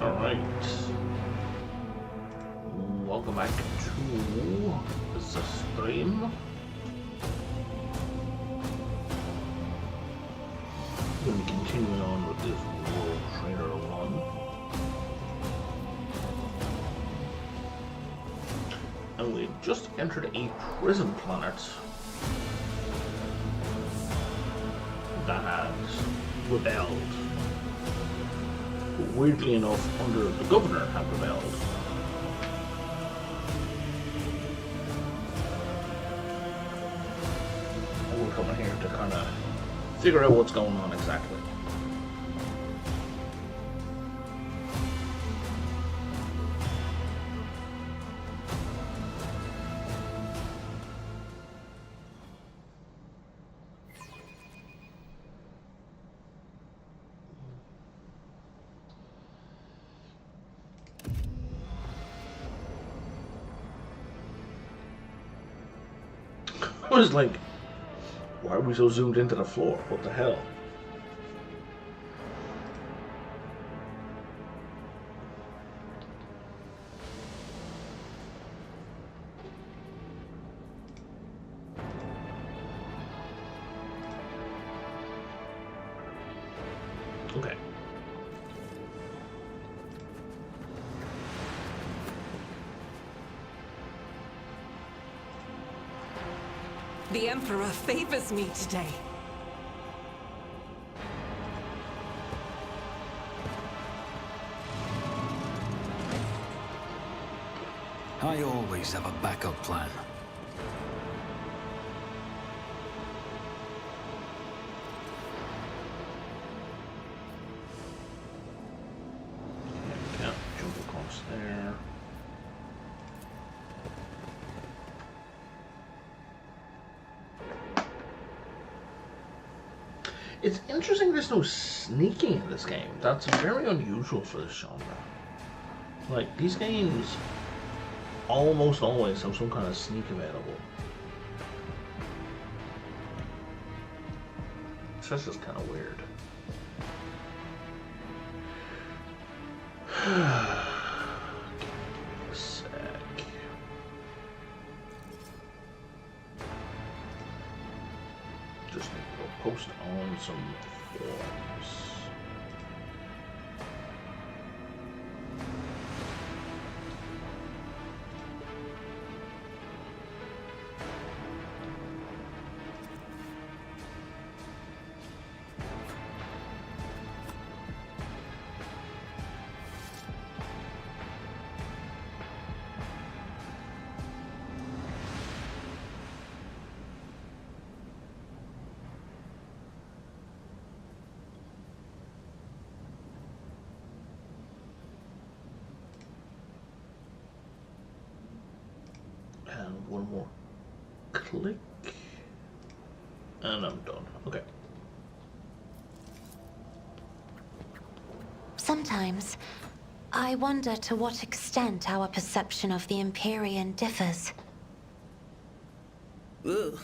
Alright. Welcome back to the stream. We're going to be continuing on with this World Trader run. And we've just entered a prison planet that has rebelled. Weirdly enough, under the governor had rebelled. And we're coming here to kind of figure out what's going on exactly. I was like, why are we so zoomed into the floor? What the hell? Okay. The Emperor favors me today. I always have a backup plan. Can't jump across there. It's interesting there's no sneaking in this game. That's very unusual for this genre. Like, these games almost always have some kind of sneak available. So that's just kind of weird. Give me a sec. Just need to go post on some forums. And one more click, and I'm done. Okay. Sometimes, I wonder to what extent our perception of the Empyrean differs. Ooh,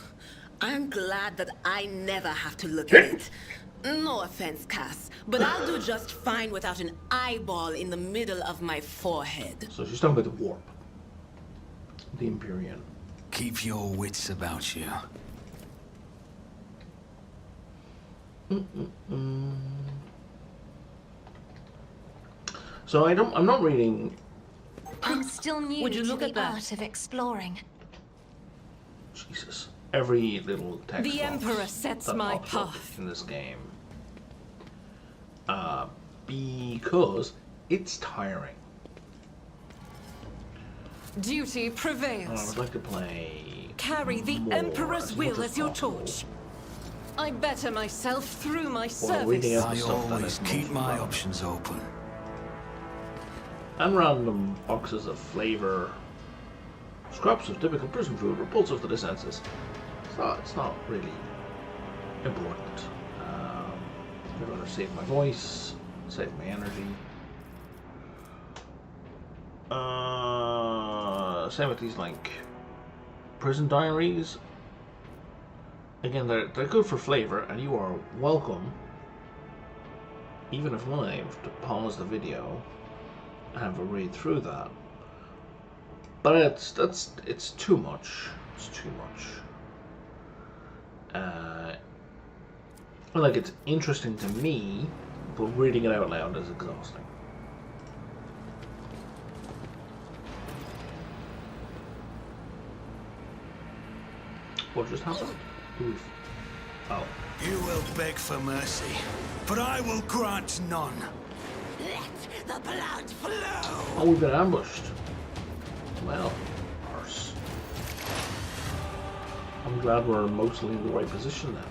I'm glad that I never have to look at it. No offense, Cass, but I'll do just fine without an eyeball in the middle of my forehead. So she's talking about the warp. The Empyrean. Keep your wits about you. So I'm not reading. I'm still new Would you to look the at that? art of exploring. Jesus. Every little text The box Emperor sets that my pops up path. in this game. Because it's tiring. Duty And I prevails. would like to play. Carry the more, Emperor's as will much as your possible. torch. I better myself through my While reading service. out the I stuff that always is keep most my relevant. options open. And random boxes of flavor. Scraps of typical prison food, repulsive to the senses. It's not really important. I'd rather save my voice, save my energy. Same with these, like, prison diaries. Again, they're good for flavor, and you are welcome, even if live, to pause the video have a read through that. But it's too much. It's too much. Like, it's interesting to me, but reading it out loud is exhausting. What just happened? Oof. Oh. You will beg for mercy, but I will grant none. Let the blood flow! Oh, we've been ambushed. Well, arse. I'm glad we're mostly in the right position then.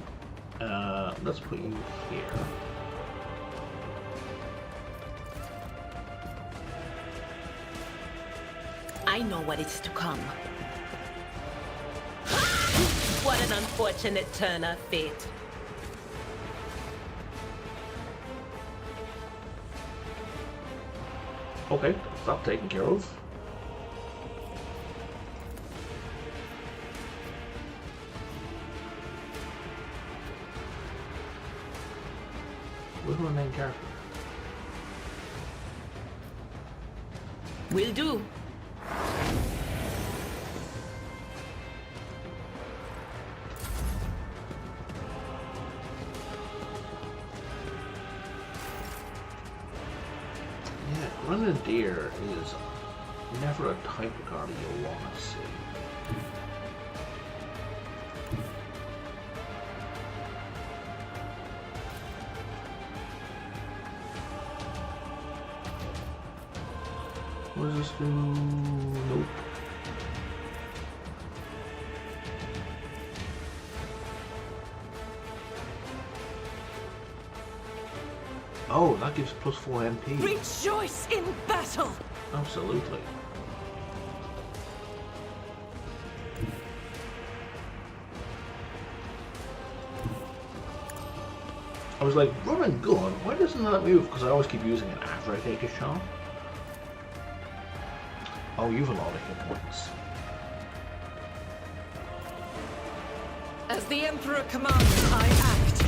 Let's put you here. I know what is to come. What an unfortunate turn of fate. Okay, that's taken care of. Where's my main character? Will do. Yeah, Grenadier is never a type of card you'll want to see. What does this do? Nope. Oh, that gives plus 4 MP. Rejoice in battle! Absolutely. I was like, run and gun? Why doesn't that move? Because I always keep using it after I take a shot. Oh, you've a lot of hit points. As the Emperor commands, I act.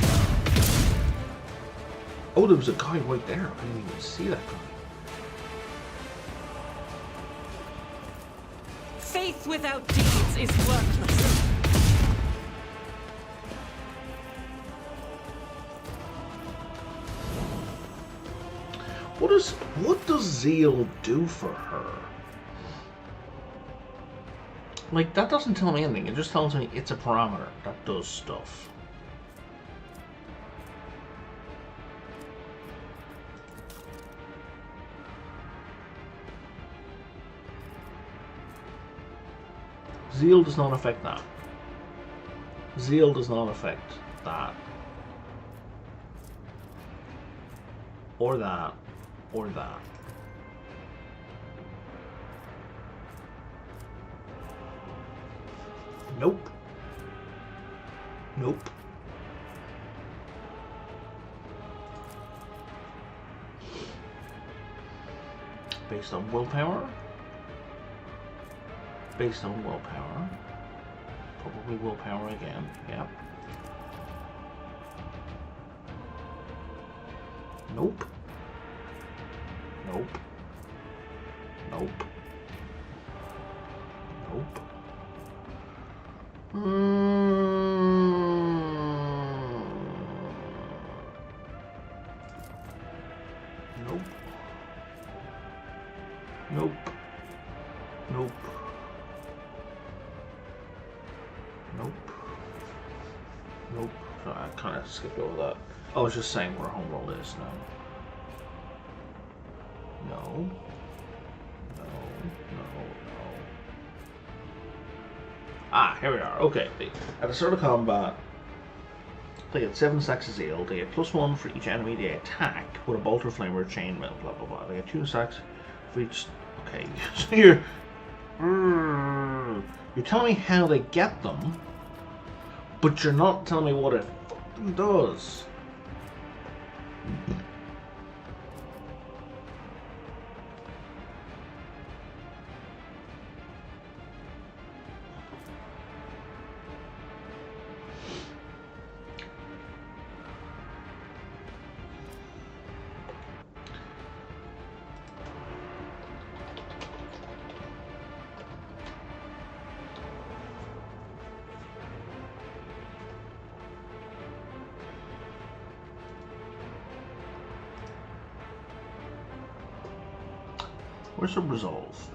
Oh, there was a guy right there. I didn't even see that guy. Faith without deeds is worthless. What does Zeal do for her? Like, that doesn't tell me anything. It just tells me it's a parameter that does stuff. Zeal does not affect that. Zeal does not affect that. Or that. Or that. Nope. Nope. Based on willpower? Based on willpower. Probably willpower again, yep. Nope. Nope. Nope. Nope. Nope. Nope. Nope. Nope. Nope. So I kind of skipped over that. I was just saying where home roll is now. No. No. No. Ah, here we are. Okay. At the start of combat, they get 7 stacks of zeal. They get +1 for each enemy they attack with a bolt or flame or chainmail. Blah blah blah. They get 2 stacks for each. Okay, so you're telling me how they get them, but you're not telling me what it fucking does. Where's the resolve?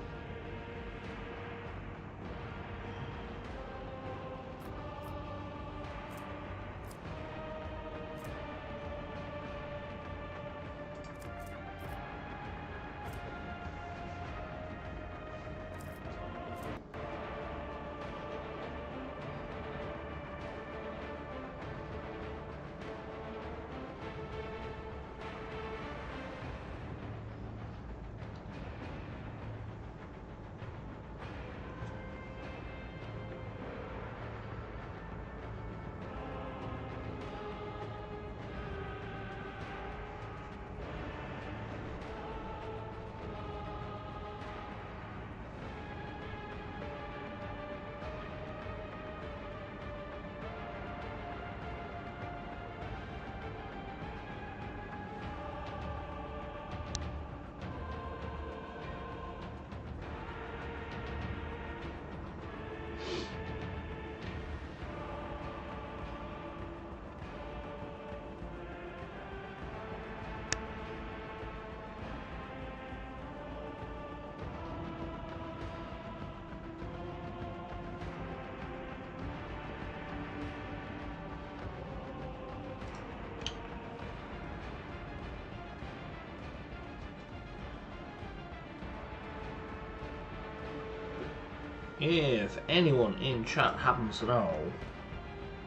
If anyone in chat happens to know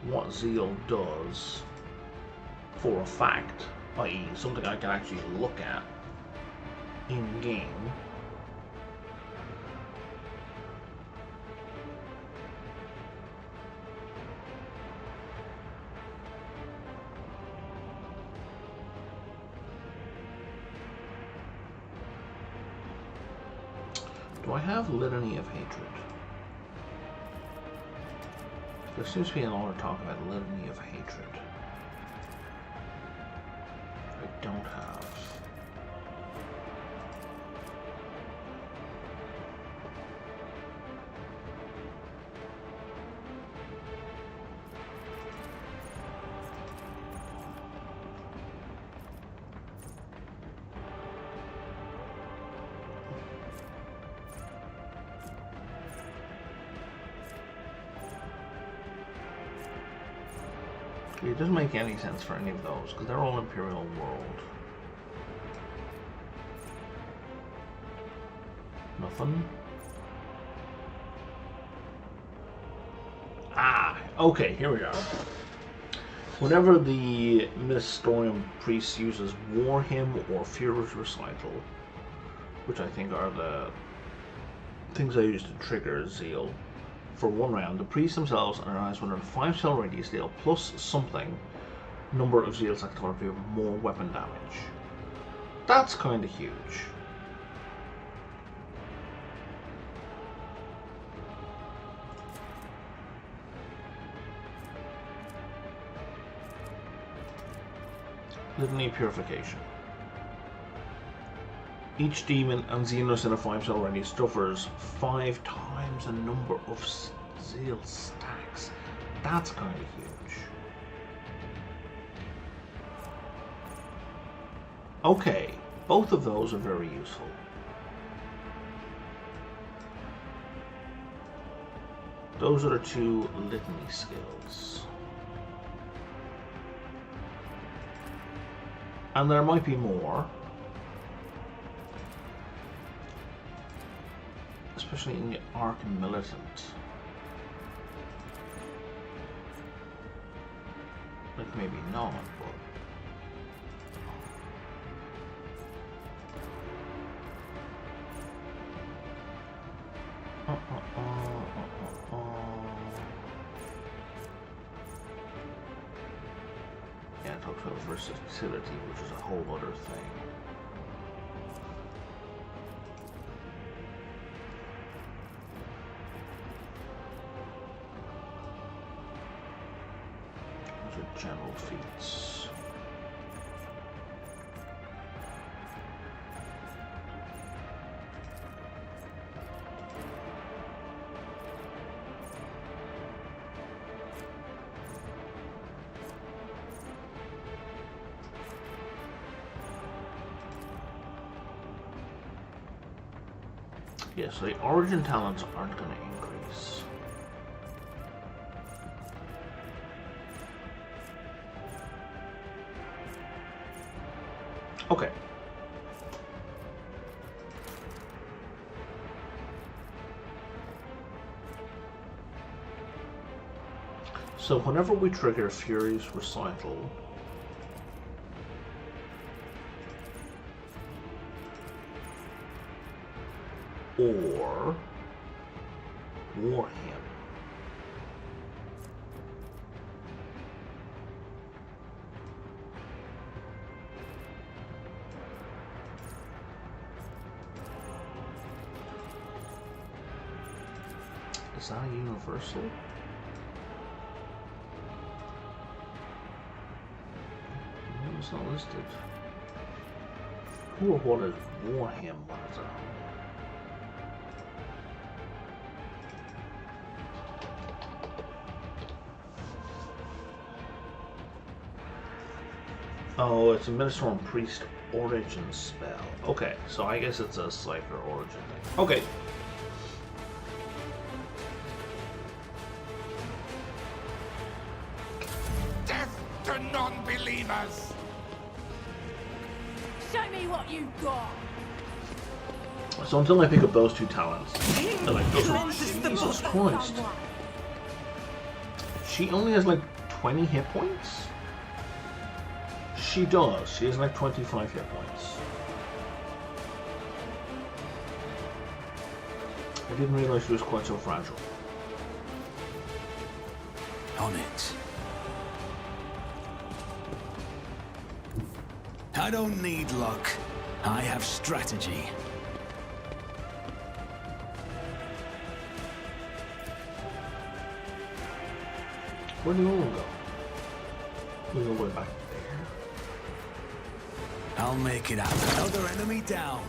what zeal does for a fact, i.e. something I can actually look at in game, do I have Litany of Hatred? There seems to be a lot of talk about Litany of Hatred. I don't have. It doesn't make any sense for any of those, because they're all Imperial world. Nothing. Ah, okay, here we go. Whenever the Mystorium Priest uses War Hymn or Fuhrer's Recital, which I think are the things I use to trigger Zeal, for 1 round, the priests themselves and their allies within a 5-cell radius deal plus something number of Zeal stacks to do more weapon damage. That's kind of huge. Litany Purification. Each demon and Xenos in a 5-cell radius suffers 5 times the number of Zeal stacks. That's kind of huge. Okay, both of those are very useful. Those are the 2 Litany skills. And there might be more. Especially in the Arc Militant. Like maybe not, but... Yeah, it talks about versatility, which is a whole other thing. General feats. Yeah, so the origin talents aren't going to increase. Okay. So whenever we trigger Fury's Recital, or Warhammer, is that universal? No, it's not listed. Who or what is Warhammer? Oh, it's a Minister and Priest origin spell. Okay, so I guess it's a Cypher origin thing. Okay. Death to non-believers! Show me what you've got. So until I pick up those two talents, they're like, Jesus Christ. She only has like 20 hit points? She does. She has like 25 hit points. I didn't realize she was quite so fragile. On it. I don't need luck. I have strategy. Where do you all go? We'll go way back there. I'll make it out. Another enemy down.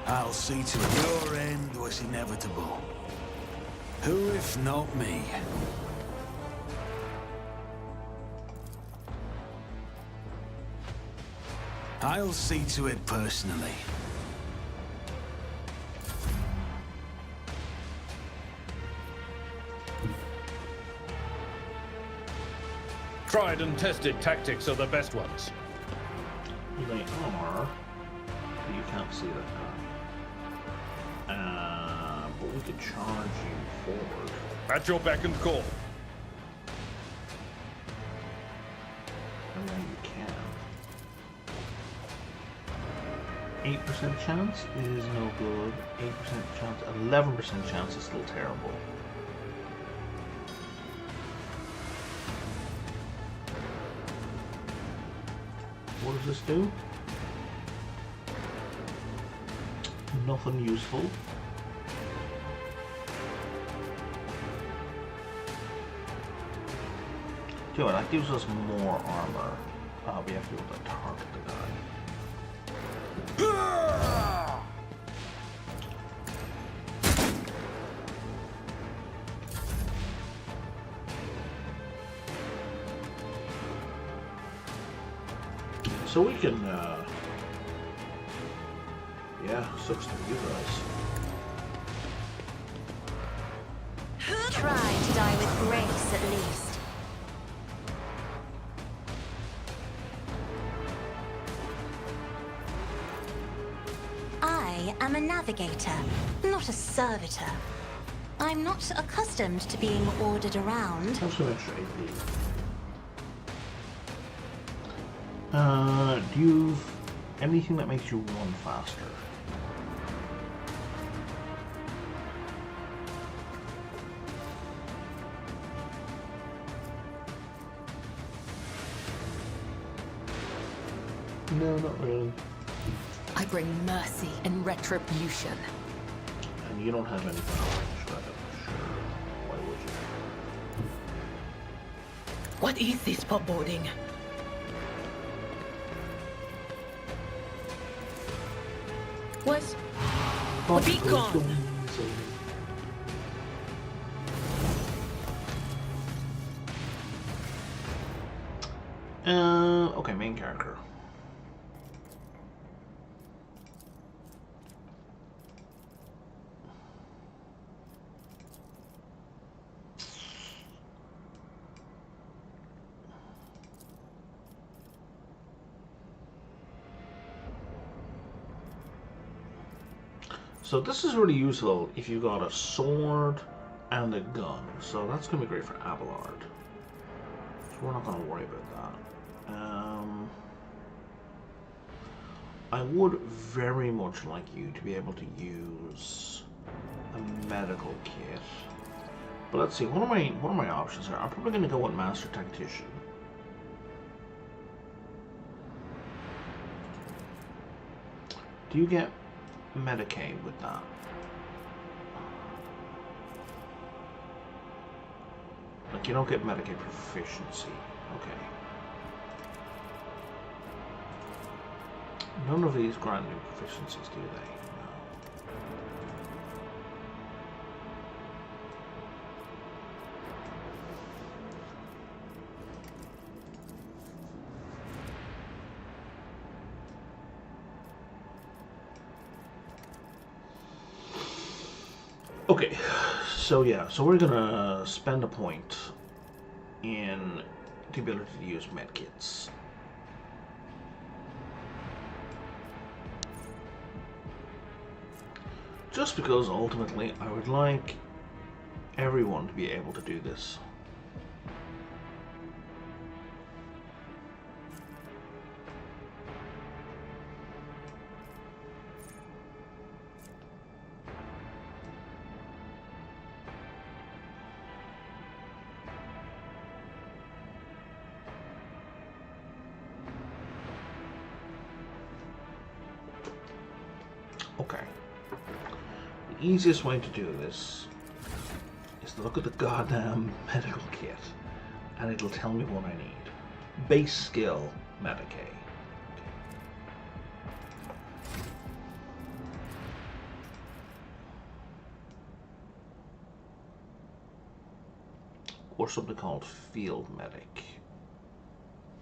I'll see to it your end was inevitable. Who if not me? I'll see to it personally. Tried and tested tactics are the best ones. They are. You can't see that. But we could charge you forward. At your beck and call. And then you can. 8% chance is no good. 8% chance. 11% chance is still terrible. What does this do? Nothing useful. Dude, that gives us more armor. We have to be able to target the guy. So we can, yeah, sucks to you guys. Try to die with grace, at least. I am a navigator, not a servitor. I'm not accustomed to being ordered around. Have some extra AP. Do you have anything that makes you run faster? No, not really. I bring mercy and retribution. And you don't have anything orange, right? Sure. Why would you? What is this foreboding? What? Be gone! Okay, main character. So this is really useful if you got a sword and a gun. So that's going to be great for Abelard. So we're not going to worry about that. I would very much like you to be able to use a medical kit. But let's see, what are my options here? I'm probably going to go with Master Tactician. Do you get Medicaid with that? Like, you don't get Medicaid proficiency. Okay. None of these grant new proficiencies, do they? No. Okay, so yeah, so we're gonna spend a point in the ability to use medkits. Just because ultimately I would like everyone to be able to do this. Okay. The easiest way to do this is to look at the goddamn medical kit and it'll tell me what I need. Base skill Medicaid. Or something called Field Medic,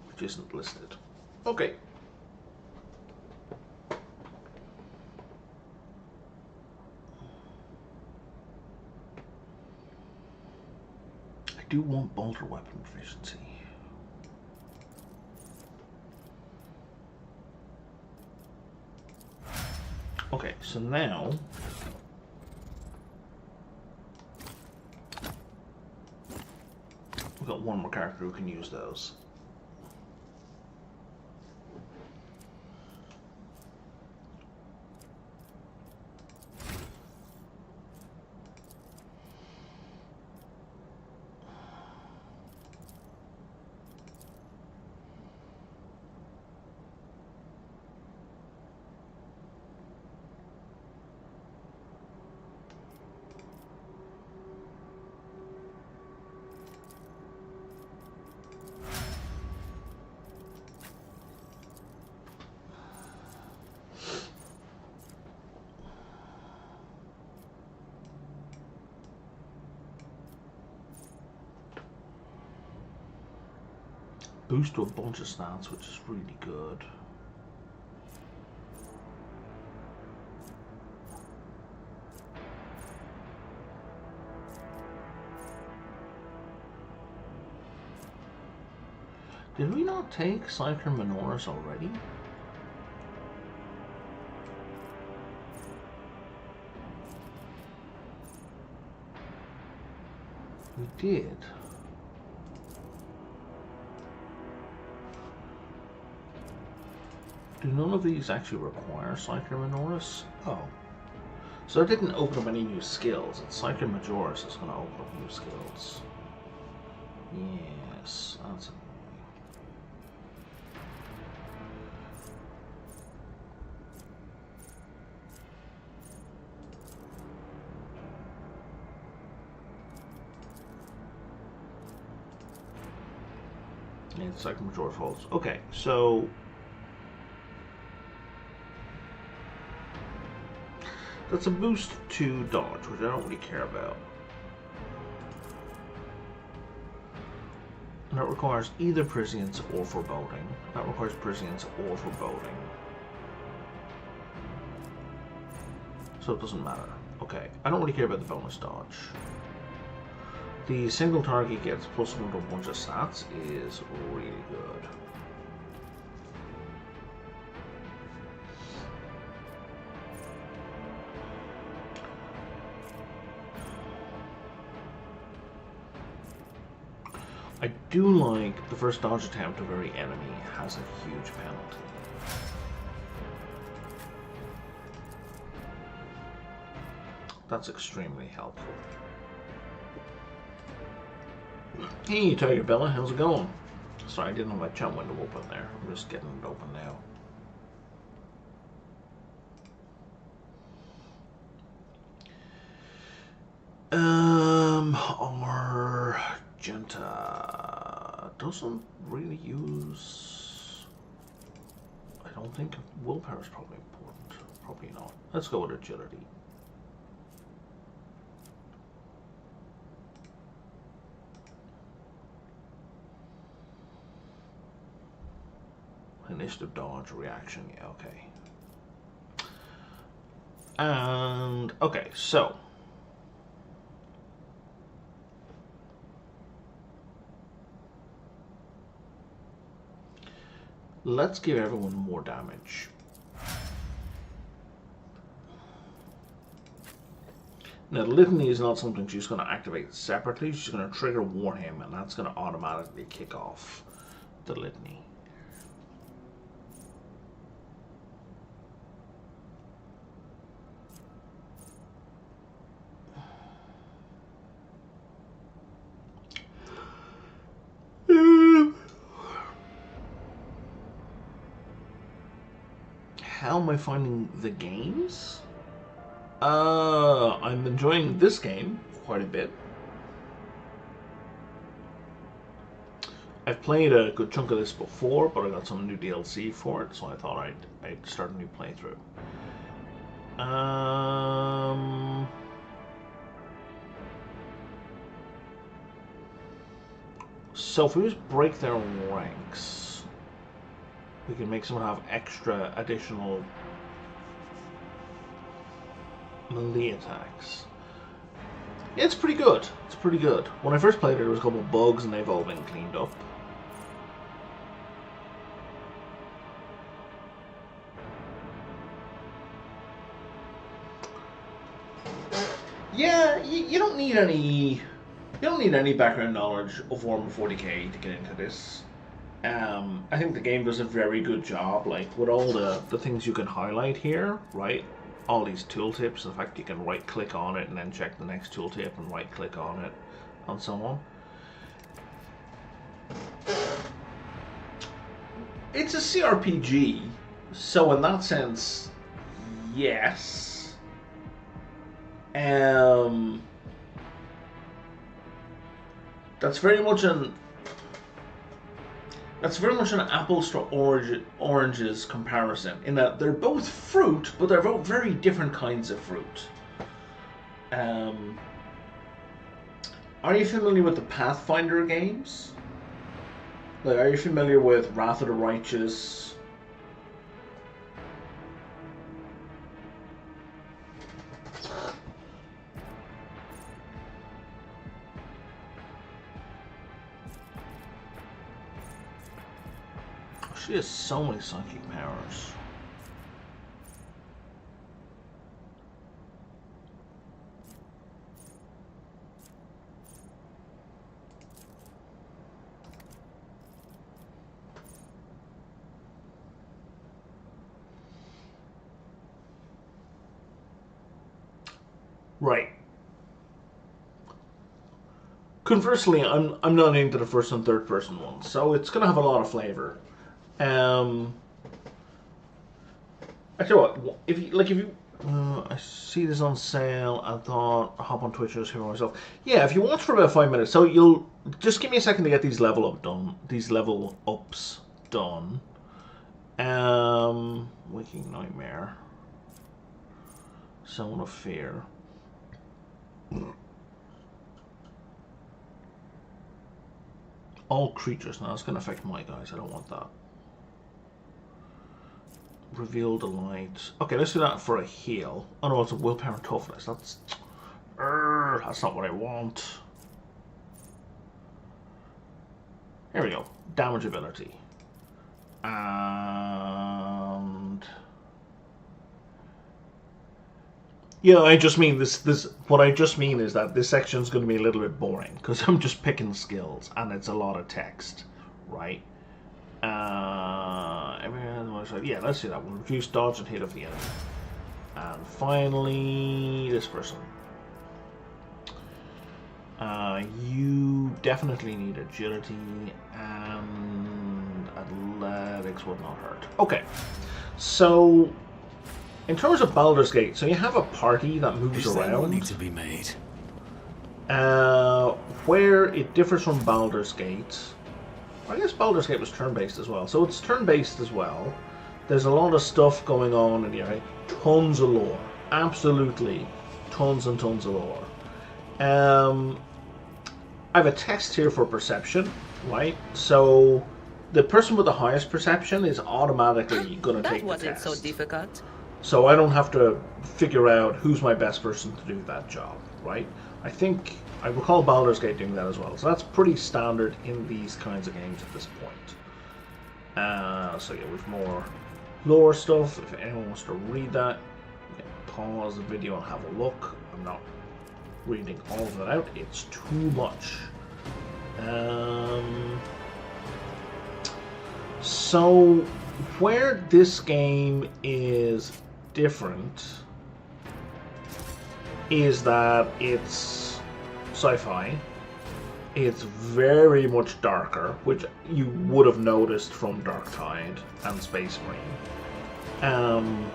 which isn't listed. Okay. I do want bolter weapon proficiency. Okay, so now we've got one more character who can use those. Boost to a bunch of stats, which is really good. Did we not take Cyclone Minoris already? We did. Do none of these actually require Cyclone Minoris? Oh. So it didn't open up any new skills. It's Cyclone Majoris that's going to open up new skills. Yes, that's annoying. Yeah, it's Cyclone Majoris holds. Okay, so that's a boost to dodge, which I don't really care about. And that requires either prescience or foreboding. That requires prescience or foreboding. So it doesn't matter. Okay, I don't really care about the bonus dodge. The single target gets +1 to a bunch of stats is really good. I do like the first dodge attempt of every enemy has a huge penalty. That's extremely helpful. Hey, Tiger Bella, how's it going? Sorry, I didn't have my chat window open there. I'm just getting it open now. Argenta doesn't really use. I don't think willpower is probably important. Probably not. Let's go with agility. Initiative, dodge, reaction. Yeah, okay. And okay, so. Let's give everyone more damage. Now, the litany is not something she's going to activate separately. She's going to trigger warn him, and that's going to automatically kick off the litany. How am I finding the games? I'm enjoying this game quite a bit. I've played a good chunk of this before, but I got some new DLC for it, so I thought I'd start a new playthrough. So if we just break their ranks, we can make someone have extra additional melee attacks. Yeah, it's pretty good. It's pretty good. When I first played it, there was a couple of bugs, and they've all been cleaned up. Yeah, you don't need any. You don't need any background knowledge of Warhammer 40k to get into this. I think the game does a very good job, like with all the things you can highlight here, right? All these tooltips, the fact you can right click on it and then check the next tooltip and right click on it, and so on. It's a CRPG, so in that sense, yes. That's very much an apples to oranges comparison, in that they're both fruit, but they're both very different kinds of fruit. Are you familiar with the Pathfinder games? Like, are you familiar with Wrath of the Righteous? She has so many psychic powers. Right. Conversely, I'm not into the first and third person ones, so it's gonna have a lot of flavor. I tell you what, if you I see this on sale, I thought I'll hop on Twitch and just hear for myself. Yeah, if you watch for about 5 minutes, so you'll just give me a second to get these level ups done. Waking Nightmare, Zone of Fear. All creatures. Now that's going to affect my guys. I don't want that. Reveal the light. Okay, let's do that for a heal. Oh no, it's a willpower toughness. That's not what I want. Here we go. Damage ability. And Yeah, I just mean this. What I just mean is that this section is going to be a little bit boring because I'm just picking skills and it's a lot of text, right? Yeah, let's do that one. Reduce dodge and hit of the enemy. And finally, this person. You definitely need agility and athletics would not hurt. Okay, so in terms of Baldur's Gate, so you have a party that moves Is there around. money to be made? Where it differs from Baldur's Gate, I guess Baldur's Gate was turn-based as well, so it's turn-based as well. There's a lot of stuff going on in here, tons of lore, absolutely tons and tons of lore. I have a text here for perception, right? So the person with the highest perception is automatically going to take the test. That wasn't so difficult. So I don't have to figure out who's my best person to do that job, right? I think I recall Baldur's Gate doing that as well. So that's pretty standard in these kinds of games at this point. So yeah, with more lore stuff, if anyone wants to read that, you can pause the video and have a look. I'm not reading all of that out, it's too much. So where this game is different is that it's sci-fi. It's very much darker, which you would have noticed from Dark Tide and Space Marine.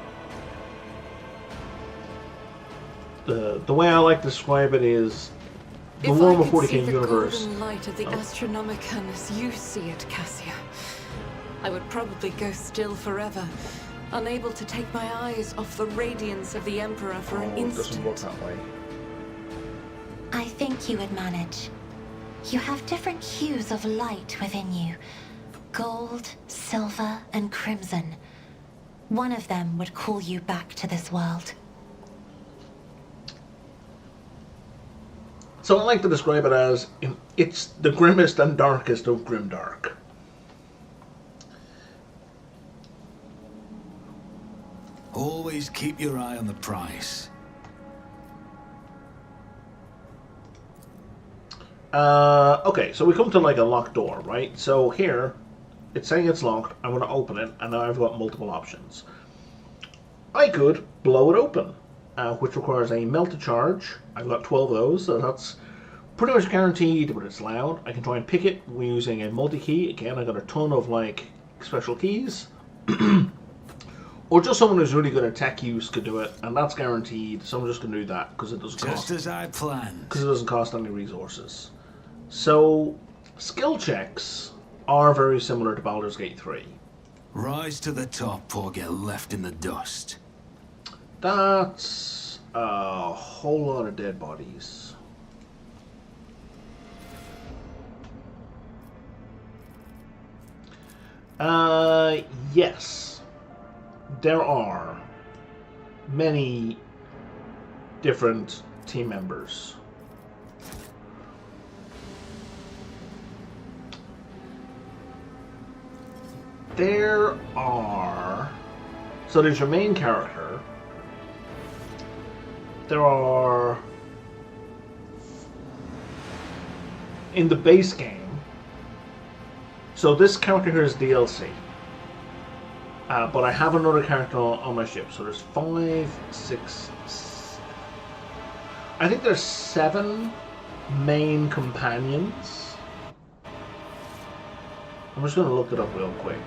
The way I like to describe it is the Warhammer 40k universe. If I could see the golden light of the Astronomicon as you see it, Cassia, I would probably go still forever, unable to take my eyes off the radiance of the Emperor for an It doesn't work instant. that way. I think you would manage. You have different hues of light within you. Gold, silver, and crimson. One of them would call you back to this world. So I like to describe it as it's the grimmest and darkest of grimdark. Always keep your eye on the price. Okay, so we come to like a locked door, right? So here, it's saying it's locked. I'm going to open it, and now I've got multiple options. I could blow it open, which requires a melted charge. I've got 12 of those, so that's pretty much guaranteed, but it's loud. I can try and pick it using a multi-key. Again, I got a ton of like special keys. Or just someone who's really good at tech use could do it, and that's guaranteed. Someone just can do that because it doesn't cost. Just as I planned. Because it doesn't cost any resources. So, skill checks are very similar to Baldur's Gate 3. Rise to the top or get left in the dust. That's a whole lot of dead bodies. Yes. There are many different team members. There are... So there's your main character. There are... In the base game... So this character here is DLC. But I have another character on my ship. So there's 5, 6... I think there's 7 main companions. I'm just going to look it up real quick.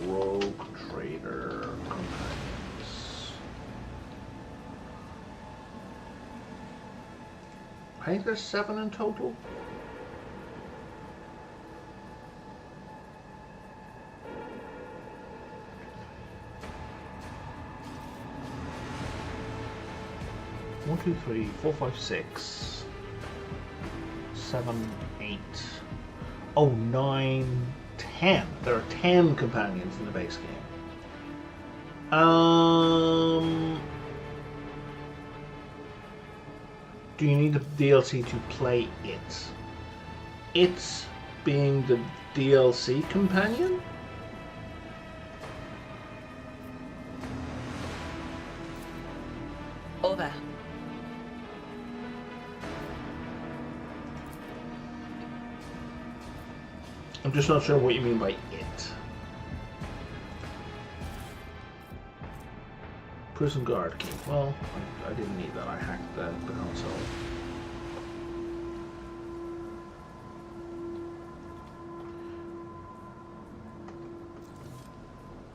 Rogue Trader companions. I think there's 7 in total. One, 2, 3, 4, 5, 6, 7, 8, oh, 9, 10. There are 10 companions in the base game. Do you need the DLC to play it? It being the DLC companion? I'm just not sure what you mean by it. Prison guard key. Well, I didn't need that. I hacked the console.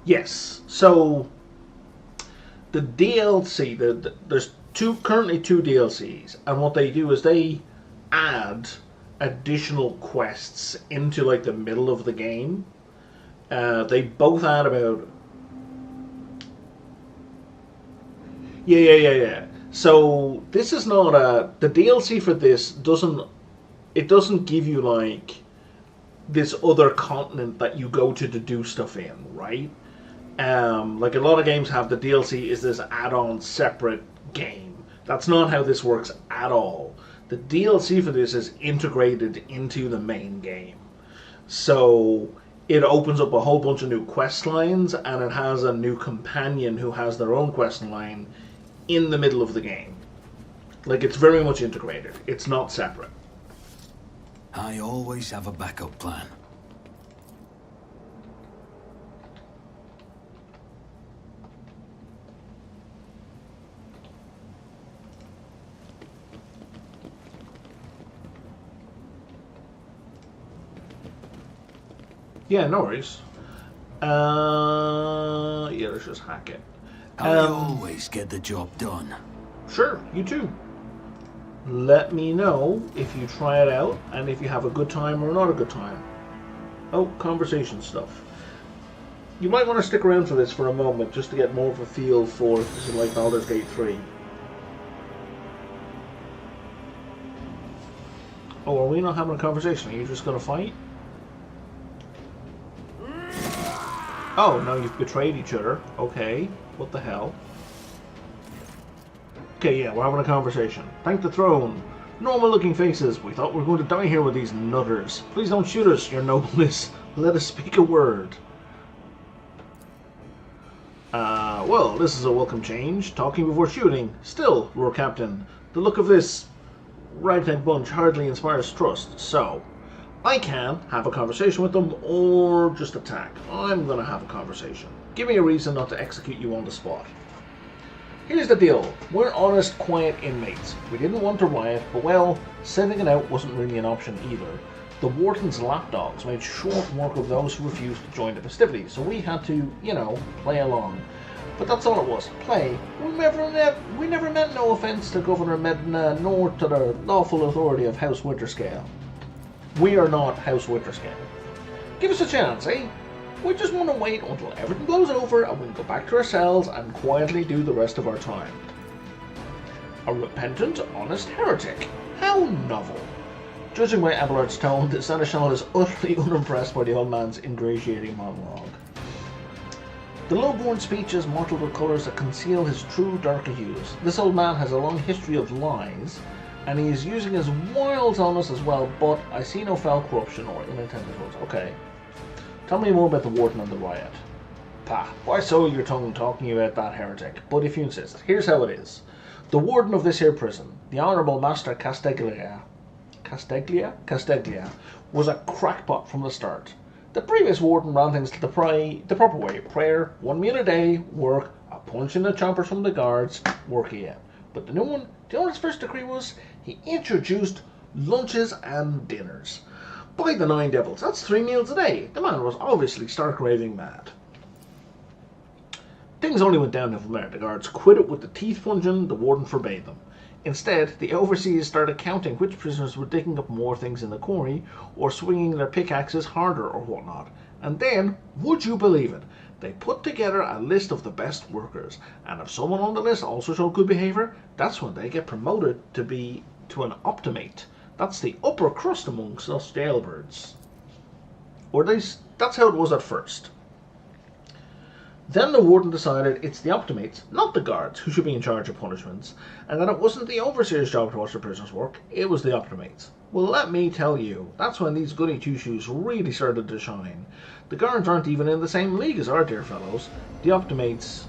Yes. So the DLC, there's currently two DLCs, and what they do is they add additional quests into like the middle of the game. They both add about yeah. So this is not the DLC for this doesn't give you like this other continent that you go to do stuff in, right? Like a lot of games have, the DLC is this add-on separate game. That's not how this works at all. The DLC for this is integrated into the main game. So it opens up a whole bunch of new quest lines, and it has a new companion who has their own quest line in the middle of the game. Like, it's very much integrated. It's not separate. I always have a backup plan. Yeah, no worries. Yeah, let's just hack it. I always get the job done. Sure, you too. Let me know if you try it out and if you have a good time or not a good time. Oh, conversation stuff. You might want to stick around for this for a moment just to get more of a feel for this is like Baldur's Gate 3. Oh, are we not having a conversation? Are you just going to fight? Oh, no, you've betrayed each other. Okay, what the hell? Okay, yeah, we're having a conversation. Thank the throne. Normal-looking faces. We thought we were going to die here with these nutters. Please don't shoot us, your nobleness. Let us speak a word. Well, this is a welcome change. Talking before shooting. Still, Lord Captain, the look of this ragtag bunch hardly inspires trust, so I can have a conversation with them or just attack. I'm going to have a conversation. Give me a reason not to execute you on the spot. Here's the deal. We're honest, quiet inmates. We didn't want to riot, but well, sending it out wasn't really an option either. The Warden's lapdogs made short work of those who refused to join the festivities, so we had to, you know, play along. But that's all it was, play. We never meant no offence to Governor Medina nor to the lawful authority of House Winterscale. We are not House Winterscale. Give us a chance, eh? We just want to wait until everything blows over and we can go back to our cells and quietly do the rest of our time. A repentant, honest heretic. How novel. Judging by Abelard's tone, the Seneschal is utterly unimpressed by the old man's ingratiating monologue. The low-born speech is mottled with colours that conceal his true darker hues. This old man has a long history of lies, and he is using his wiles on us as well, but I see no foul corruption or unintended votes. Okay. Tell me more about the Warden and the riot. Pah, why soil your tongue talking about that heretic? But if you insist, here's how it is. The Warden of this here prison, the Honourable Master Casteglia, was a crackpot from the start. The previous Warden ran things the proper way. Prayer, 1 meal a day, work, a punch in the chompers from the guards, work again. But the new one, do you know what his first decree was? He introduced lunches and dinners. By the 9 devils, that's 3 meals a day. The man was obviously stark raving mad. Things only went downhill from there. The guards quit it with the teeth plunging, the Warden forbade them. Instead, the overseers started counting which prisoners were digging up more things in the quarry, or swinging their pickaxes harder or whatnot. And then, would you believe it, they put together a list of the best workers, and if someone on the list also showed good behaviour, that's when they get promoted to an optimate. That's the upper crust amongst us jailbirds. Or that's how it was at first. Then the Warden decided it's the optimates, not the guards, who should be in charge of punishments, and that it wasn't the overseer's job to watch the prisoners work, it was the optimates. Well, let me tell you, that's when these goody two-shoes really started to shine. The guards aren't even in the same league as our dear fellows. The optimates,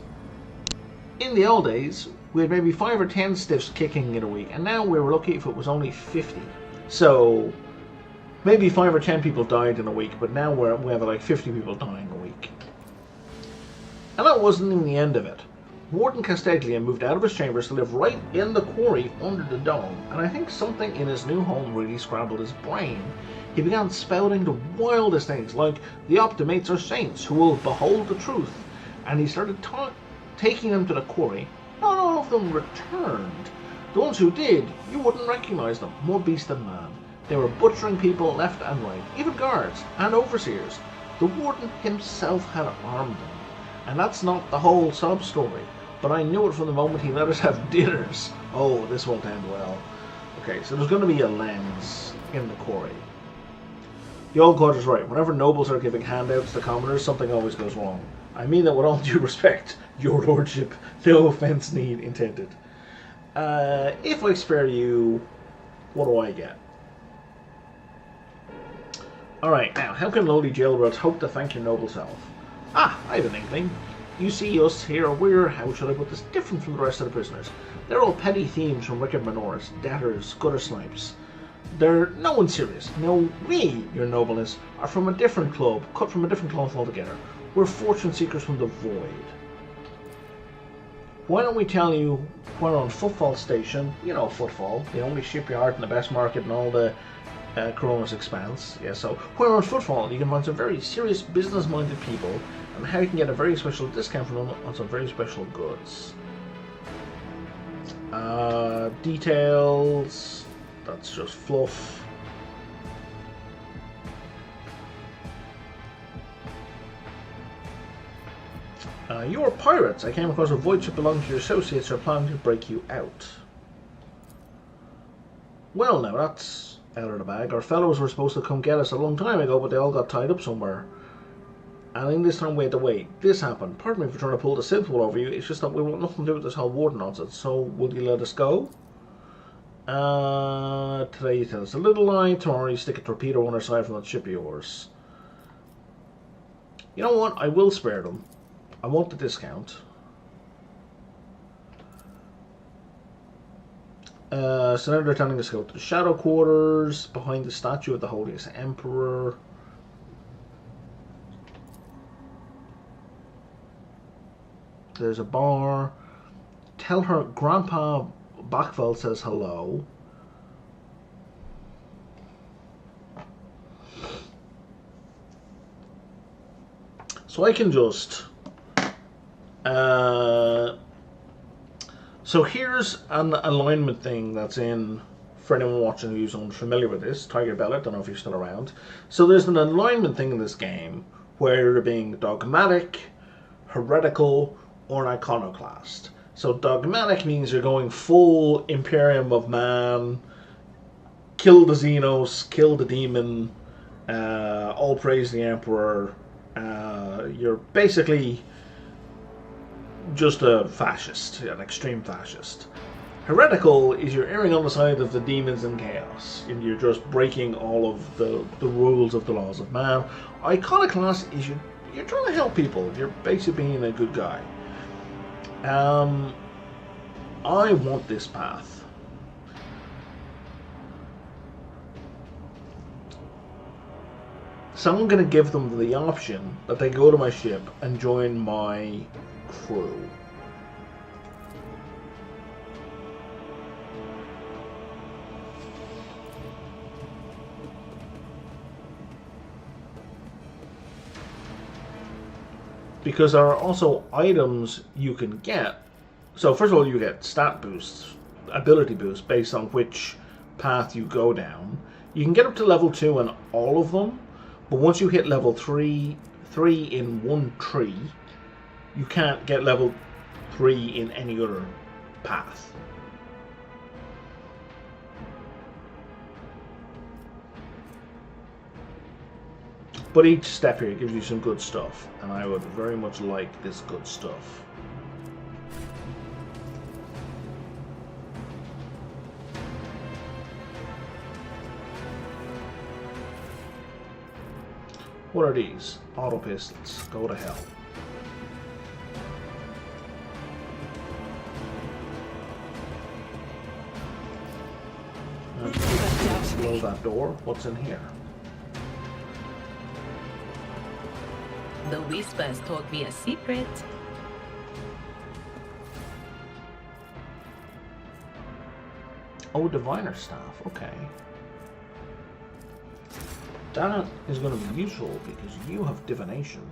in the old days, we had maybe 5 or 10 stiffs kicking in a week, and now we were lucky if it was only 50. So, maybe 5 or 10 people died in a week, but now we have like 50 people dying a week. And that wasn't even the end of it. Warden Casteglia moved out of his chambers to live right in the quarry under the dome, and I think something in his new home really scrambled his brain. He began spouting the wildest things, like the Optimates are saints who will behold the truth, and he started taking them to the quarry. Not all of them returned. The ones who did, you wouldn't recognize them, more beast than man. They were butchering people left and right, even guards and overseers. The warden himself had armed them, and that's not the whole sob story. But I knew it from the moment he let us have dinners. Oh, this won't end well. Okay, so there's going to be a lens in the quarry. The old court is right. Whenever nobles are giving handouts to commoners, something always goes wrong. I mean that with all due respect, your lordship. No offence need intended. If I spare you, what do I get? Alright, now, how can lowly jailbirds hope to thank your noble self? Ah, I have an inkling. You see us here, we're, how should I put this, different from the rest of the prisoners. They're all petty thieves from wicked menores, debtors, gutter snipes. They're no one serious. No, we, your nobleness, are from a different club, cut from a different cloth altogether. We're fortune seekers from the void. Why don't we tell you we're on Footfall Station, you know Footfall, the only shipyard and the best market in all the Corona's expanse. Yeah, so we're on Footfall. You can find some very serious business-minded people and how you can get a very special discount from them on some very special goods. Details, that's just fluff. You're pirates. I came across a void ship belonging to your associates who are planning to break you out. Well, now that's out of the bag. Our fellows were supposed to come get us a long time ago, but they all got tied up somewhere. And in this time we had to wait. This happened. Pardon me for trying to pull the synth wool over you. It's just that we want nothing to do with this whole warden nonsense. So, will you let us go? Today you tell us a little lie. Tomorrow you stick a torpedo on our side from that ship of yours. You know what? I will spare them. I want the discount. So now they're telling us to go to the Shadow Quarters, behind the statue of the Holiest Emperor. There's a bar. Tell her Grandpa Backfeld says hello. So I can just... So here's an alignment thing that's in, for anyone watching who's unfamiliar with this, Tiger Bella, don't know if you're still around. So there's an alignment thing in this game where you're being dogmatic, heretical, or an iconoclast. So dogmatic means you're going full Imperium of Man, kill the Xenos, kill the demon, all praise the Emperor. You're basically just a fascist, an extreme fascist. Heretical is you're erring on the side of the demons and chaos, and you're just breaking all of the rules of the laws of man. Iconoclast is you're trying to help people. You're basically being a good guy. I want this path. So I'm going to give them the option that they go to my ship and join my crew. Because there are also items you can get. So first of all, you get stat boosts, ability boosts based on which path you go down. You can get up to level 2 in all of them, but once you hit level 3 in one tree, you can't get level 3 in any other path. But each step here gives you some good stuff, and I would very much like this good stuff. What are these? Auto pistols. Go to hell. Close that door. What's in here? The whispers told me a secret. Oh, diviner staff. Okay. That is going to be useful because you have divination.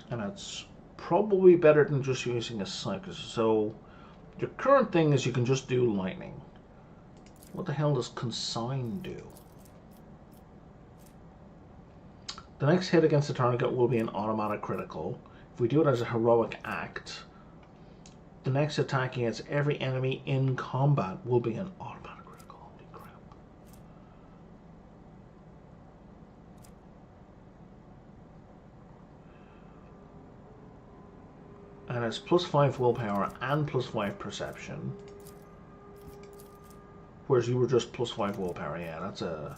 And it's probably better than just using a psychic. So your current thing is you can just do lightning. What the hell does consign do? The next hit against the target will be an automatic critical. If we do it as a heroic act, the next attack against every enemy in combat will be an automatic critical. Holy crap. And it's +5 willpower and +5 perception. Whereas you were just +5 willpower. Yeah, that's a...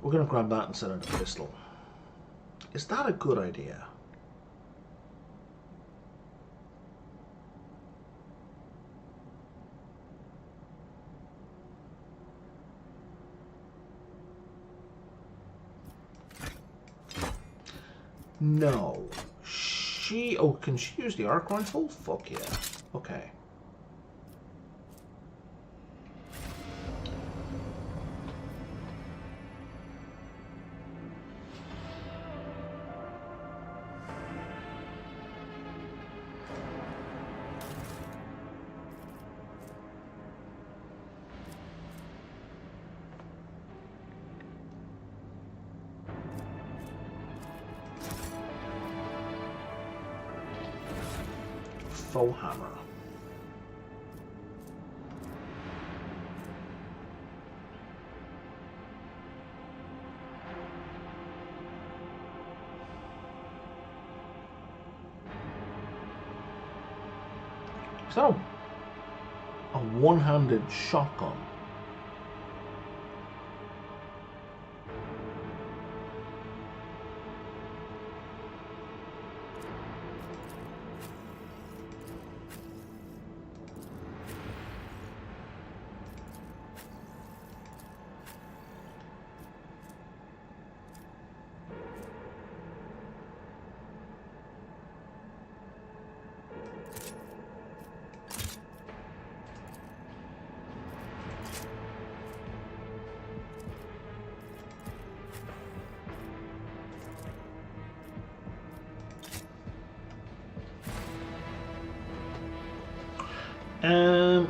We're going to grab that instead of the pistol. Is that a good idea? No. She... Oh, can she use the arc rifle? Fuck yeah. Okay. Hammer. So, a one-handed shotgun.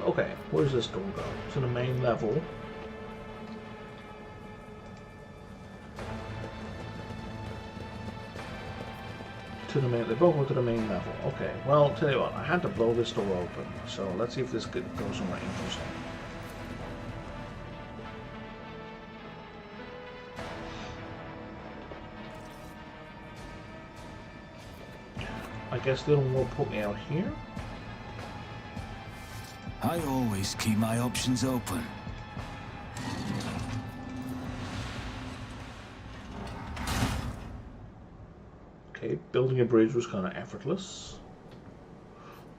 Okay, where's this door go? To the main level. To the main, they both go to the main level. Okay, well, tell you what, I had to blow this door open, so let's see if this goes somewhere interesting. I guess the other one will put me out here. I always keep my options open. Okay, building a bridge was kind of effortless.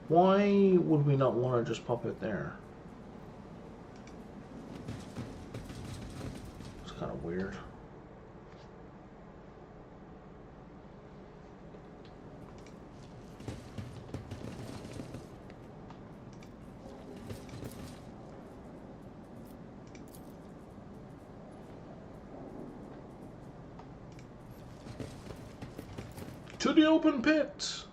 Why would we not want to just pop it there? It's kind of weird. To the open pit!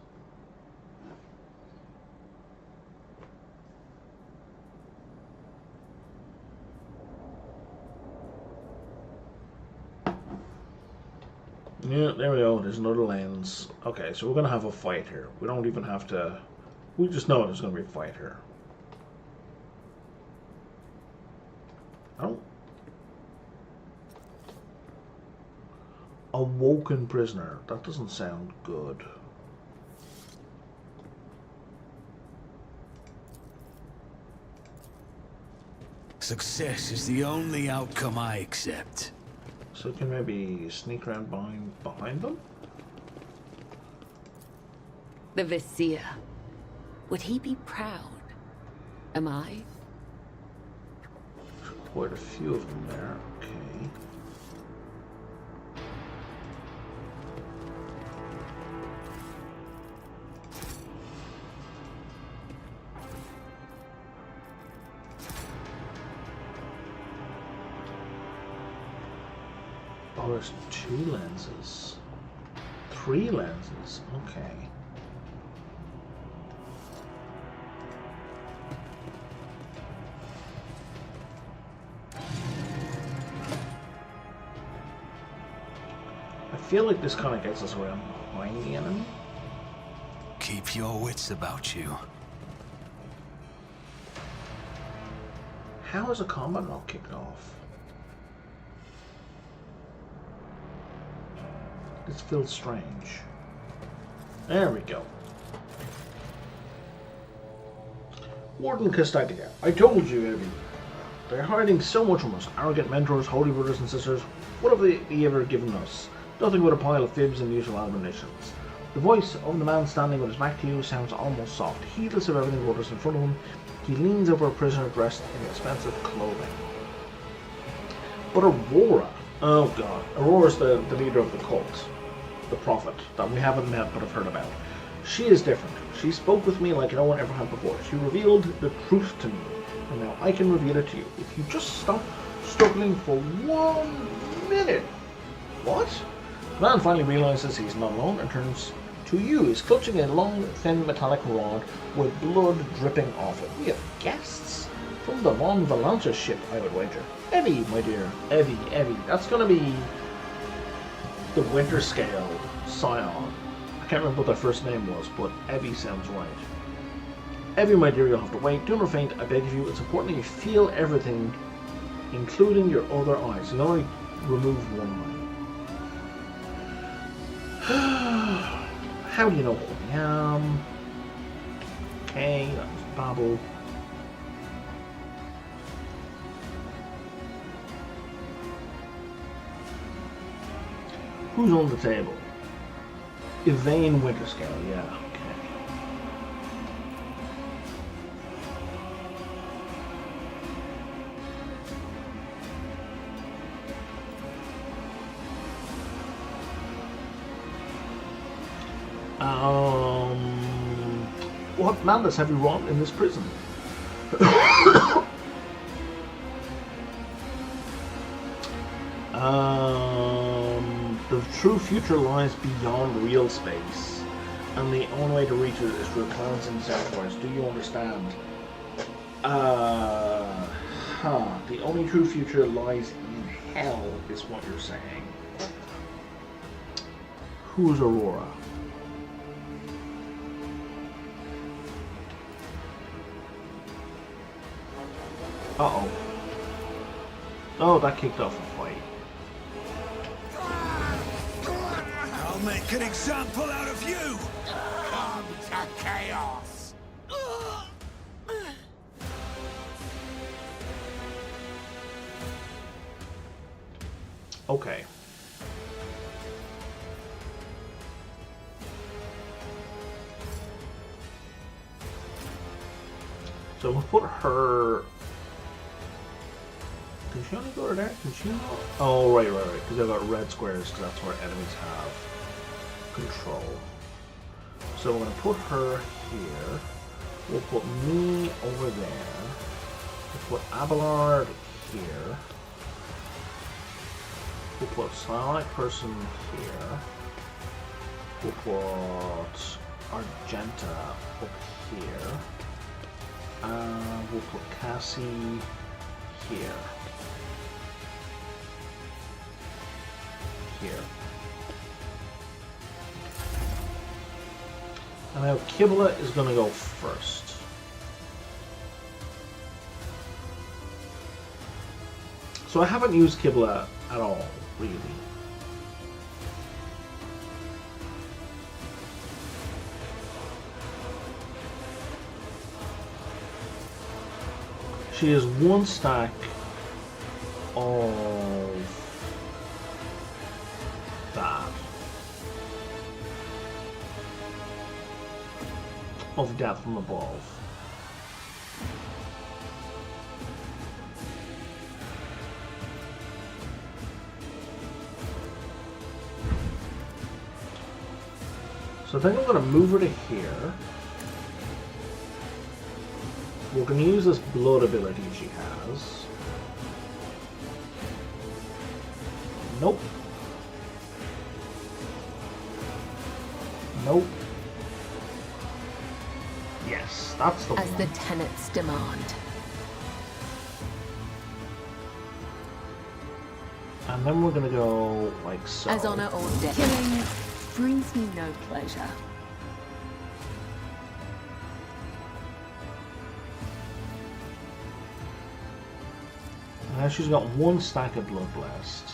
Yeah, there we go. There's another lens. Okay, so we're going to have a fight here. We don't even have to... We just know there's going to be a fight here. Oh. Awoken prisoner. That doesn't sound good. Success is the only outcome I accept. So we can maybe sneak around behind them? The Vizier. Would he be proud? Am I? quite a few of them there. Okay. Oh, there's 2 lenses. 3 lenses. Okay. I feel like this kind of gets us around behind the enemy. Keep your wits about you. How is a combat not kicked off? This feels strange. There we go. Warden Castalia, I told you, Evie. They're hiding so much from us. Arrogant mentors, holy brothers and sisters. What have they ever given us? Nothing but a pile of fibs and usual admonitions. The voice of the man standing with his back to you sounds almost soft. Heedless of everything that is in front of him, he leans over a prisoner dressed in expensive clothing. But Aurora, oh god, Aurora's the leader of the cult, the prophet, that we haven't met but have heard about. She is different. She spoke with me like no one ever had before. She revealed the truth to me, and now I can reveal it to you. If you just stop struggling for 1 minute. What? The man finally realizes he's not alone and turns to you. He's clutching a long, thin metallic rod with blood dripping off it. We have guests from the Von Valanta ship, I would wager. Evie, my dear. Evie. That's going to be the Winter Scale Scion. I can't remember what their first name was, but Evie sounds right. Evie, my dear, you'll have to wait. Do not faint, I beg of you. It's important that you feel everything, including your other eyes. You only remove one eye. How do you know who I am? Okay, that was babble. Who's on the table? Yvain Winterscale, yeah, okay. What madness have you wrought in this prison? The true future lies beyond real space, and the only way to reach it is through cleansing sacrifice. Do you understand? The only true future lies in hell, is what you're saying. Who's Aurora? Uh-oh. Oh, that kicked off a fight. I'll make an example out of you! Come to chaos! Okay. So we'll put her... Can she only go to there? Can she not? Oh, right. Because I've got red squares, because that's where enemies have control. So we're going to put her here. We'll put me over there. We'll put Abelard here. We'll put Psionic Person here. We'll put Argenta up here. We'll put Cassie here. And now Kibla is going to go first. So I haven't used Kibla at all, really. She has 1 stack of that. Of death from above. So I think I'm going to move her to here. We're going to use this blood ability she has. Nope. Nope. Yes, that's the one. As the tenets demand. And then we're gonna go like so. As honor or death. Killing brings me no pleasure. Now she's got one stack of blood blessed.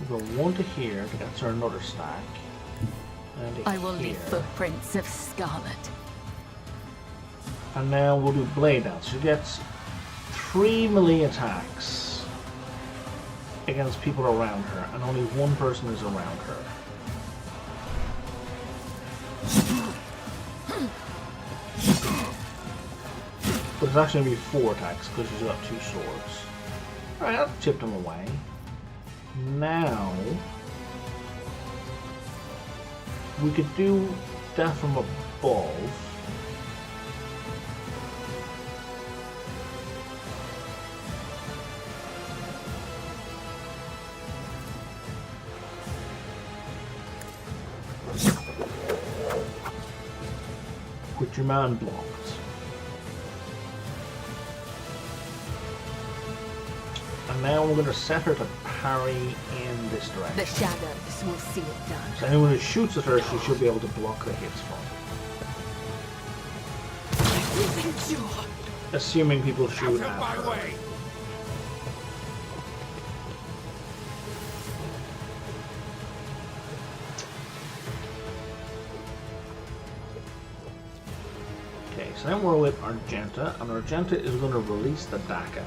We'll go one to here to get her another stack. And I will here. leave footprints of scarlet. And now we'll do blade dance. She gets 3 melee attacks against people around her, and only one person is around her. But it's actually going to be 4 attacks because she's got 2 swords. Alright, that chipped them away. Now we could do that from above. With your man blocked. And now we're going to set her to parry in this direction. The shadows will see it done. So anyone who shoots at her, she should be able to block the hits from. Assuming people shoot at her. way. Okay, so then we're with Argenta, and Argenta is going to release the Daka.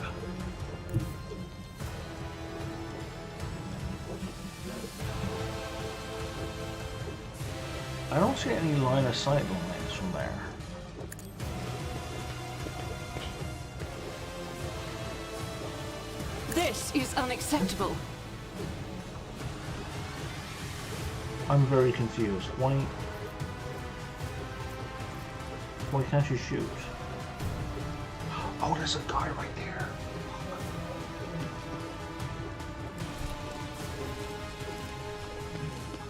I don't see any line of sight lines from there. This is unacceptable. I'm very confused. Why can't you shoot? Oh, there's a guy right there.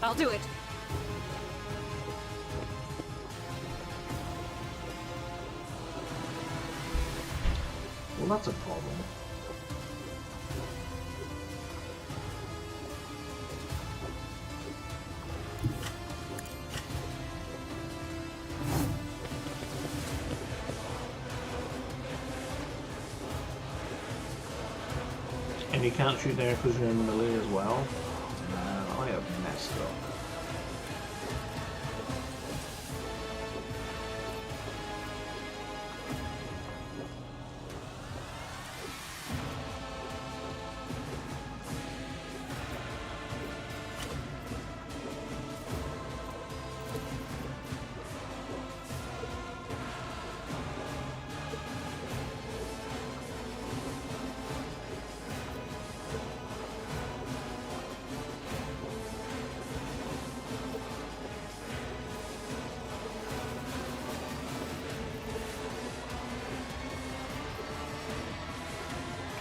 I'll do it. Well, that's a problem. And you can't shoot there because you're in the melee as well? Man, I have messed up.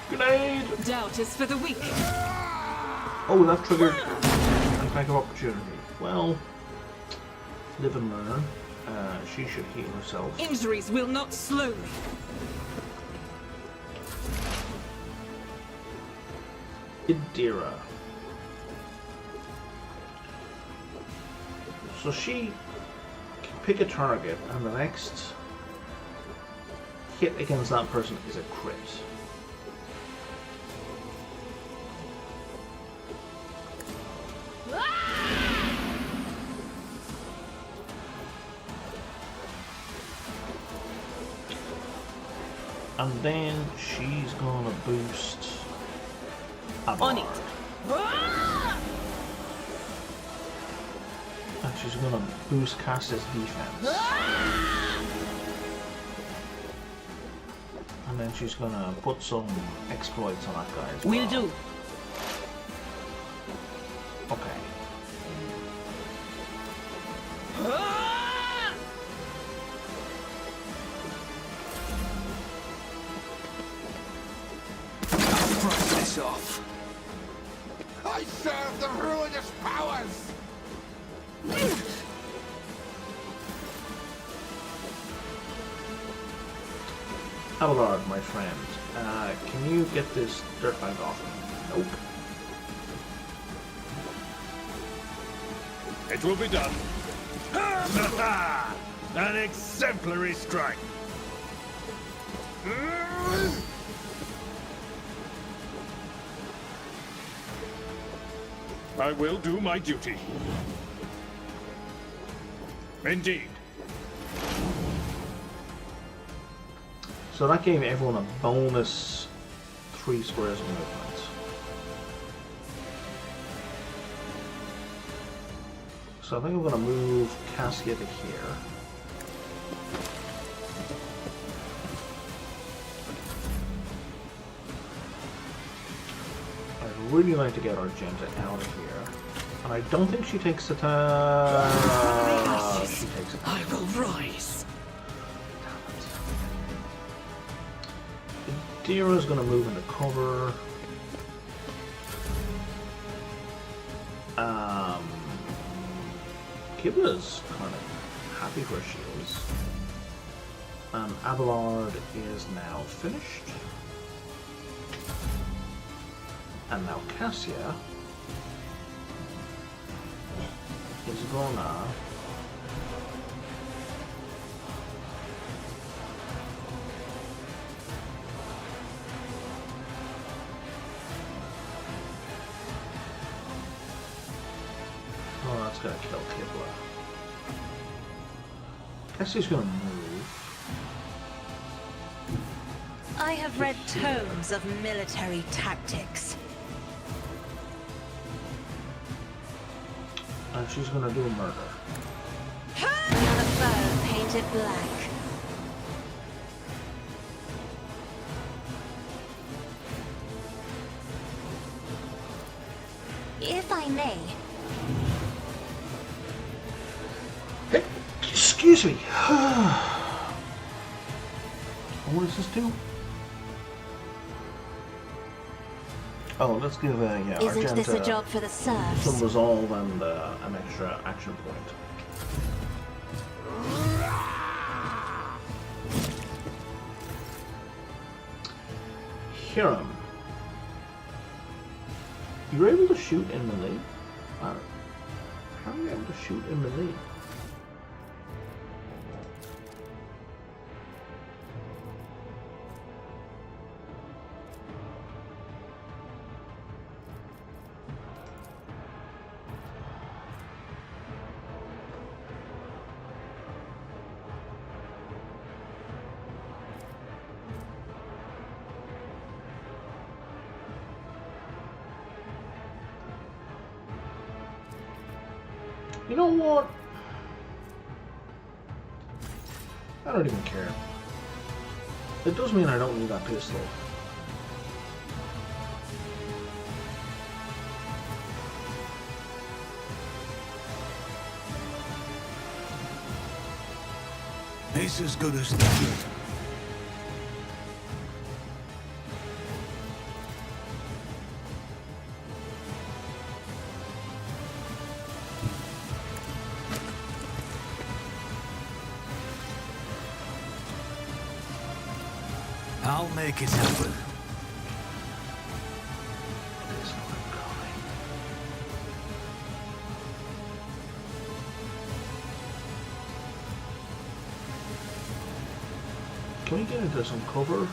Grenade! Doubt is for the weak. Oh, that triggered an attack of opportunity. Well, live and learn. She should heal herself. Injuries will not slow me. Idira. So she can pick a target, and the next hit against that person is a crit. And then she's gonna boost On it. And she's gonna boost Cass's defense. And then she's gonna put some exploits on that guy as well. Will do. Okay. Brush this off. I serve the ruinous powers! Abelard, my friend, can you get this dirtbag off me? Nope. It will be done. An exemplary strike. I will do my duty. Indeed. So that gave everyone a bonus 3 squares of movement. So I think I'm going to move Cassia to here. I'd really like to get Argenta out of here. And I don't think she takes the time. She takes it. I will rise. Dira's going to move into cover. Kibla's kind of happy where she is. Abelard is now finished. And now Cassia is gonna that's gonna kill Kibla. Cassie's gonna move. I have read tomes of military tactics. And she's gonna do murder. The foe painted black. If I may. Hey, excuse me. What does this do? Oh, let's give yeah, Isn't Argenta this a job for the serfs? some resolve and an extra action point. Hiram, you're able to shoot in melee? How are you able to shoot in melee? You know what? I don't even care. It does mean I don't need that pistol. It's as good as done. I'll make it happen. Can we get into some cover?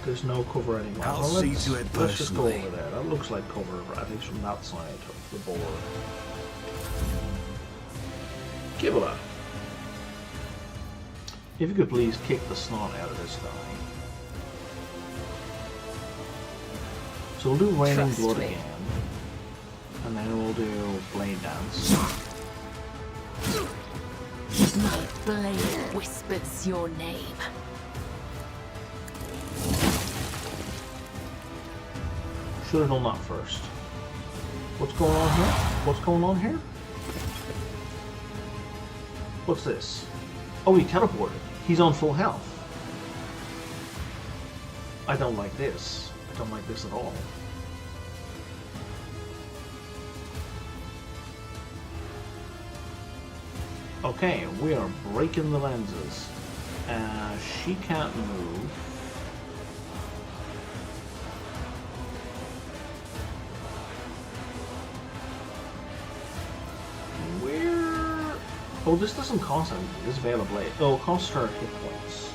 There's no cover anymore. I'll Well, see to it let's just go personally. over there. That looks like cover, at least from that side of the board. Kibla. If you could please kick the snot out of this guy. So we'll do Raining Trust Blood me. again. And then we'll do Blade Dance. My blade whispers your name. Should have done that first. What's going on here? What's going on here? What's this? Oh, he teleported. He's on full health. I don't like this. I don't like this at all. Okay, we are breaking the lenses. She can't move. Where? Oh, this doesn't cost anything. This Veil of Blade. Oh, it costs her hit points.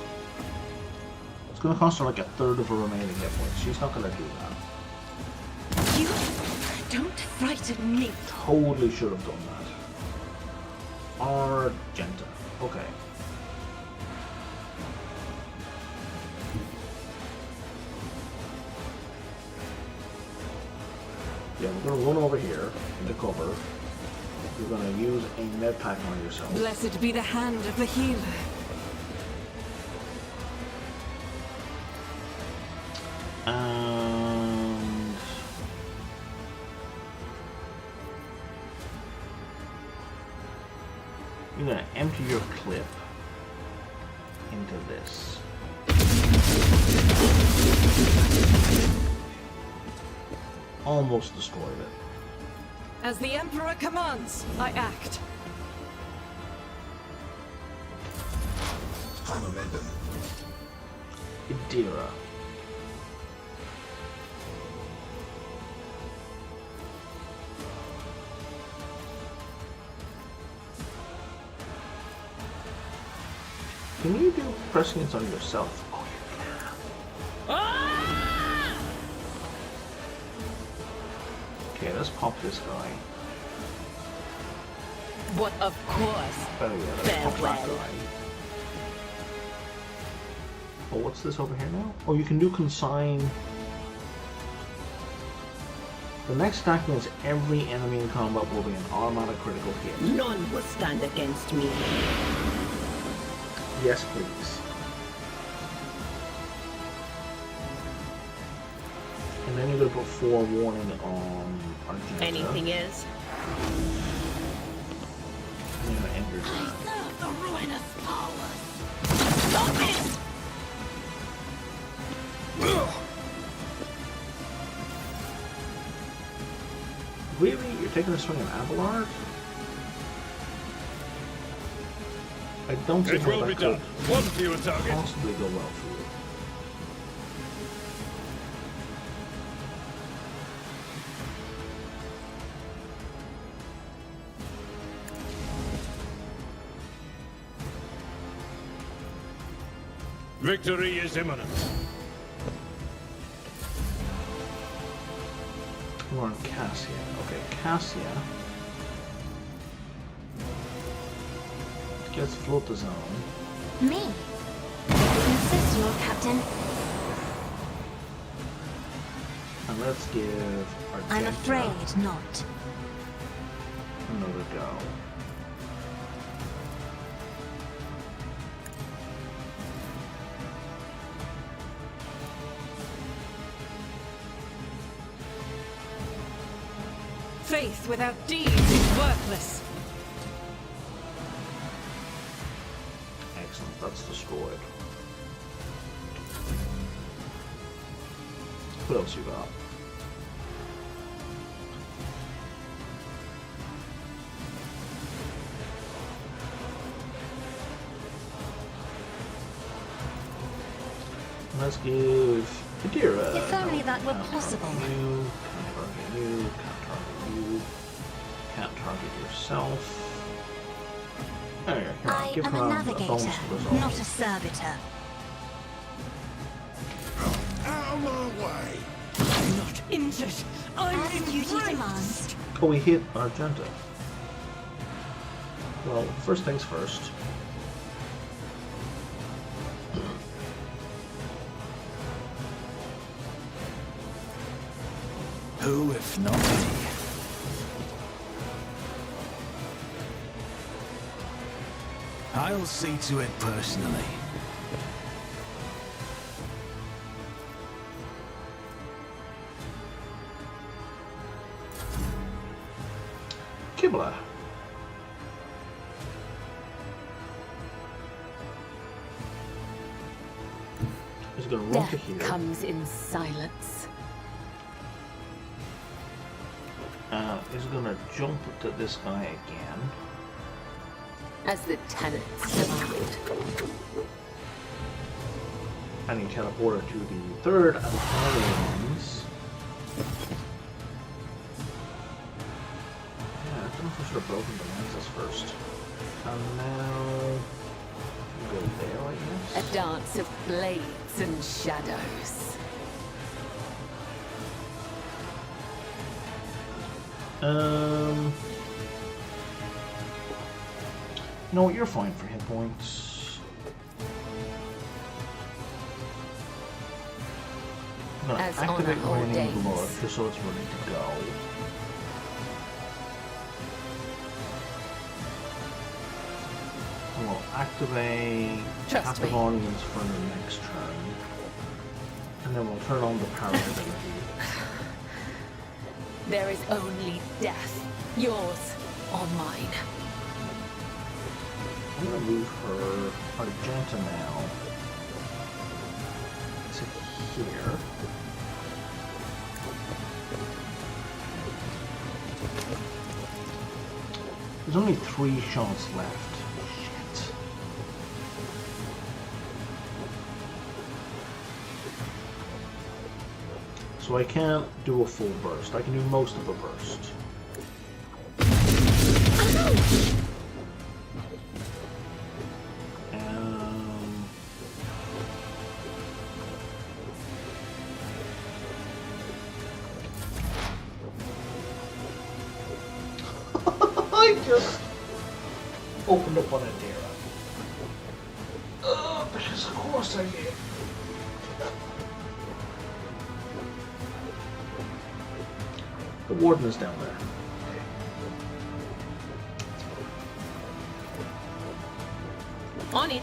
It's going to cost her like a third of her remaining hit points. She's not going to do that. You don't frighten me. Totally should have done that. Argenta. Okay. Yeah, we're going to run over here into cover. You're going to use a med pack on yourself. Blessed be the hand of the healer. And you're going to empty your clip into this. Almost destroyed it. As the Emperor commands, I act. Idira. Can you do prescience on yourself? Oh, you can. Okay, let's pop this guy. But of course. Oh yeah, let's pop that Farewell. guy. Oh, what's this over here now? Oh, you can do consign. The next attack means every enemy in combat will be an automatic critical hit. None will stand against me. Yes, please. And then you're going to put forewarning on Argenta. Anything else? And you're going to end your turn. Serve the ruinous powers. Stop it! Really? You're taking a swing at Abelard? I don't see It how will be that done. could One fewer target. possibly go well for you. Victory is imminent. We're on Cassia. Okay, Cassia gets float the zone. Me? Insist, Lord Captain. And let's give Argenta I'm afraid not. another go. Faith without deeds is worthless. Excellent, that's destroyed. What else you got? Let's give Idira. If only that were possible. You, can't target you, can't target you, can't target yourself. There, here, I give am her a bonus navigator, to resolve. not a servitor. Out of my way! I'm not injured. I'm As duty embraced. demands. Oh, we hit Argenta. Well, first things first. Who, if not me? I'll see to it personally. Kibler. He's going to run to Death here. comes in silence. He's going to jump to this guy again. As the tenants demand. And he teleported to the third and final ones. Yeah, I don't know if I should have broken the lenses first. And now... go there, I guess. A dance of blades and shadows. You know what, you're fine for hit points. I'm gonna As activate honor Raining ordains. Blood just so it's ready to go. And we'll activate Trust Captive me. Audience for the next turn. And then we'll turn on the power ability. There is only death, yours or mine. I'm gonna move her Argenta now to here. There's only 3 shots left. Shit. So I can't do a full burst. I can do most of a burst. I just opened up on a Dara. Because of course I did. The warden is down there. On it.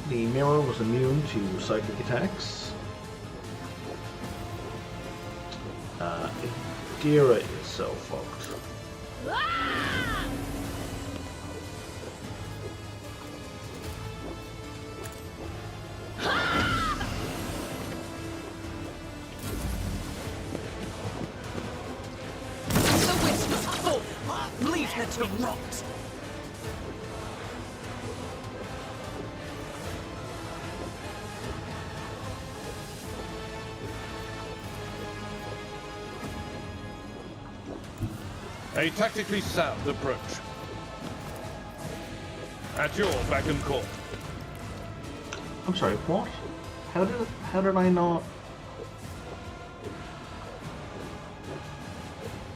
The mirror was immune to psychic attacks. Dira is so fucked. The witch must fall. Leave her to rot. A tactically sound approach. At your beck and call. I'm sorry, what? How did I not?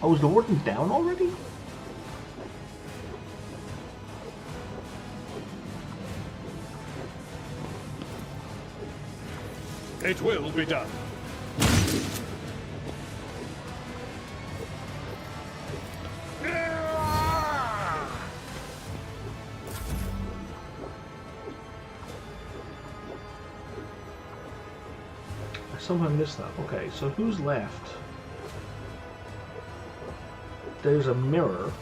Oh, is the warden down already? It will be done. I somehow missed that. Okay, so who's left? There's a mirror,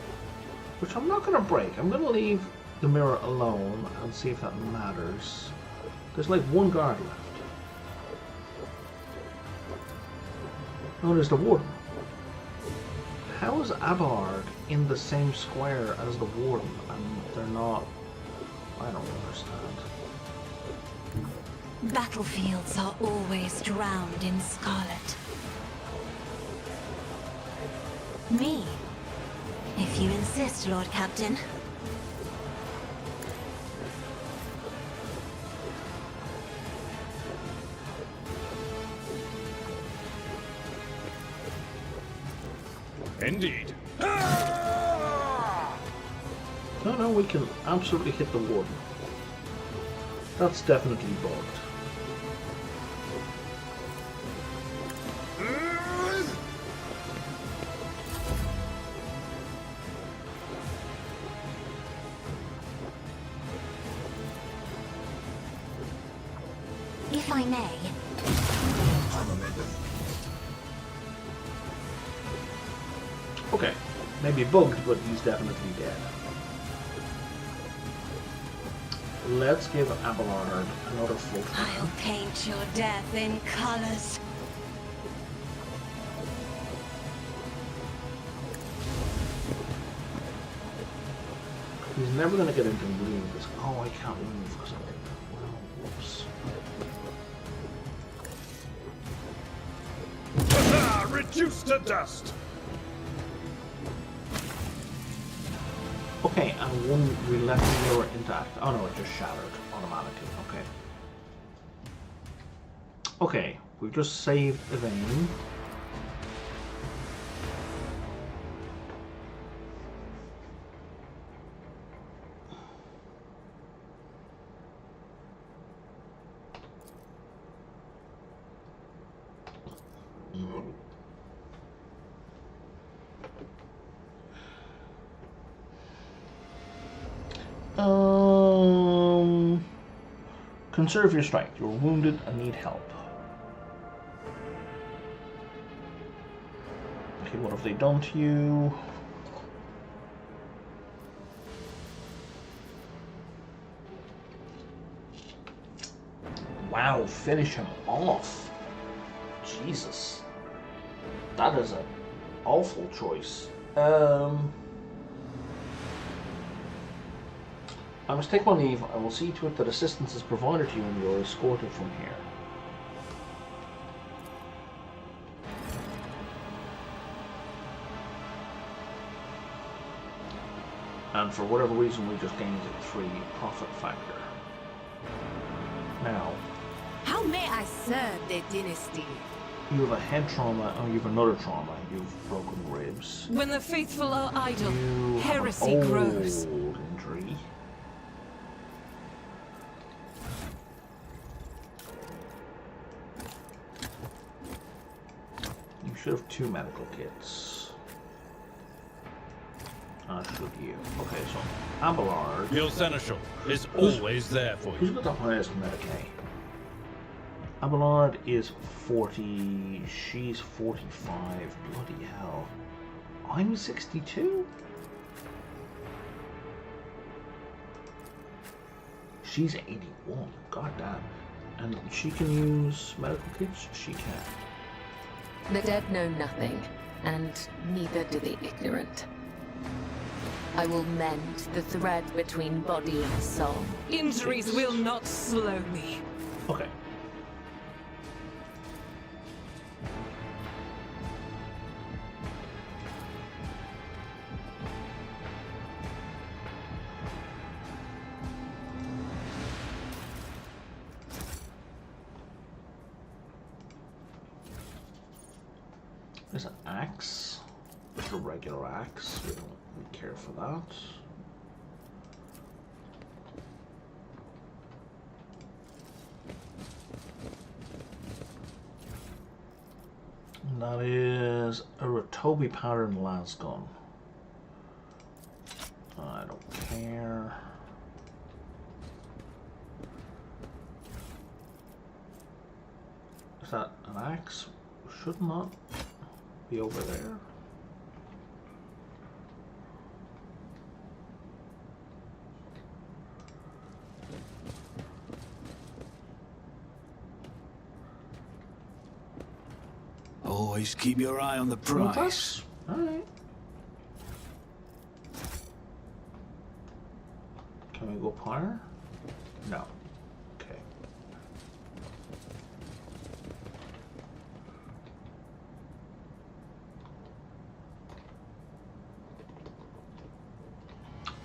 which I'm not going to break. I'm going to leave the mirror alone and see if that matters. There's like one guard left. Oh, there's the warden. How is Abard in the same square as the warden and they're not? I don't understand. Battlefields are always drowned in scarlet. Me, if you insist, Lord Captain. Indeed. No, we can absolutely hit the warden. That's definitely bugged. Okay, maybe bugged, but he's definitely dead. Let's give Abelard another full turn. I'll paint your death in colors. He's never going to get into green because, oh, I can't move or something. Well, whoops. Reduced to dust! Okay, and one we left the mirror intact. Oh no, it just shattered automatically. Okay. Okay, we've just saved a vein. Conserve your strength. You're wounded and need help. Okay, what have they done to you? Wow, finish him off. Jesus. That is an awful choice. I must take my leave. I will see to it that assistance is provided to you and you are escorted from here. And for whatever reason, we just gained 3 profit factor. Now, How may I serve the dynasty? you have a head trauma, and you have another trauma. You've broken ribs. When the faithful are idle, You have heresy an grows. old injury. You should have 2 medical kits. As should you. Okay, so Abelard. Your seneschal is always there for Who's you. got the highest Medicaid? Abelard is 40. She's 45. Bloody hell. I'm 62? She's 81. God damn. And she can use medical kits? She can. The dead know nothing, and neither do the ignorant. I will mend the thread between body and soul. Injuries will not slow me. Okay. There's an axe. Just a regular axe. We don't really care for that. And that is a Rotobi pattern lasgun. I don't care. Is that an axe? Should not be over there. Always keep your eye on the price. Alright. Can we go higher? No. Okay.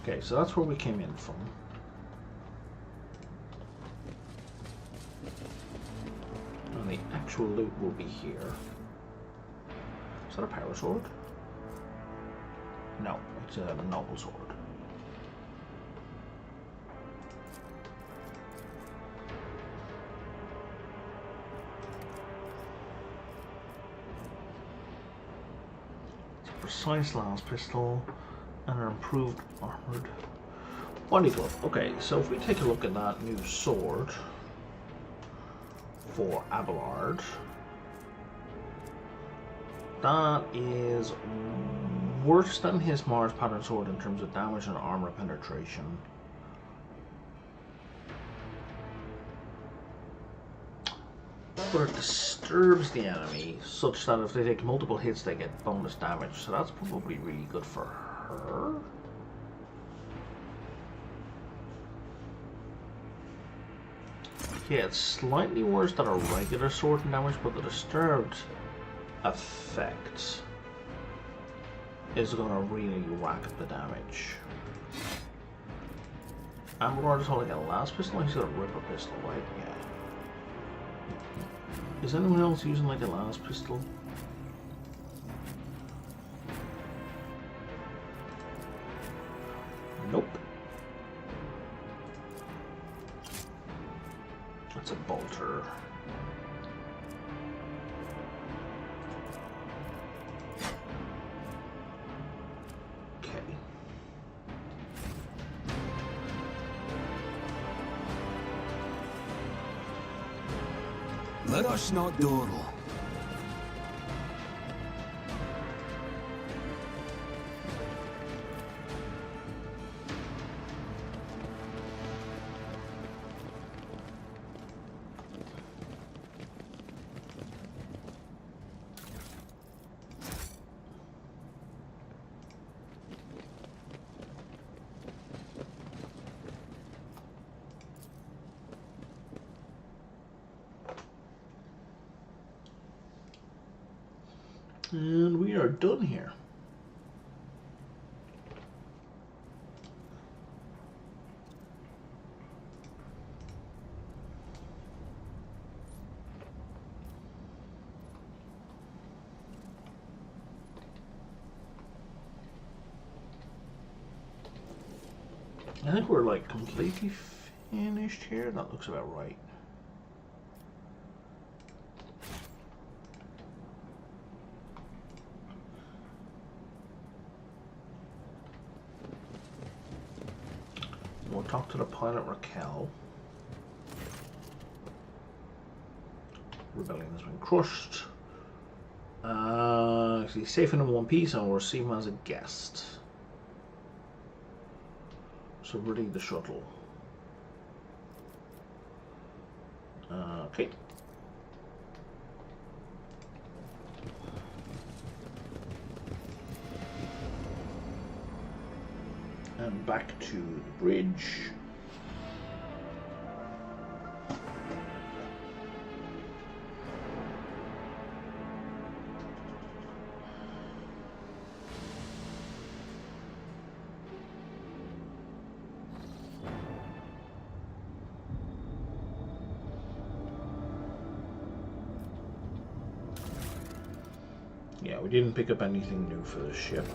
Okay, so that's where we came in from. And the actual loot will be here. Is that a power sword? No, it's a noble sword. It's a precise lance pistol and an improved armored body glove. Okay, so if we take a look at that new sword, for Abelard. That is worse than his Mars pattern sword in terms of damage and armor penetration. But it disturbs the enemy such that if they take multiple hits they get bonus damage, so that's probably really good for her. Yeah, it's slightly worse than a regular sword in damage, but the disturbed effect is going to really rack the damage. Abelard is holding a last pistol, he's got a ripper pistol, right? Yeah. Is anyone else using like a last pistol? Nope. That's a bolter. Okay. Let us not dawdle. And we are done here. I think we're like completely finished here. That looks about right. We'll talk to the pilot Raquel. Rebellion has been crushed. He's safe in one piece and we'll receive him as a guest. So ready the shuttle. Okay. And back to the bridge. Yeah, we didn't pick up anything new for the ship.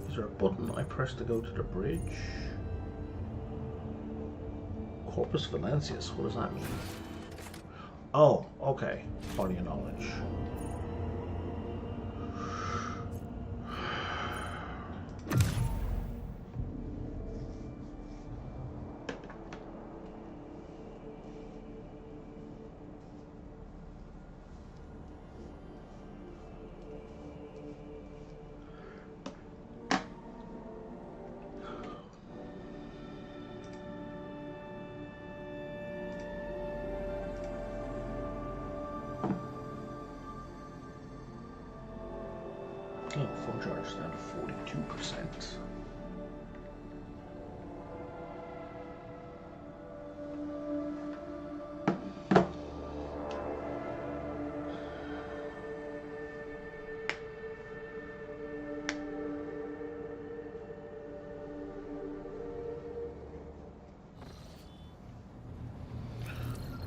Is there a button I press to go to the bridge? Corpus Valencius, what does that mean? Oh, okay. Body of knowledge. Oh, phone charge is down to 42%.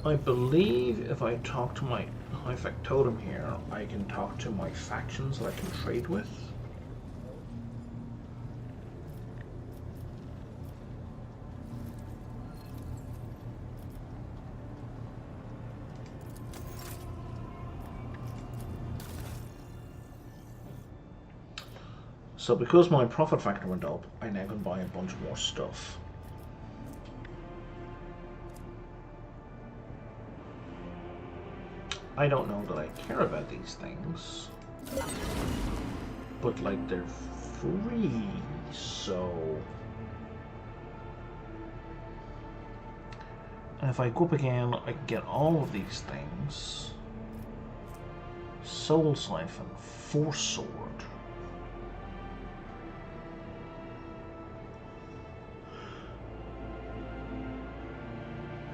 I believe if I talk to my high factotum here, I can talk to my factions that I can trade with. So because my profit factor went up, I now can buy a bunch more stuff. I don't know that I care about these things. But, like, they're free, so... And if I go up again, I can get all of these things. Soul Siphon, Force Sword.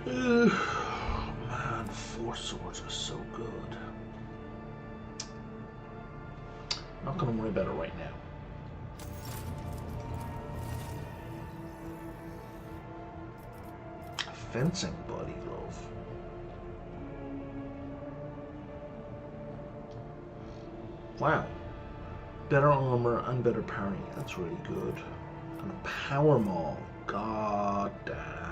Man, Force Swords are so good. Not gonna worry about it right now. Fencing body glove. Wow. Better armor and better parry. That's really good. And a power maul. God damn.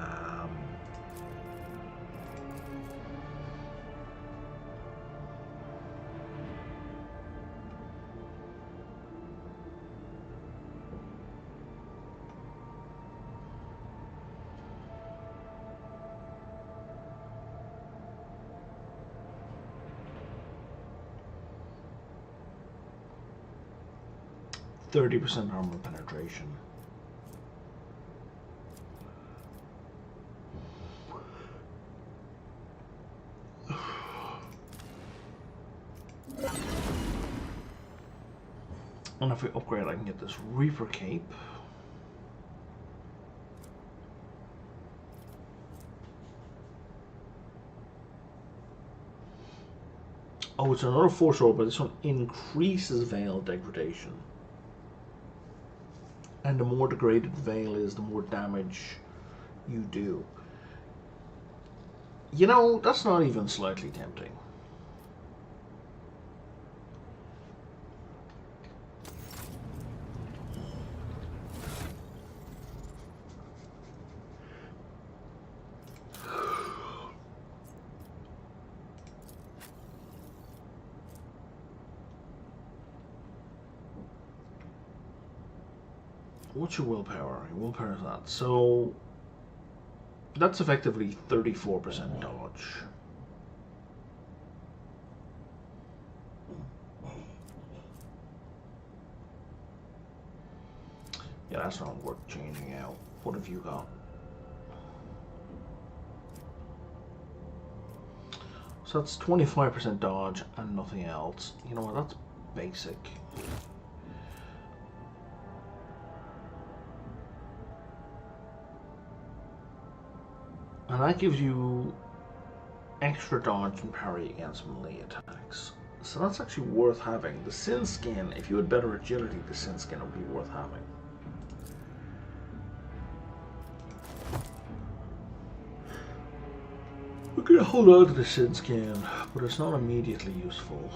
30% armor penetration. And if we upgrade, I can get this Reaper Cape. Oh, it's another Force Sword, but this one increases Veil degradation. And the more degraded Veil is, the more damage you do. You know, that's not even slightly tempting. What's your willpower? Your willpower is that. So that's effectively 34% dodge. Yeah, that's not worth changing out. What have you got? So that's 25% dodge and nothing else. You know what? That's basic. And that gives you extra dodge and parry against melee attacks. So that's actually worth having. The Sin Skin, if you had better agility, the Sin Skin would be worth having. We're going to hold on to the Sin Skin, but it's not immediately useful.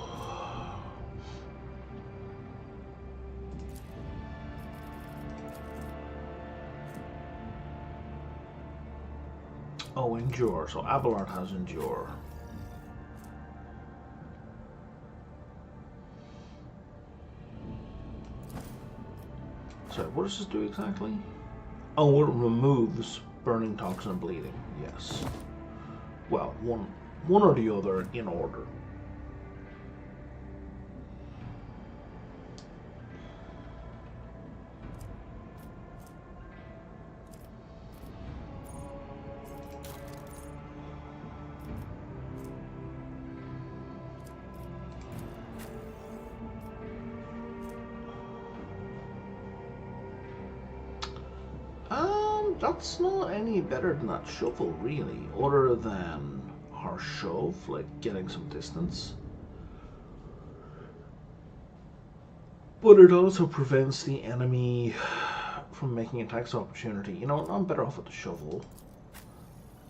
Oh, Endure. So Abelard has Endure. Sorry, what does this do exactly? Oh, it removes burning, toxin, and bleeding. Yes. Well, one or the other in order. That's not any better than that shovel, really, other than our shove, like getting some distance. But it also prevents the enemy from making attacks of opportunity. You know, I'm better off with the shovel.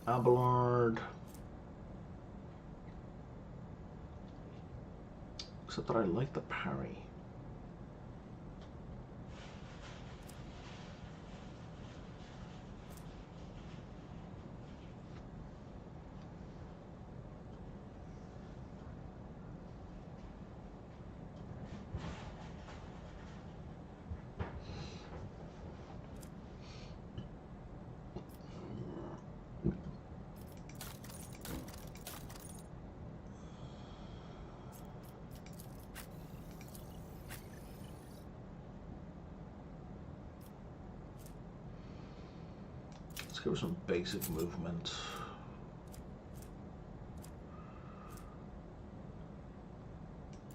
Abelard. Except that I like the parry. give her some basic movement.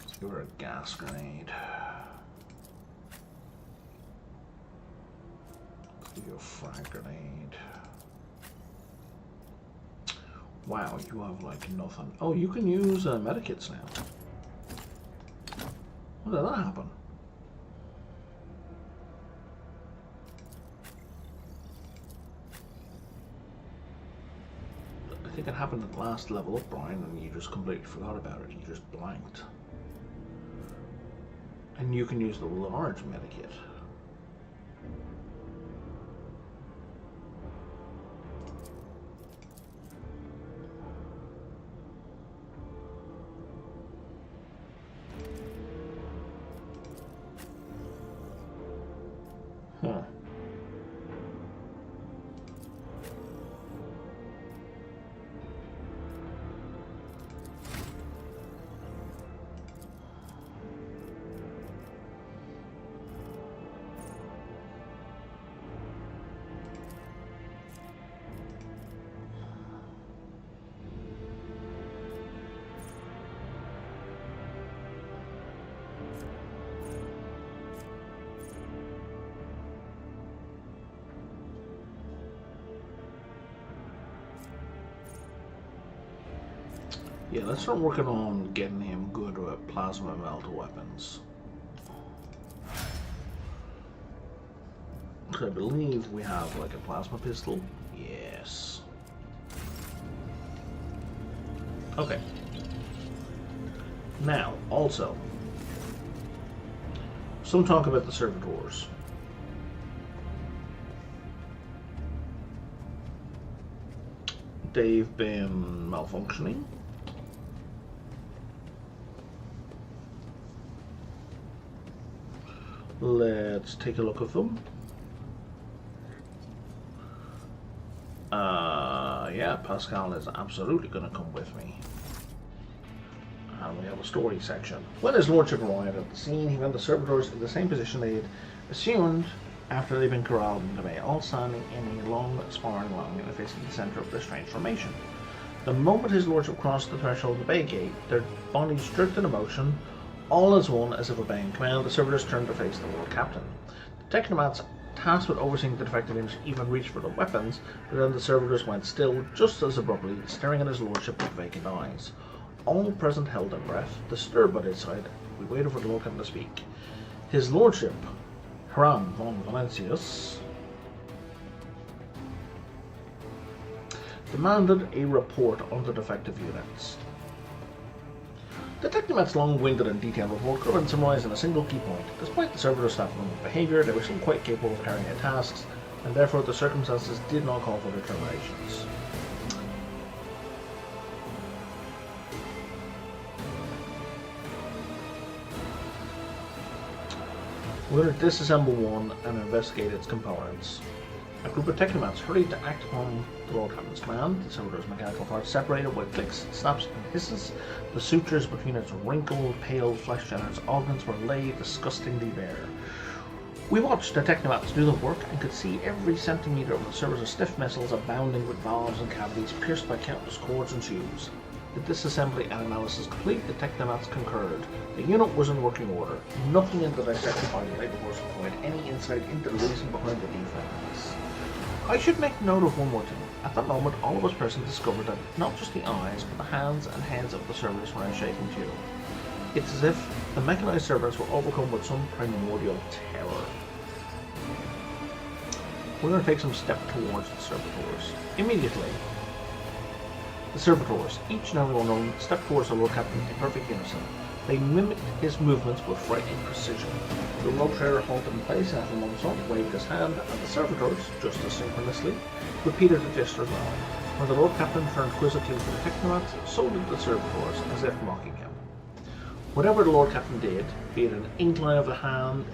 Let's give her a gas grenade. Let's give you a frag grenade. Wow, you have like nothing. Oh, you can use medikits now. When did that happen? I think it happened at the last level up, Brian, and you just completely forgot about it. You just blanked. And you can use the large medikit. Huh. Yeah, let's start working on getting him good with plasma melter weapons. I believe we have like a plasma pistol. Yes. Okay. Now, also, some talk about the servitors. They've been malfunctioning. Let's take a look at them. Yeah, Pascal is absolutely going to come with me. And we have a story section. When his lordship arrived at the scene, he found the servitors in the same position they had assumed after they'd been corralled into the bay, all standing in a long, sparring line facing the centre of their strange formation. The moment his lordship crossed the threshold of the bay gate, their bodies jerked into motion, all as one, as if obeying command. The servitors turned to face the world captain. The technomats tasked with overseeing the defective units even reached for the weapons, but then the servitors went still just as abruptly, staring at his lordship with vacant eyes. All present held their breath, disturbed by this sight. We waited for the lord captain to speak. His lordship, Hiram von Valencius, demanded a report on the defective units. The technomats' long-winded and detailed report could have been summarized in a single key point. Despite the servitors' staff-member behavior, they were still quite capable of carrying out tasks, and therefore the circumstances did not call for their terminations. We're going to disassemble one and investigate its components. A group of technomats hurried to act upon the Lord Captain's command. The servitor's mechanical parts separated with clicks, snaps, and hisses. The sutures between its wrinkled, pale flesh and its organs were laid disgustingly bare. We watched the technomats do the work and could see every centimetre of the servitor's stiff missiles abounding with valves and cavities pierced by countless cords and tubes. The disassembly and analysis complete, the technomats concurred. The unit was in working order. Nothing in the dissected body of labor force would provide any insight into the reason behind the defects. I should make note of one more thing. At that moment, all of us present discovered that not just the eyes, but the hands and heads of the servitors were now shaking too. It's as if the mechanized servitors were overcome with some primordial terror. We're going to take some step towards the servitors. Immediately, the servitors, each and every one of them, stepped towards the Lord Captain in perfect unison. They mimicked his movements with frightening precision. The rogue trader halted in place and after a moment's thought waved his hand, and the servitors, just as synchronously, repeated the gesture as well. When the Lord Captain turned quizzically to the technomats, so did the servitors, as if mocking him. Whatever the Lord Captain did, be it an incline of the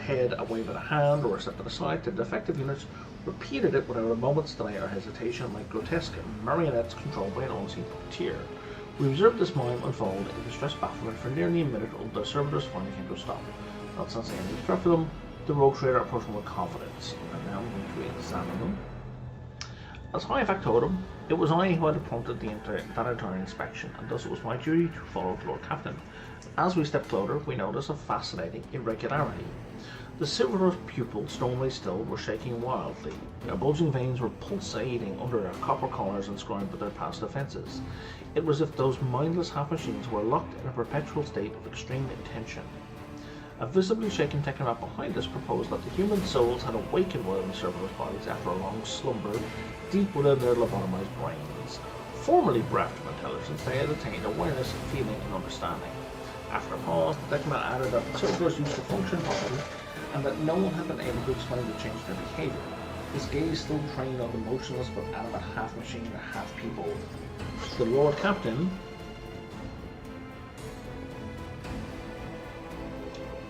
head, a wave of the hand, or a step to the side, the defective units repeated it without a moment's delay or hesitation, like grotesque marionettes controlled by an unseen puppeteer. We observed this mime unfold in distressed bafflement for nearly a minute until the servitors finally came to a stop. Not sensing any threat for them, the rogue trader approached them with confidence. And now I'm going to examine them. As High Factotum, it was I who had prompted that entire inspection, and thus it was my duty to follow the Lord Captain. As we stepped closer, we noticed a fascinating irregularity. The silver pupils, normally still, were shaking wildly. Their bulging veins were pulsating under their copper collars inscribed with their past offences. It was as if those mindless half-machines were locked in a perpetual state of extreme intention. A visibly shaken technomat behind us proposed that the human souls had awakened within the servers' bodies after a long slumber deep within their lobotomized brains. Formerly bereft of intelligence, they had attained awareness, feeling, and understanding. After a pause, the technomat added that the servers used to function properly, and that no one had been able to explain the change in their behavior. His gaze still trained on the motionless but animate half-machine, half-people. The Lord Captain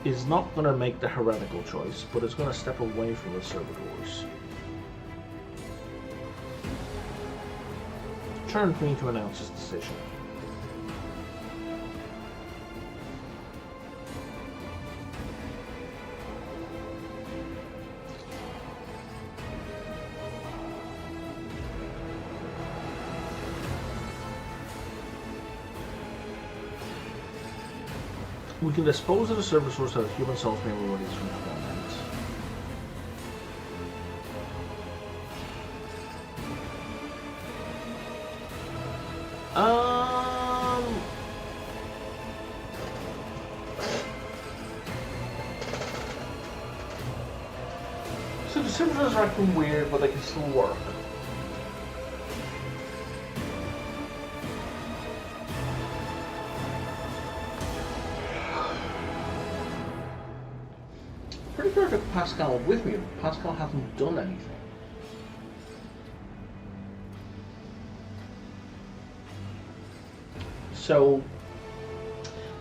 is not going to make the heretical choice, but is going to step away from the servitors. Turn for me to announce his decision. We can dispose of the service source so that human souls may be released from torment. So the services are acting weird, but they can still work. Pretty good if Pascal with me, but Pascal hasn't done anything. So,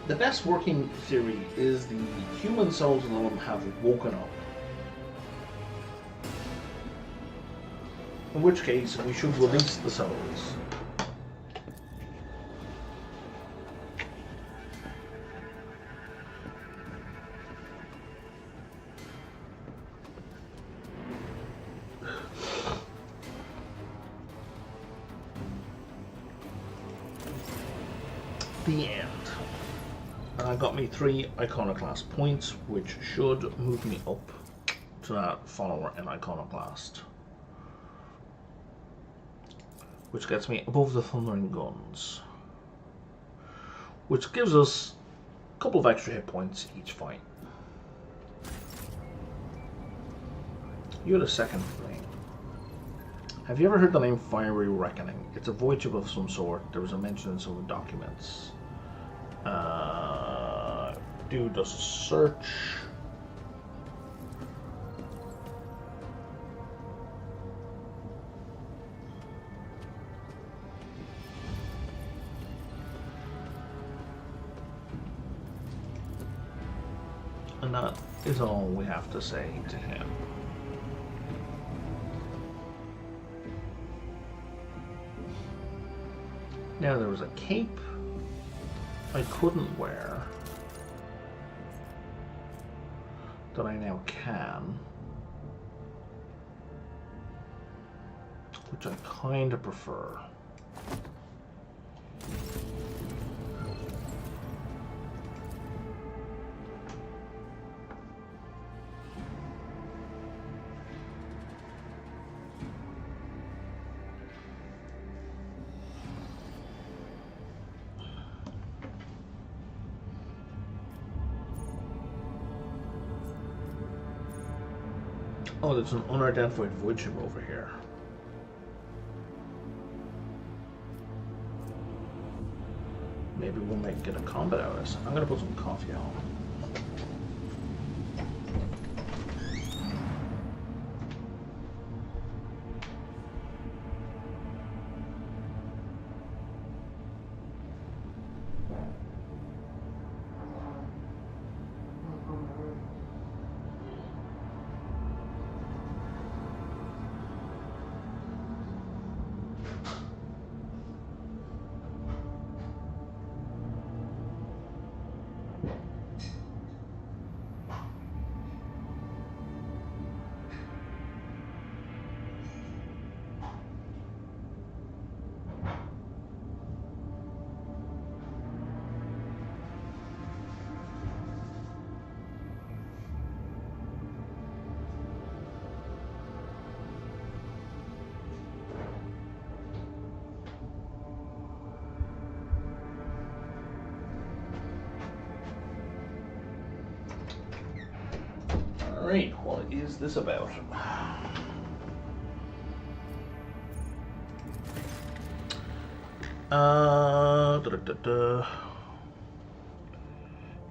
the best working theory is the human souls alone have woken up. In which case, we should release the souls. The end. And I got me 3 iconoclast points, which should move me up to that follower in iconoclast, which gets me above the thundering guns, which gives us a couple of extra hit points each fight. You're the second thing. Have you ever heard the name Fiery Reckoning? It's a voyage of some sort. There was a mention in some of the documents. Dude does a search. And that is all we have to say to him. Now there was a cape I couldn't wear that I now can, which I kind of prefer. Oh, there's an unidentified void ship over here. Maybe we'll get a combat out of this. I'm gonna put some coffee on. Right, what is this about?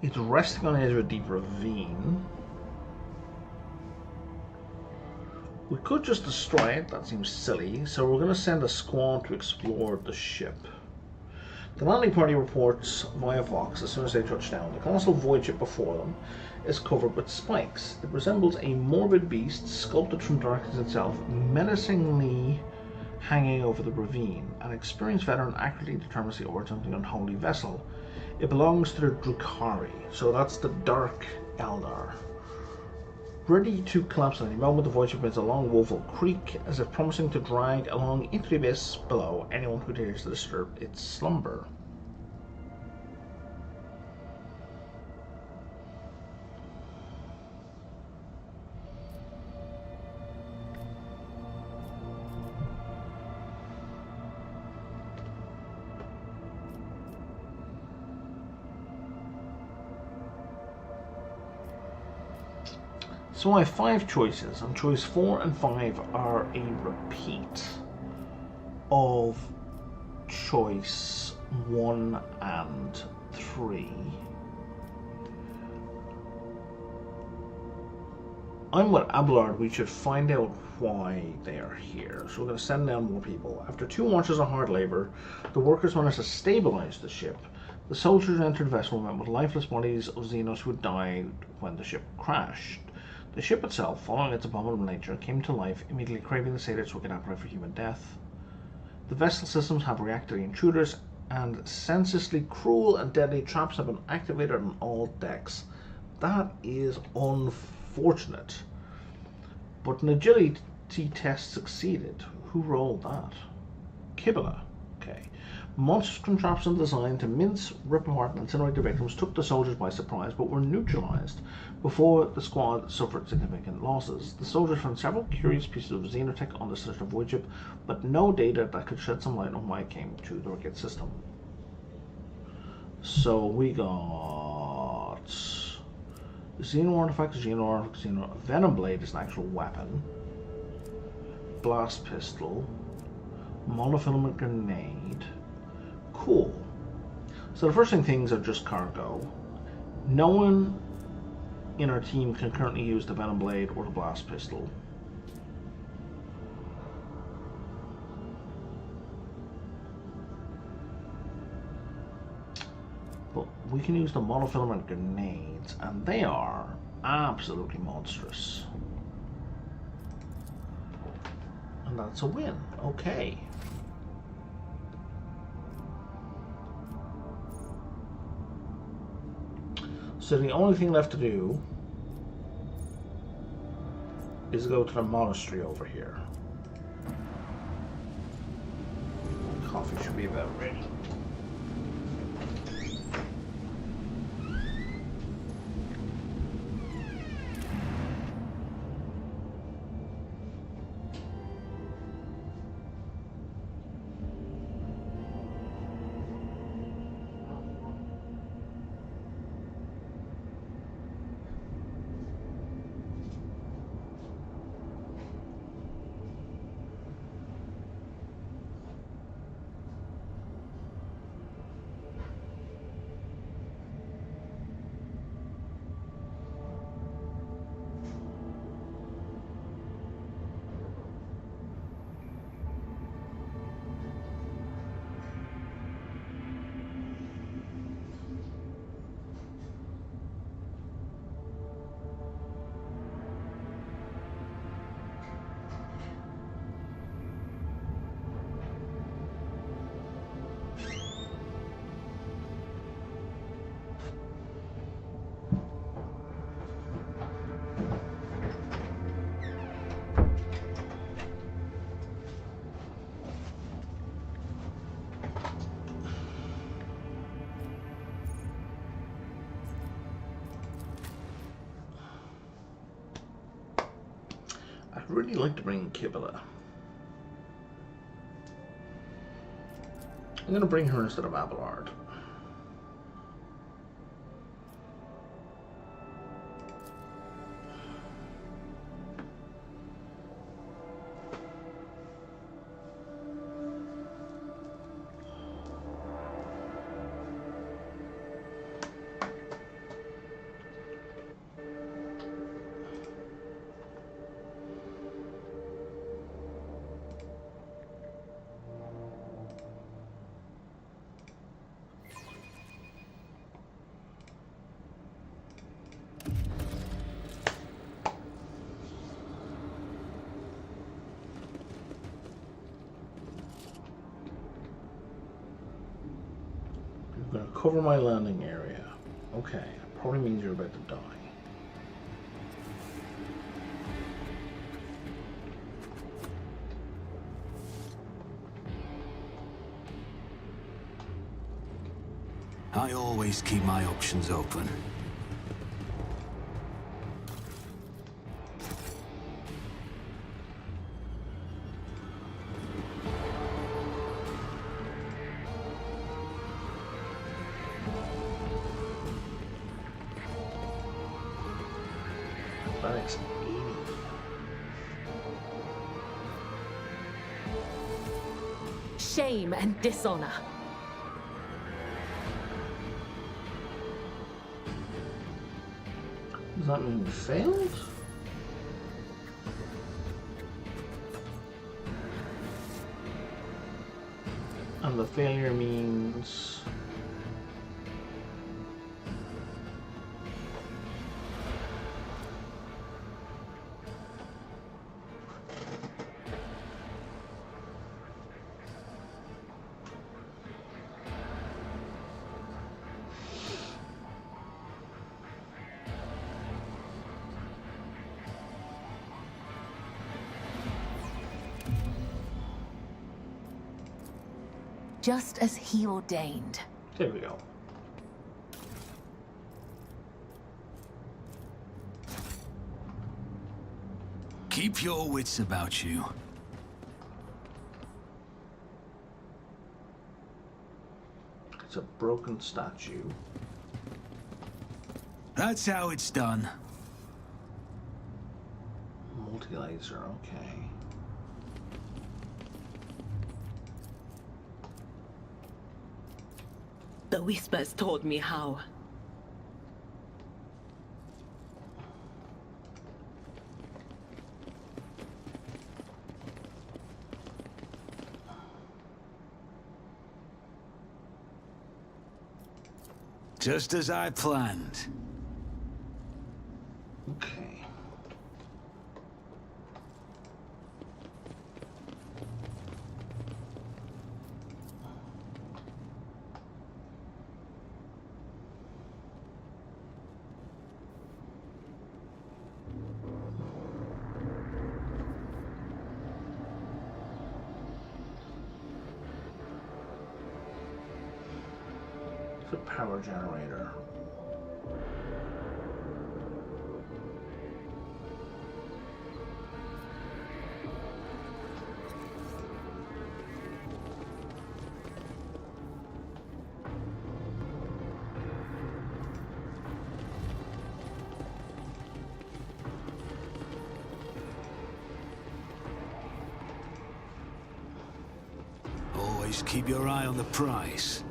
It's resting on the edge of a deep ravine. We could just destroy it, that seems silly, so we're going to send a squad to explore the ship. The landing party reports via Vox as soon as they touch down. The colossal void ship before them is covered with spikes. It resembles a morbid beast sculpted from darkness itself, menacingly hanging over the ravine. An experienced veteran accurately determines the origin of the unholy vessel. It belongs to the Drukhari, so that's the Dark Eldar. Ready to collapse at any moment, the void ship makes a long woeful creak, as if promising to drag along into the abyss below anyone who dares to disturb its slumber. So I have 5 choices, and choice 4 and 5 are a repeat of choice 1 and 3. I'm with Abelard. We should find out why they are here. So we're going to send down more people. After 2 marches of hard labor, the workers managed to stabilize the ship. The soldiers entered the vessel and met with lifeless bodies of Xenos who had died when the ship crashed. The ship itself, following its abominable nature, came to life, immediately craving the satyrs' wicked appetite for human death. The vessel systems have reacted to intruders, and senselessly cruel and deadly traps have been activated on all decks. That is unfortunate. But an agility test succeeded. Who rolled that? Kibala. Okay. Monstrous contraptions designed to mince, rip apart, and incinerate their victims took the soldiers by surprise, but were neutralized before the squad suffered significant losses. The soldiers found several curious pieces of xenotech on the Sister Void ship, but no data that could shed some light on why it came to the Ricket system. So we got Xeno artifacts, Xeno Venom Blade is an actual weapon, blast pistol, monofilament grenade. Cool. So the first things are just cargo. No one in our team can currently use the Venom Blade or the blast pistol. But we can use the monofilament grenades, and they are absolutely monstrous. And that's a win. Okay. So the only thing left to do is go to the monastery over here. Coffee should be about ready. I'd really like to bring Kibala. I'm going to bring her instead of Abelard. Cover my landing area. Okay, probably means you're about to die. I always keep my options open. Athletics 80. Shame and dishonor. Does that mean you failed? And the failure means... Just as he ordained. There we go. Keep your wits about you. It's a broken statue. That's how it's done. Multi-laser, okay. The whispers told me how. Just as I planned. Okay. The power generator. Always keep your eye on the prize.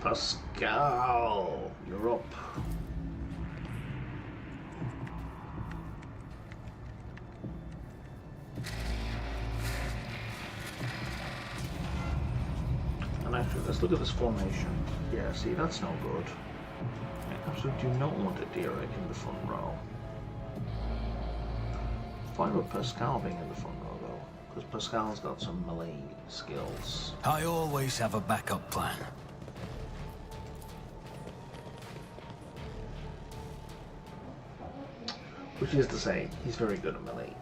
Pascal, you're up. And actually, let's look at this formation. Yeah, see, that's no good. I absolutely do not want a Derek in the front row. Fine with Pascal being in the front row, though, because Pascal's got some melee skills. I always have a backup plan. Which is to say, he's very good at melee.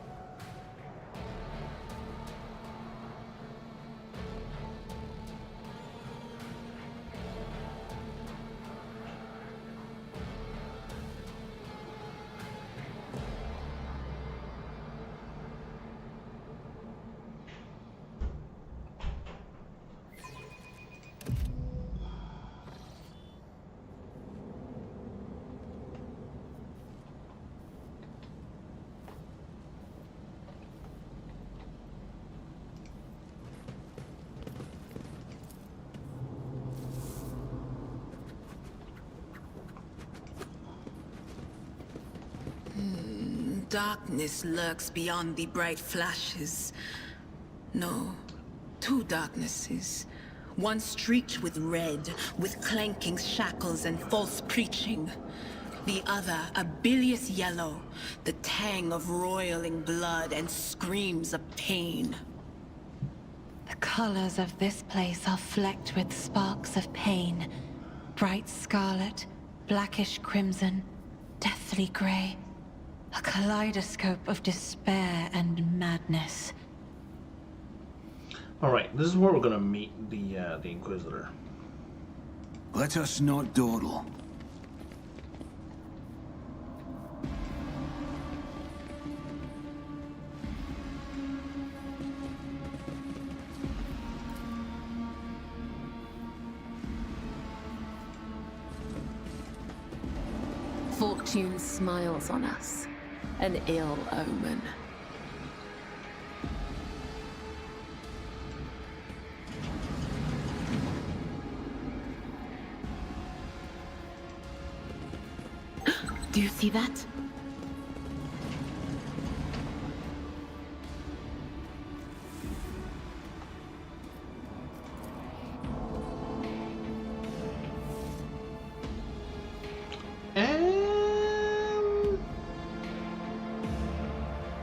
Darkness lurks beyond the bright flashes. No, two darknesses. One streaked with red, with clanking shackles and false preaching. The other, a bilious yellow, the tang of roiling blood and screams of pain. The colors of this place are flecked with sparks of pain. Bright scarlet, blackish crimson, deathly gray. A kaleidoscope of despair and madness. Alright, this is where we're gonna meet the Inquisitor. Let us not dawdle. Fortune smiles on us. An ill omen. Do you see that?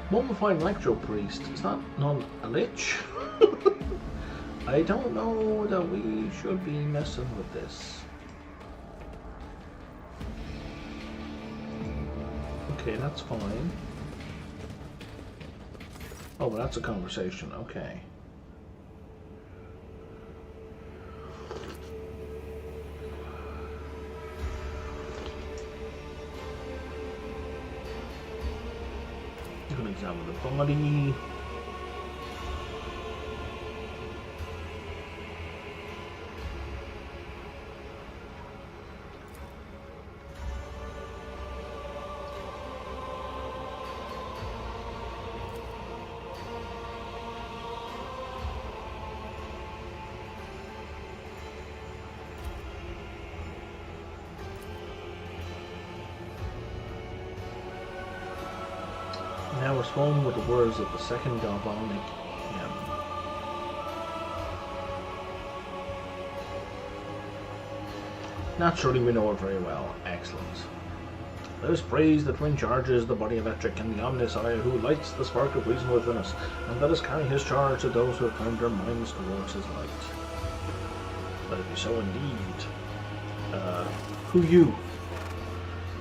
Mummified Electro Priest. Is that not a lich? I don't know that we should be messing with this. Okay, that's fine. Oh, but that's a conversation. Okay. You can examine the body. Now respond with the words of the second Galvanic hymn. Naturally, we know it very well. Excellent. Let us praise the twin charges, the body electric, and the ominous eye who lights the spark of reason within us, and let us carry his charge to those who have turned their minds towards his light. Let it be so indeed. Who you?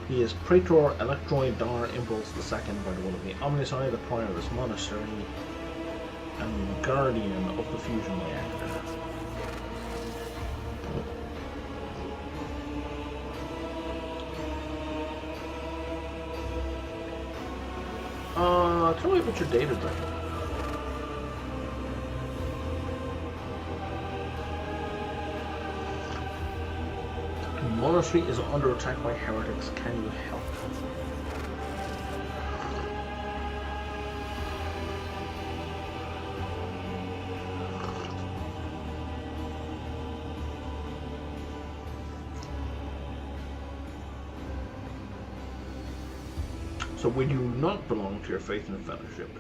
He is Praetor Electroid Dar Impulse II by the will of the Omnis Eye, the Prior of this monastery, and Guardian of the Fusion Reactor. Tell me about your data thing. The monastery is under attack by heretics. Can you help? So we do not belong to your faith and fellowship.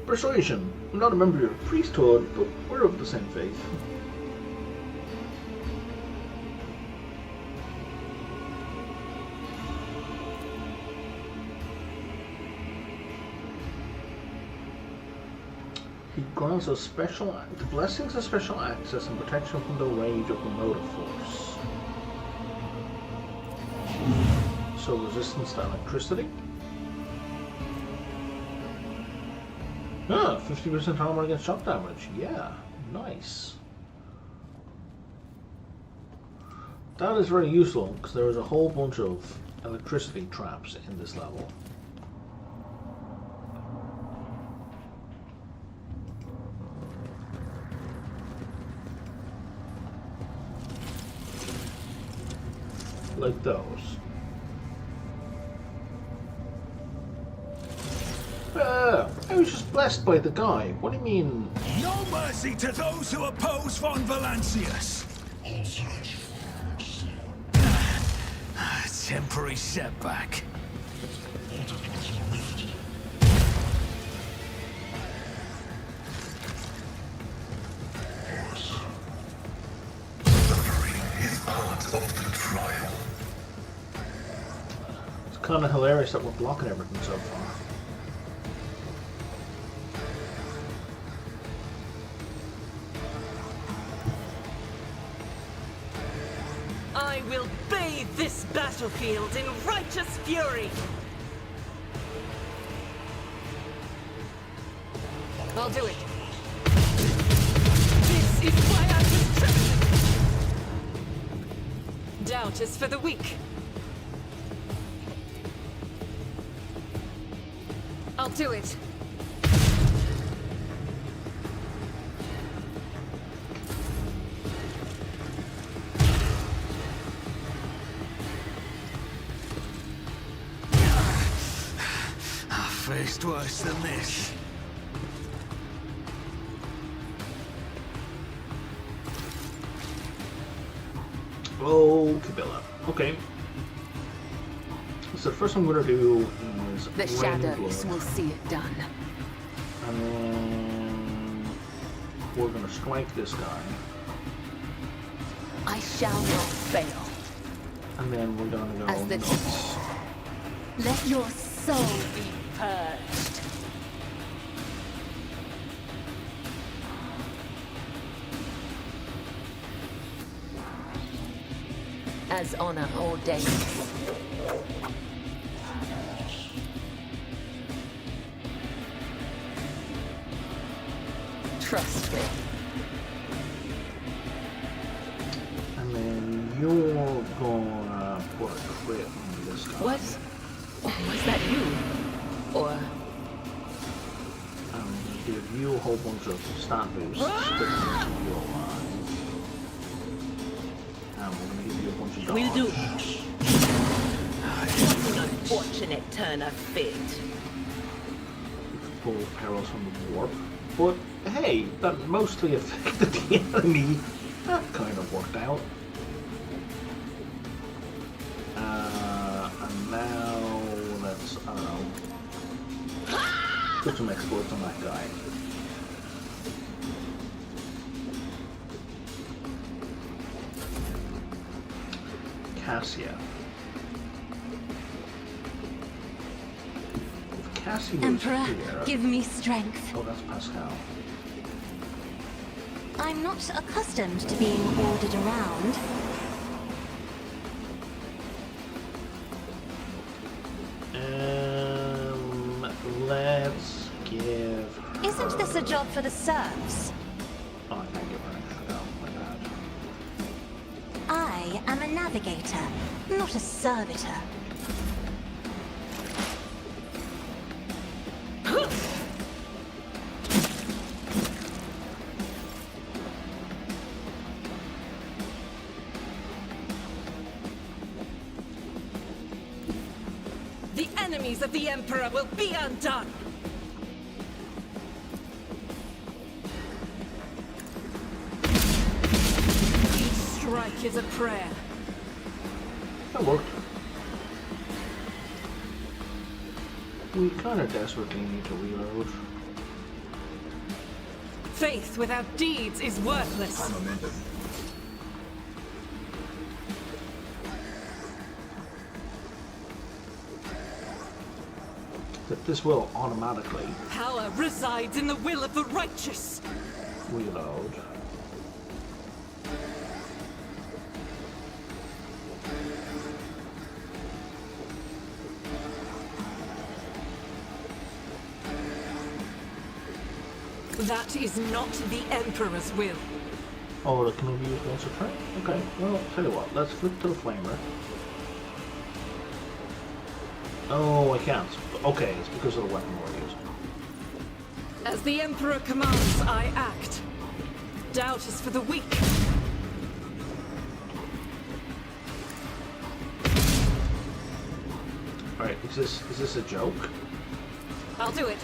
Persuasion. I'm not a member of your priesthood, but we're of the same faith. He grants us the blessings of special access and protection from the rage of the motive force. So resistance to electricity. 50% armor against shock damage. Yeah, nice. That is very useful because there is a whole bunch of electricity traps in this level. Like those. I was just blessed by the guy. What do you mean? No mercy to those who oppose von Valancius. Temporary setback. Is part of the kind of hilarious that we're blocking everything so far. I will bathe this battlefield in righteous fury! I'll do it. This is why I was chosen! Doubt is for the weak. I'll do it. I faced worse than this. Oh, Kabila. Okay. So the first thing I'm going to do is The shadows will see it done. And then we're going to strike this guy. I shall not fail. And then we're going to go As the nuts. Let your soul be purged. As honor ordains. Trust me. And then you're gonna put a crit on this guy. What? Was that you? Or I'm gonna give you a whole bunch of stat boosts. And we're gonna give you a bunch of dodge. Will do. What an unfortunate turn of fate. You can pull perils from the warp. But hey, that mostly affected the enemy. That kind of worked out. And now let's, I don't know, put some exploits on that guy. Cassia. If Cassia was Emperor, here... give me strength. Oh, that's Pascal. I'm not accustomed to being ordered around. Let's give her... Isn't this a job for the serfs? Oh, I can't give her an extra. Oh, my bad. I am a navigator, not a servitor. The enemies of the Emperor will be undone! Each strike is a prayer. That worked. We kind of desperately need to reload. Faith without deeds is worthless. That this will automatically Power resides in the will of the righteous. reload. That is not the Emperor's will. Oh, that can only be used once a turn? Okay, well, tell you what, let's flip to the flamer. Oh, I can't. Okay, it's because of the weapon we're using. As the Emperor commands, I act. Doubt is for the weak. Alright, is this a joke? I'll do it.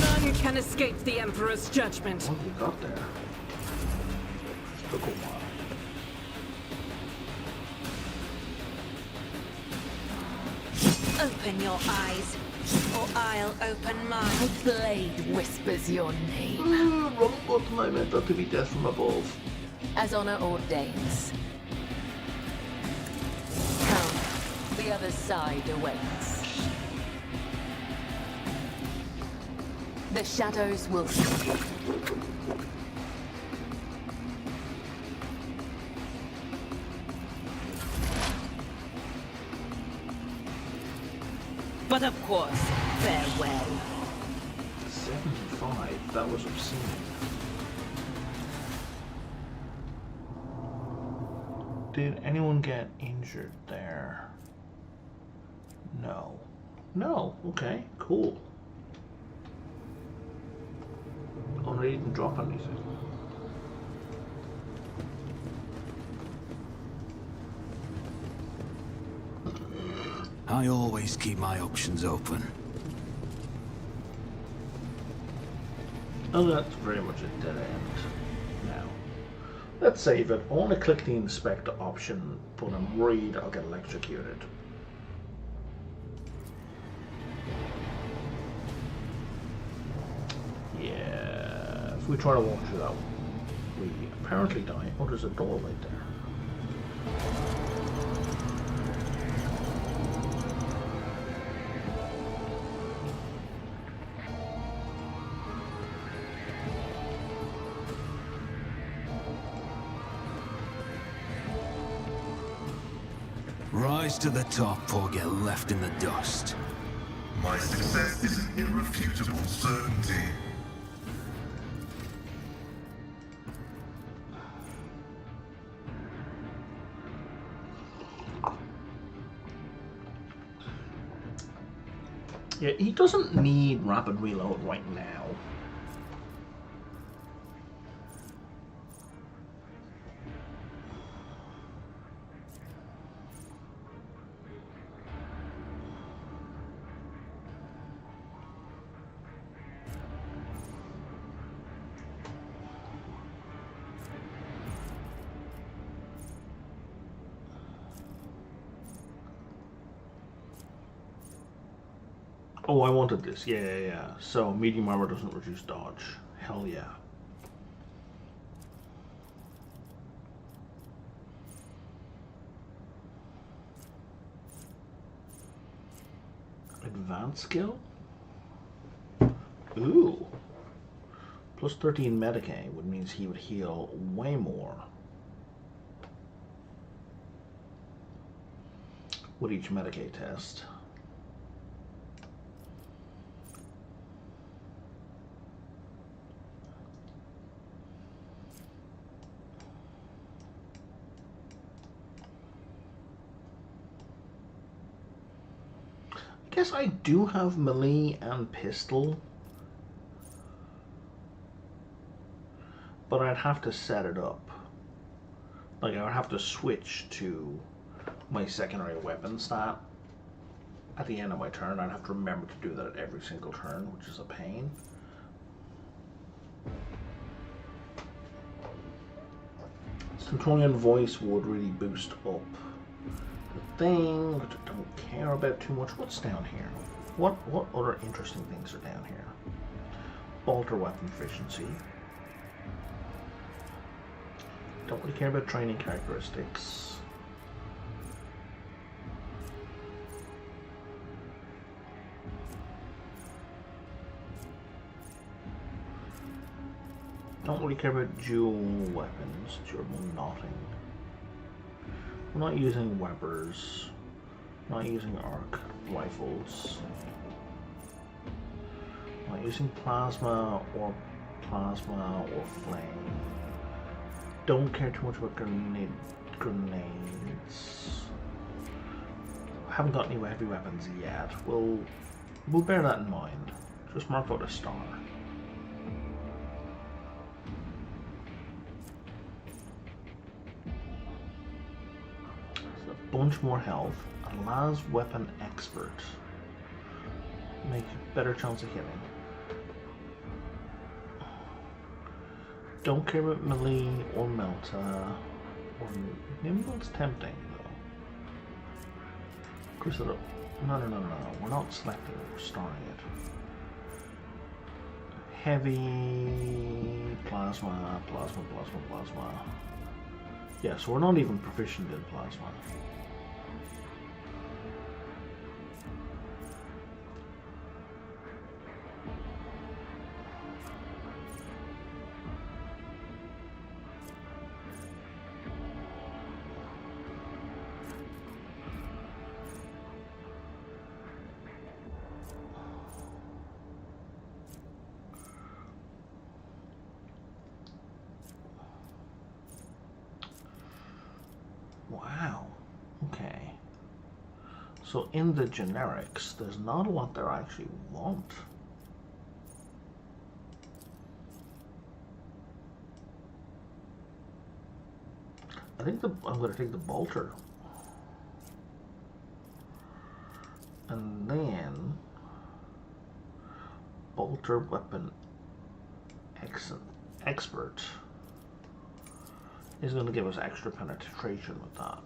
None can escape the Emperor's judgment. What have you got there? Took a while. Open your eyes, or I'll open mine. the blade whispers your name. Wrong button, I meant that to be death from above. As honor ordains. Come, the The other side awaits. The shadows will see. But of course, farewell. 75, that was obscene. Did anyone get injured there? No. No, okay, cool. Oh, no, you didn't drop anything. I always keep my options open. Oh, that's very much a dead end now. Let's save it. I want to click the inspect option, but I'm worried I'll get electrocuted. Yeah, if we try to walk through that one, we apparently die. Oh, there's a door right there. Rise to the top or get left in the dust. My success is an irrefutable certainty. Yeah, he doesn't need rapid reload right now. Oh, I wanted this. Yeah. So, medium armor doesn't reduce dodge. Hell yeah. Advanced skill? Ooh. Plus 13 Medicaid would means he would heal way more with each Medicaid test. I guess I do have melee and pistol, but I'd have to set it up. Like, I would have to switch to my secondary weapon stat at the end of my turn. I'd have to remember to do that at every single turn, which is a pain. Centurion voice would really boost up the thing, which I don't care about too much. What's down here? What other interesting things are down here? Bolter weapon efficiency. Don't really care about training characteristics. Don't really care about dual weapons. Durable knotting. We're not using Webers. Not using arc rifles. Not using plasma or flame. Don't care too much about grenades. Haven't got any heavy weapons yet. We'll bear that in mind. Just mark out a star. Bunch more health. A las weapon expert. Make better chance of hitting. Don't care about melee or melta. Or nimble's tempting though. Crusader. No. We're not selecting it, we're starring it. Heavy plasma. Yeah, so we're not even proficient in plasma. So in the generics, there's not a lot there I actually want. I think I'm going to take the bolter. And then bolter weapon expert is going to give us extra penetration with that.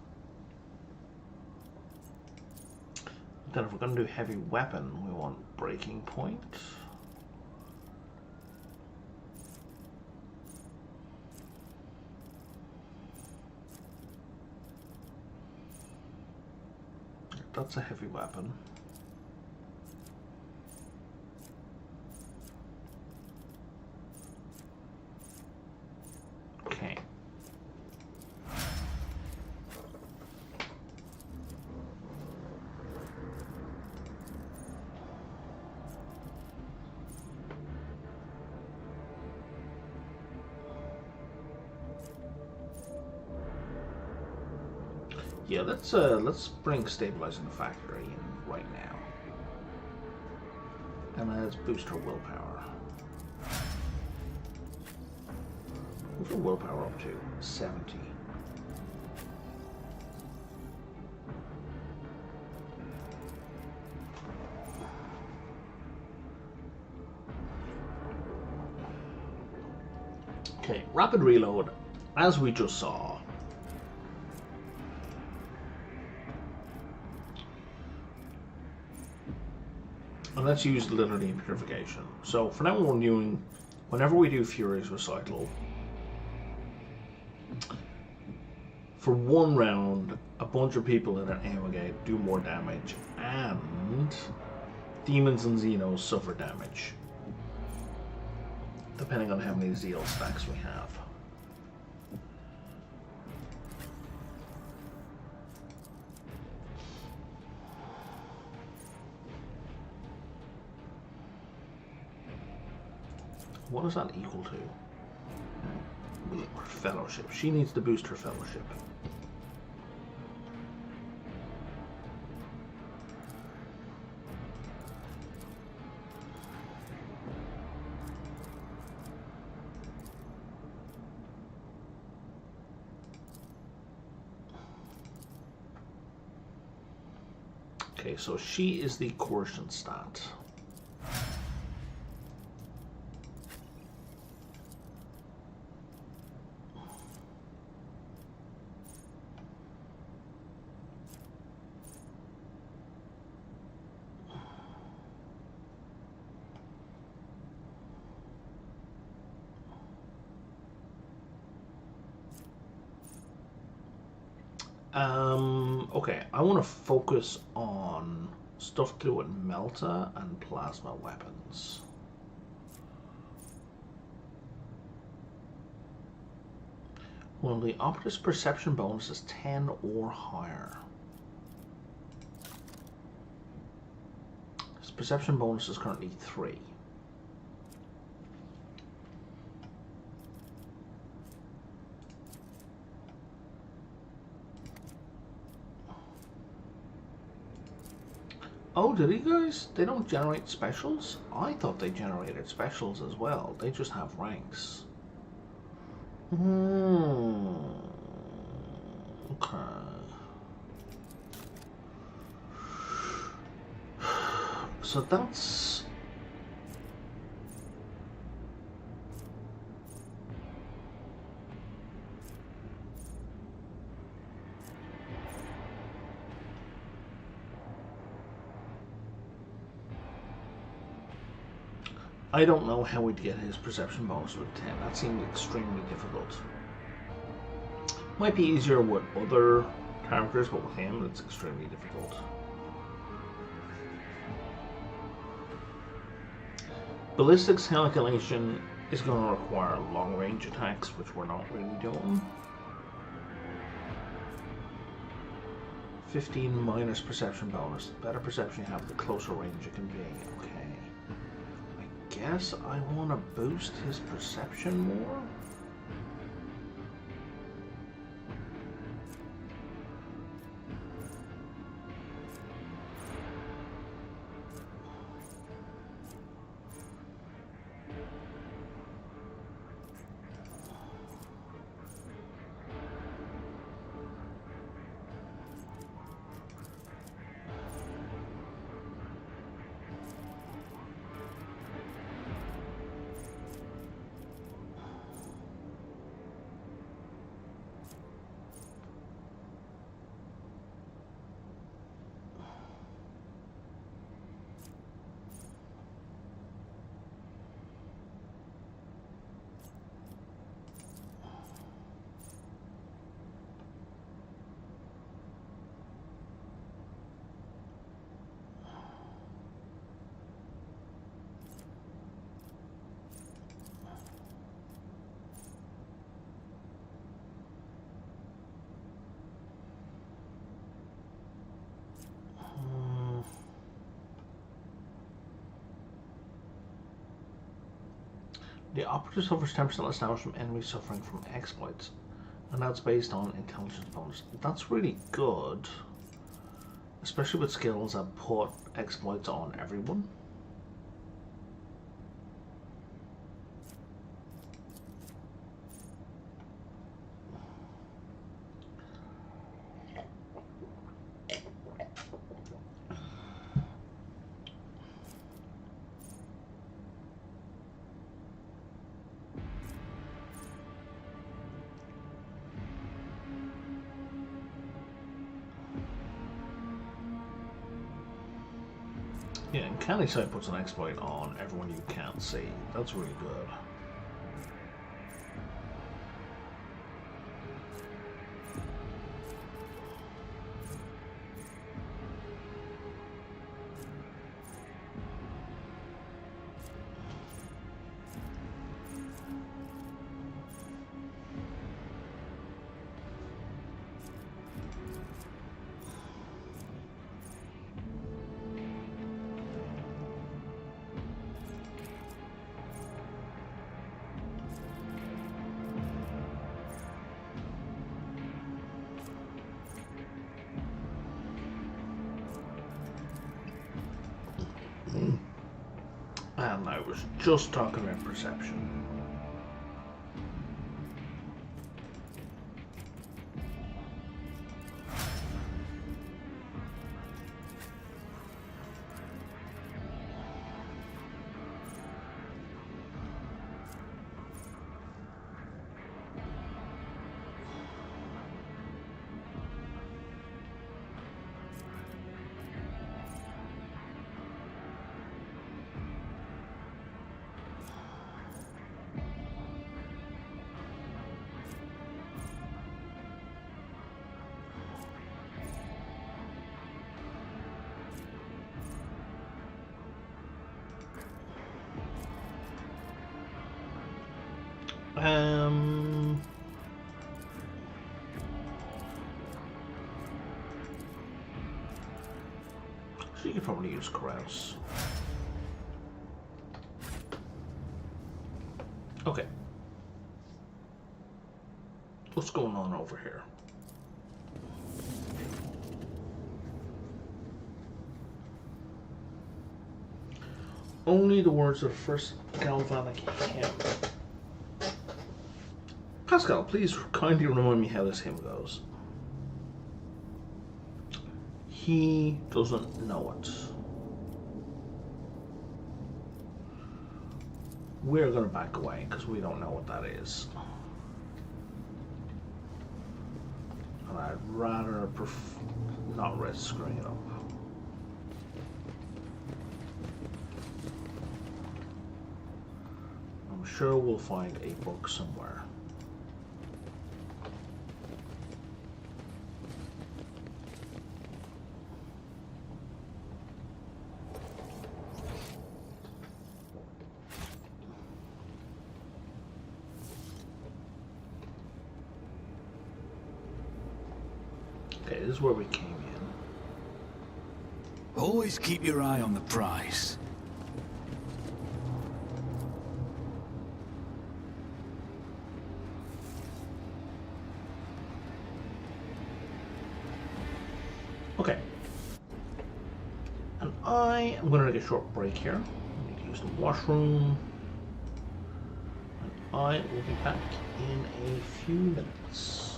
Then if we're going to do heavy weapon, we want breaking point. That's a heavy weapon. Okay. Yeah, let's bring stabilizing the factory in right now. And let's boost her willpower. What's her willpower up to? 70. Okay, rapid reload, as we just saw. And let's use literally in purification. So for now we're doing, whenever we do Fury's Recital, for one round, a bunch of people in an aimagate do more damage, and demons and Xenos suffer damage, depending on how many Zeal stacks we have. What is that equal to? Her fellowship. She needs to boost her fellowship. Okay, so she is the coercion stat. Okay, I want to focus on stuff to do with Melta and plasma weapons. Well, the operative's perception bonus is 10 or higher. His perception bonus is currently 3. Oh, did he, guys? They don't generate specials? I thought they generated specials as well. They just have ranks. Okay. So that's... I don't know how we'd get his perception bonus with 10. That seemed extremely difficult. Might be easier with other characters, but with him, it's extremely difficult. Ballistics calculation is going to require long-range attacks, which we're not really doing. 15 minus perception bonus. The better perception you have, the closer range you can be. Okay. I guess I want to boost his perception more. The operative suffers 10% less damage from enemies suffering from exploits, and that's based on intelligence bonus. That's really good, especially with skills that put exploits on everyone. Yeah, and Candy Sight puts an exploit on everyone you can't see. That's really good. And I was just talking about perception. So you could probably use Carouse. Okay. What's going on over here? Only the words of first Galvanic hymn. Pascal, please kindly remind me how this hymn goes. He doesn't know it. We're going to back away because we don't know what that is. And I'd rather not risk screwing it up. I'm sure we'll find a book somewhere. Okay, this is where we came in. Always keep your eye on the prize. Okay. And I am going to take a short break here. I need to use the washroom. And I will be back in a few minutes.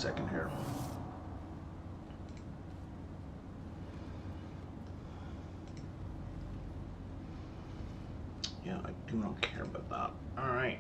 second here. Yeah, I do not care about that. Alright.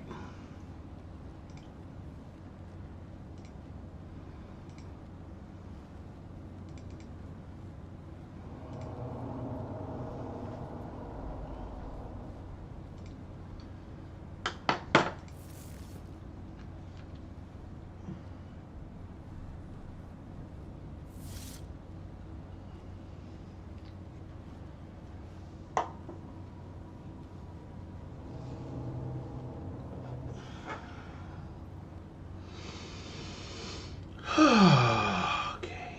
Okay.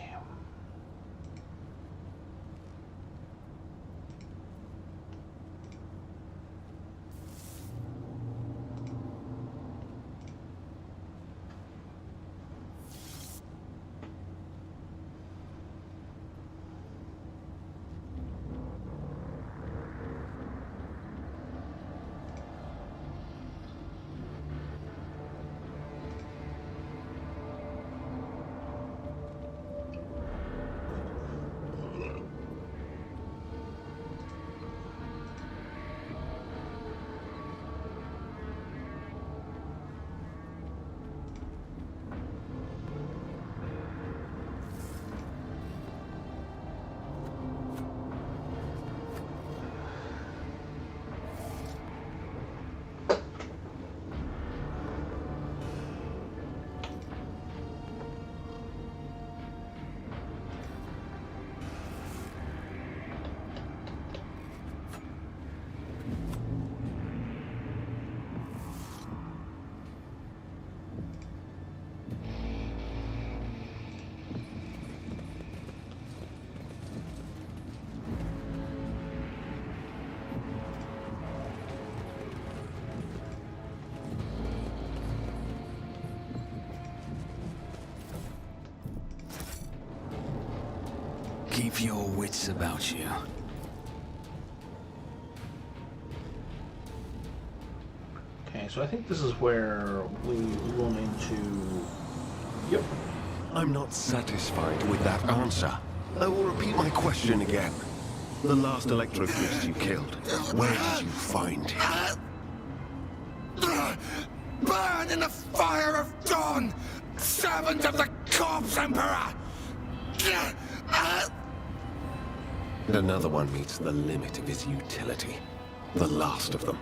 Keep your wits about you. Okay, so I think this is where we run into... Yep. I'm not satisfied with that answer. I will repeat my question again. The last Electrocust you killed, where did you find him? Burn in the fire of dawn! Servant of the Corpse Emperor! And another one meets the limit of his utility. The last of them.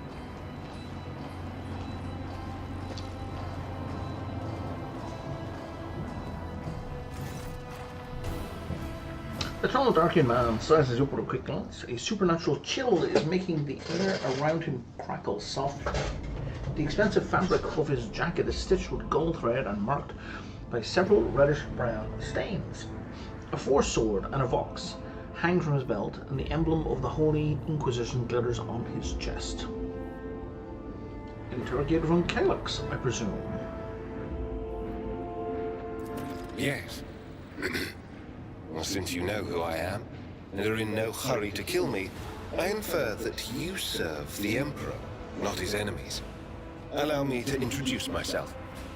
The tall dark-haired man sizes up with a quick glance. A supernatural chill is making the air around him crackle softly. The expensive fabric of his jacket is stitched with gold thread and marked by several reddish-brown stains. A force sword and a vox hang from his belt, and the emblem of the Holy Inquisition glitters on his chest. Interrogator von Calyx, I presume. Yes. Well, since you know who I am, and are in no hurry to kill me, I infer that you serve the Emperor, not his enemies. Allow me to introduce myself.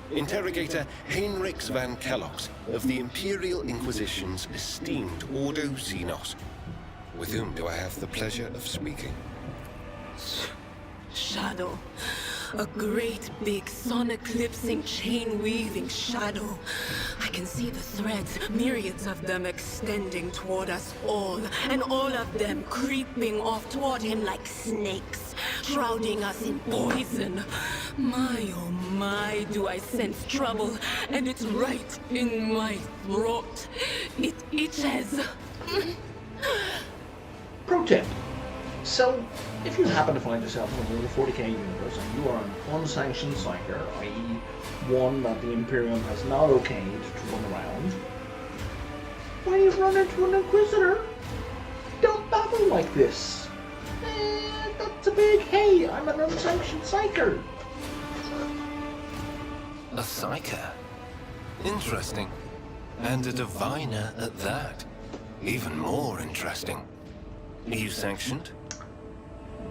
Interrogator Heinrichs van Kellogg's of the Imperial Inquisition's esteemed Ordo Xenos. With whom do I have the pleasure of speaking? Shadow. A great big sun-eclipsing, chain-weaving shadow. I can see the threads, myriads of them extending toward us all, and all of them creeping off toward him like snakes, shrouding us in poison. My, oh my, do I sense trouble, and it's right in my throat. It itches. Pro tip. So, if you happen to find yourself in the 40k universe and you are an unsanctioned psyker, i.e. one that the Imperium has not okayed to run around, when you run into an Inquisitor, don't babble like this. That's a big hey, I'm an unsanctioned psyker. A psyker? Interesting. And a diviner at that. Even more interesting. Are you sanctioned?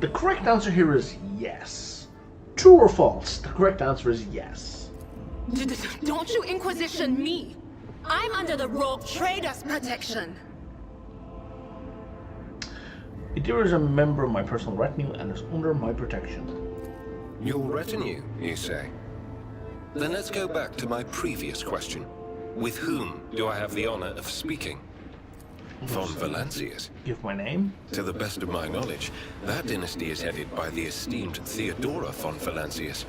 The correct answer here is yes. True or false? The correct answer is yes. Don't you Inquisition me! I'm under the rogue trader's protection. Idira is a member of my personal retinue and is under my protection. Your retinue, you say? Then let's go back to my previous question. With whom do I have the honor of speaking? Von Valancius. Give my name? To the best of my knowledge, that dynasty is headed by the esteemed Theodora von Valancius.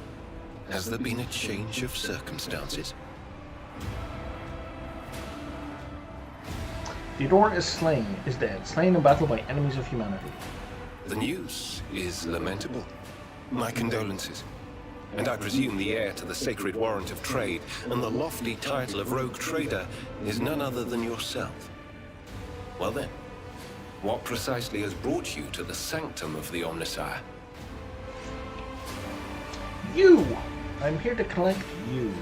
Has there been a change of circumstances? Theodora is dead, slain in battle by enemies of humanity. The news is lamentable. My condolences. And I presume the heir to the sacred warrant of trade and the lofty title of rogue trader is none other than yourself. Well then, what precisely has brought you to the sanctum of the Omnissiah? You! I'm here to collect you.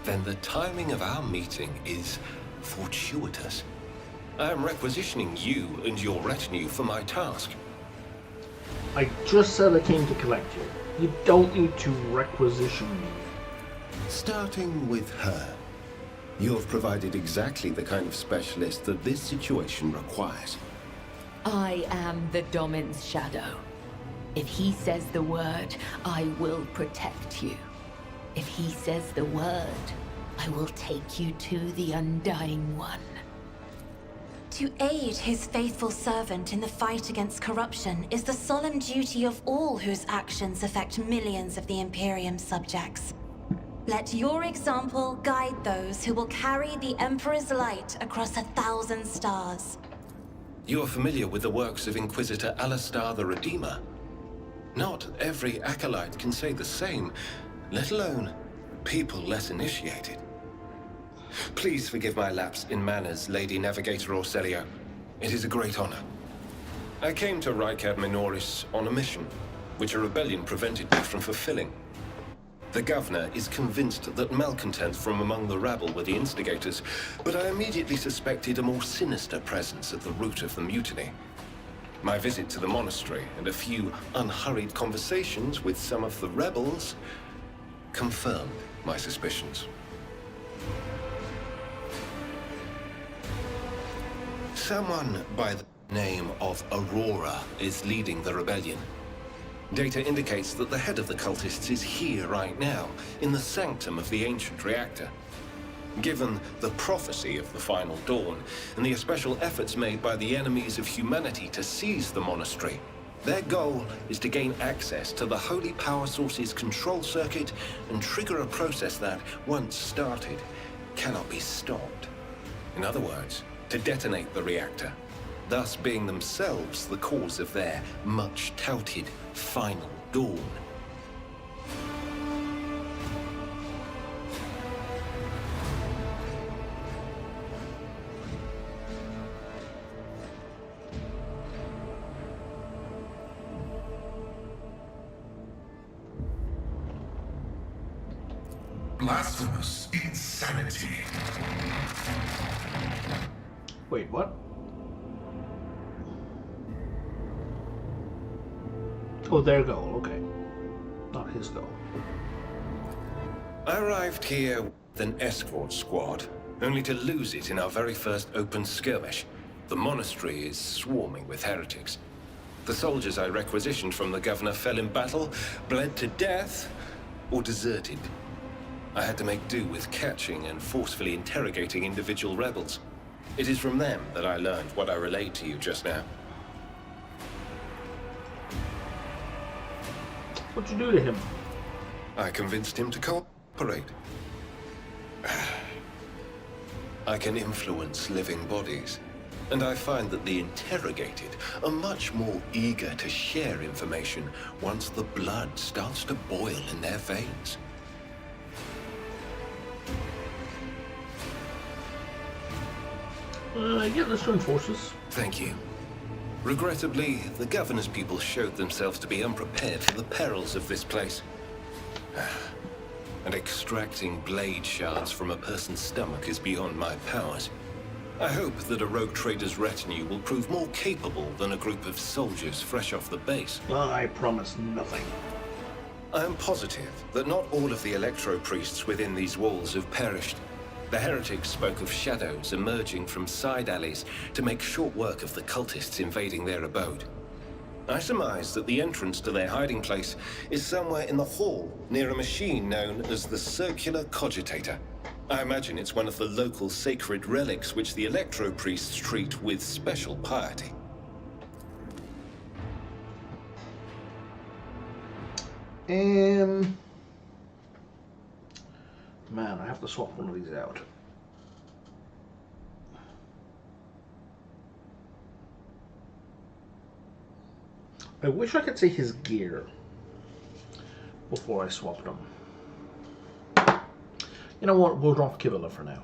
Then the timing of our meeting is fortuitous. I am requisitioning you and your retinue for my task. I just said I came to collect you. You don't need to requisition me. Starting with her. You have provided exactly the kind of specialist that this situation requires. I am the Domin's shadow. If he says the word, I will protect you. If he says the word, I will take you to the Undying One. To aid his faithful servant in the fight against corruption is the solemn duty of all whose actions affect millions of the Imperium's subjects. Let your example guide those who will carry the Emperor's light across 1,000 stars. You are familiar with the works of Inquisitor Alistar the Redeemer. Not every acolyte can say the same, let alone people less initiated. Please forgive my lapse in manners, Lady Navigator Orselio. It is a great honor. I came to Rycad Minoris on a mission, which a rebellion prevented me from fulfilling. The governor is convinced that malcontents from among the rabble were the instigators, but I immediately suspected a more sinister presence at the root of the mutiny. My visit to the monastery and a few unhurried conversations with some of the rebels confirmed my suspicions. Someone by the name of Aurora is leading the rebellion. Data indicates that the head of the cultists is here right now, in the sanctum of the ancient reactor. Given the prophecy of the final dawn, and the special efforts made by the enemies of humanity to seize the monastery, their goal is to gain access to the holy power source's control circuit and trigger a process that, once started, cannot be stopped. In other words, to detonate the reactor, thus being themselves the cause of their much-touted final dawn. Blasphemous insanity. Wait, what? Oh, their goal, okay. Not his goal. I arrived here with an escort squad, only to lose it in our very first open skirmish. The monastery is swarming with heretics. The soldiers I requisitioned from the governor fell in battle, bled to death, or deserted. I had to make do with catching and forcefully interrogating individual rebels. It is from them that I learned what I relayed to you just now. What'd you do to him? I convinced him to cooperate. I can influence living bodies, and I find that the interrogated are much more eager to share information once the blood starts to boil in their veins. Yeah, let's join forces. Thank you. Regrettably, the governor's people showed themselves to be unprepared for the perils of this place. And extracting blade shards from a person's stomach is beyond my powers. I hope that a rogue trader's retinue will prove more capable than a group of soldiers fresh off the base. I promise nothing. I am positive that not all of the electro-priests within these walls have perished. The heretics spoke of shadows emerging from side alleys to make short work of the cultists invading their abode. I surmise that the entrance to their hiding place is somewhere in the hall, near a machine known as the Circular Cogitator. I imagine it's one of the local sacred relics which the electro-priests treat with special piety. Man, I have to swap one of these out. I wish I could see his gear before I swapped him. You know what? We'll drop Kibilla for now.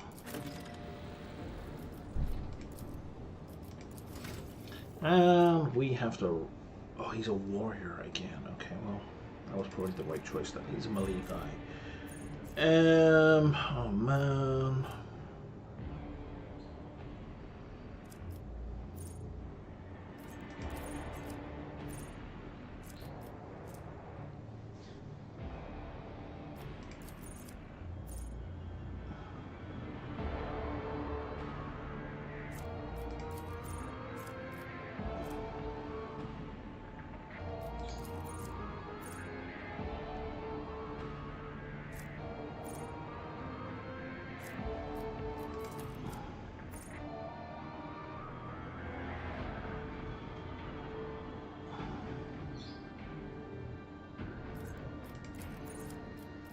And we have to... Oh, he's a warrior again. Okay, well, that was probably the right choice then. He's a melee guy. Oh man.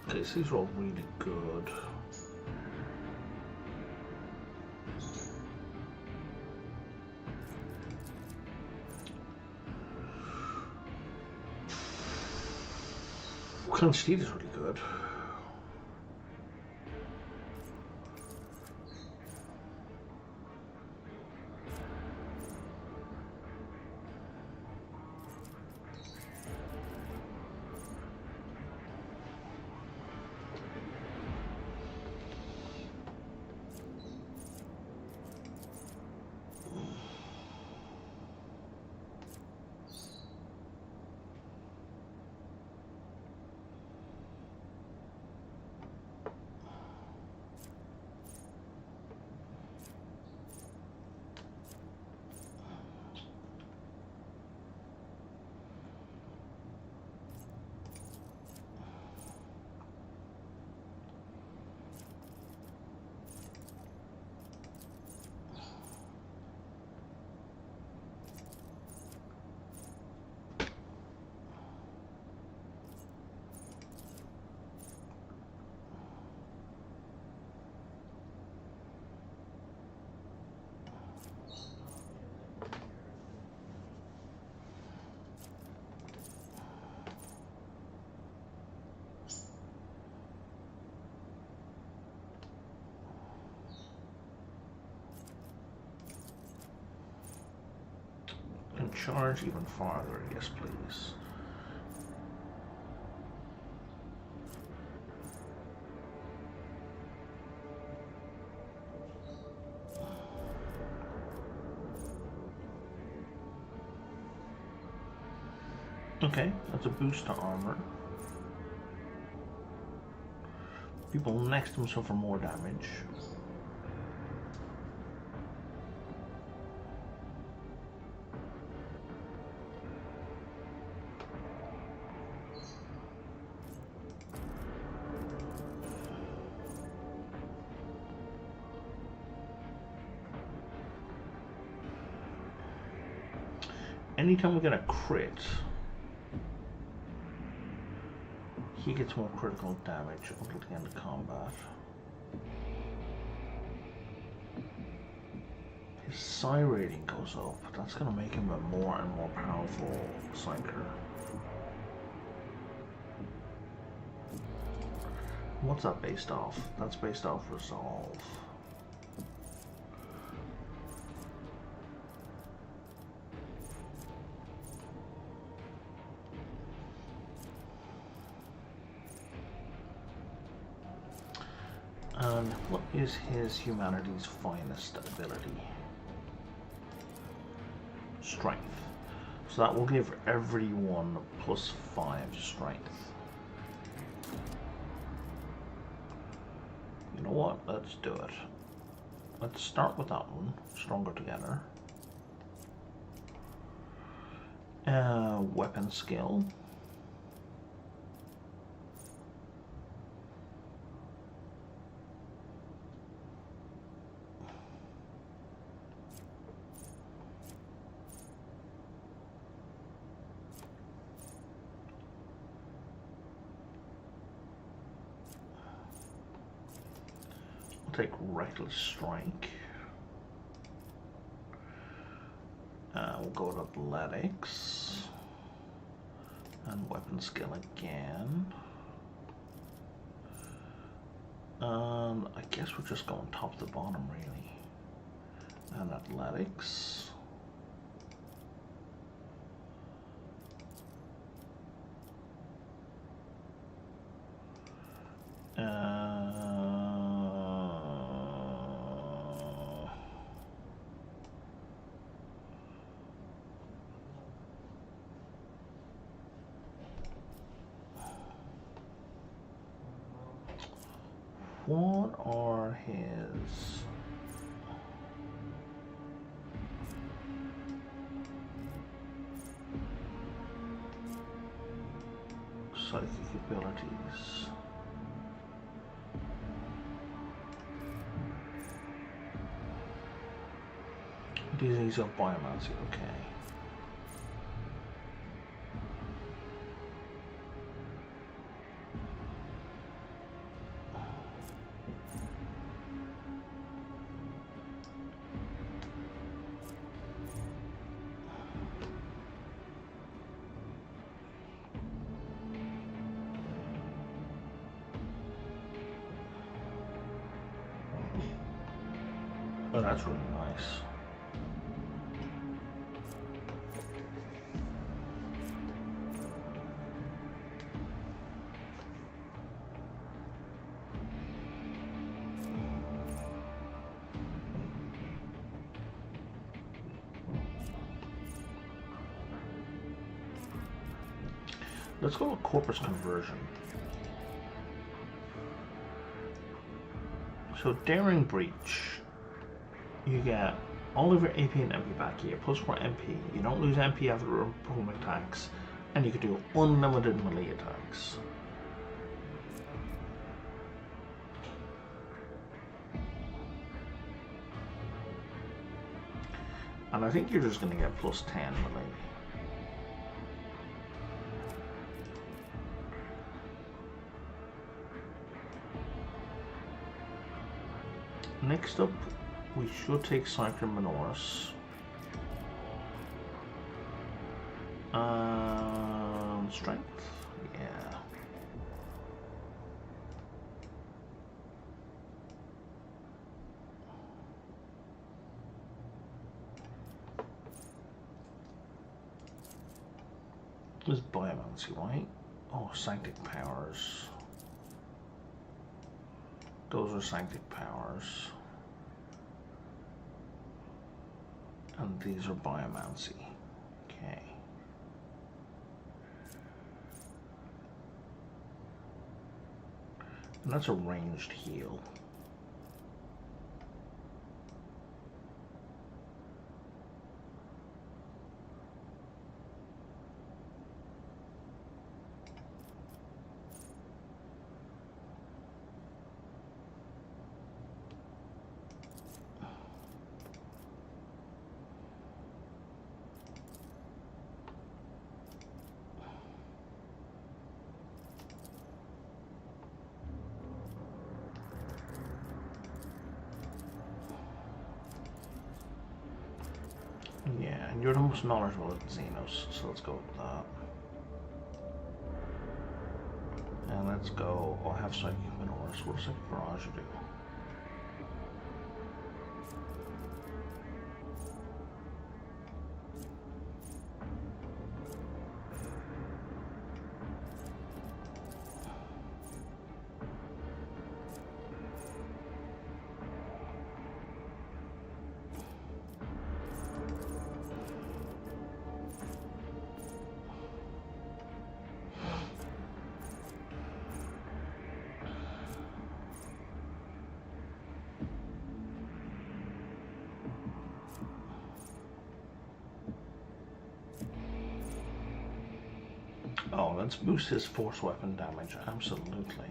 Okay, so these are all really good. Clenched Steed is really good. And charge even farther, yes please. Okay, that's a boost to armor. People next to him suffer more damage. Anytime we get a crit, he gets more critical damage until the end of combat. His psi rating goes up. That's going to make him a more and more powerful psyker. What's that based off? That's based off resolve. And what is his humanity's finest ability? Strength. So that will give everyone +5 strength. know what? Let's do it. Let's start with that one. Stronger together. Weapon skill. We'll take reckless strike. We'll go with athletics and weapon skill again. I guess we're just going top to bottom really. And athletics. What are his psychic abilities? Disease of biomancy, okay. Oh, that's really nice. Let's go with corpus conversion. So daring breach. You get all of your AP and MP back here, plus 4 MP. You don't lose MP after performing attacks, and you can do unlimited melee attacks. And I think you're just going to get plus 10 melee. Next up, we should take Cyclone Minoris. Strength? Yeah. This is biomancy, right? Oh, Sanctic Powers. Those are Sanctic Powers. And these are biomancy. Okay. And that's a ranged heal. Yeah, and you're the most knowledgeable of Xenos, so let's go with that. And let's go. Oh, I have Psychic Minoris. What does Psychic Barrage do? Oh, let's boost his force weapon damage, absolutely.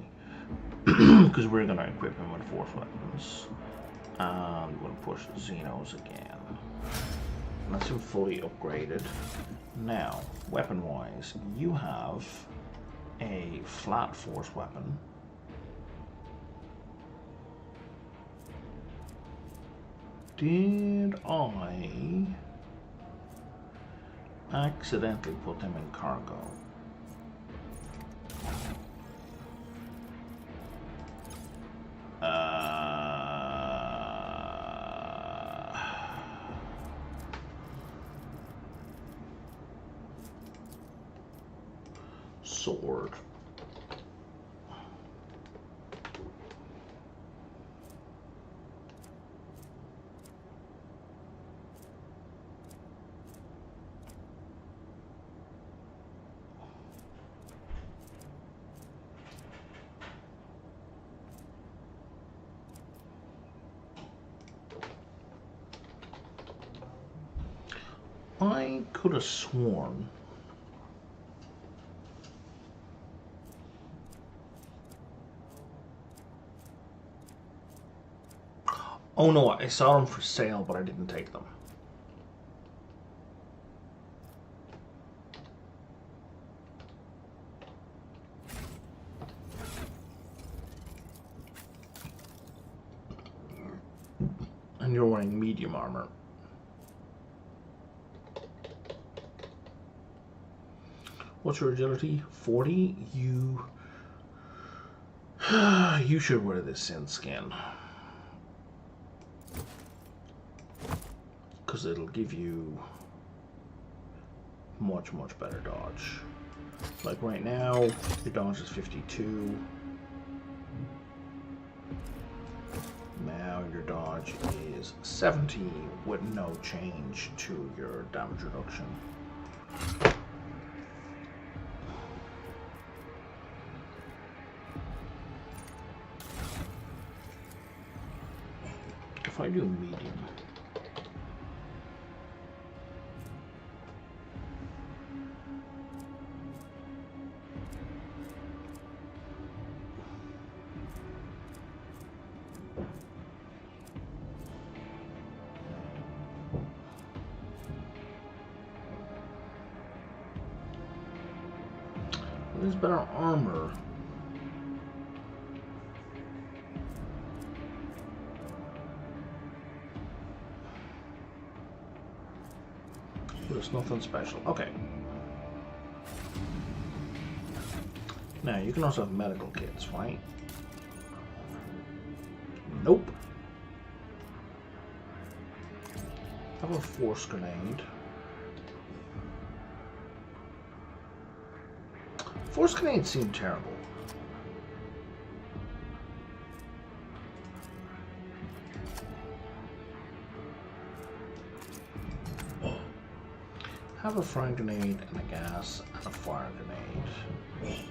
Because we're going to equip him with force weapons. And we're going to push Xenos again. That's him fully upgraded. Now, weapon-wise, you have a flat force weapon. Did I accidentally put them in cargo? Sword. I could have sworn oh no, I saw them for sale, but I didn't take them. And you're wearing medium armor. What's your agility? 40? You should wear this Sin skin. Because it'll give you much better dodge. Like right now, your dodge is 52. Now your dodge is 70 with no change to your damage reduction. If I do medium, there's better armor. There's nothing special. Okay. Now, you can also have medical kits, right? Nope. Have a force grenade. Force grenades seem terrible. Have a frag grenade and a gas and a fire grenade.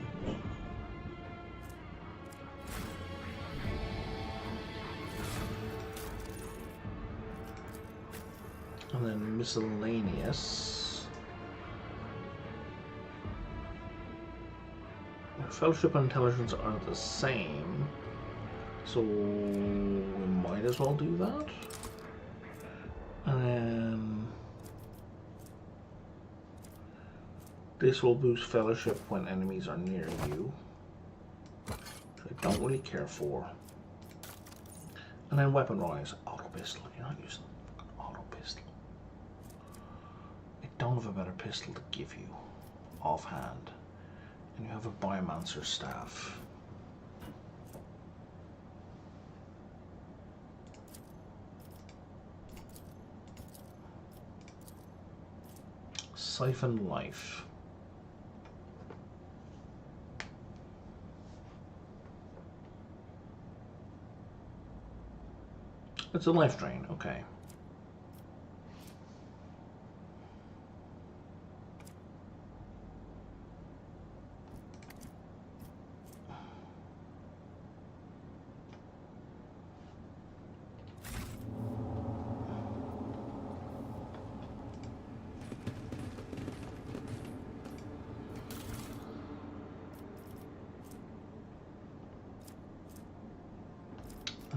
And then miscellaneous. Fellowship and intelligence are the same, so we might as well do that. And then this will boost fellowship when enemies are near you, which I don't really care for. And then weapon rise, auto pistol. You're not using auto pistol. I don't have a better pistol to give you offhand. And you have a Biomancer staff. Siphon life. It's a life drain, okay.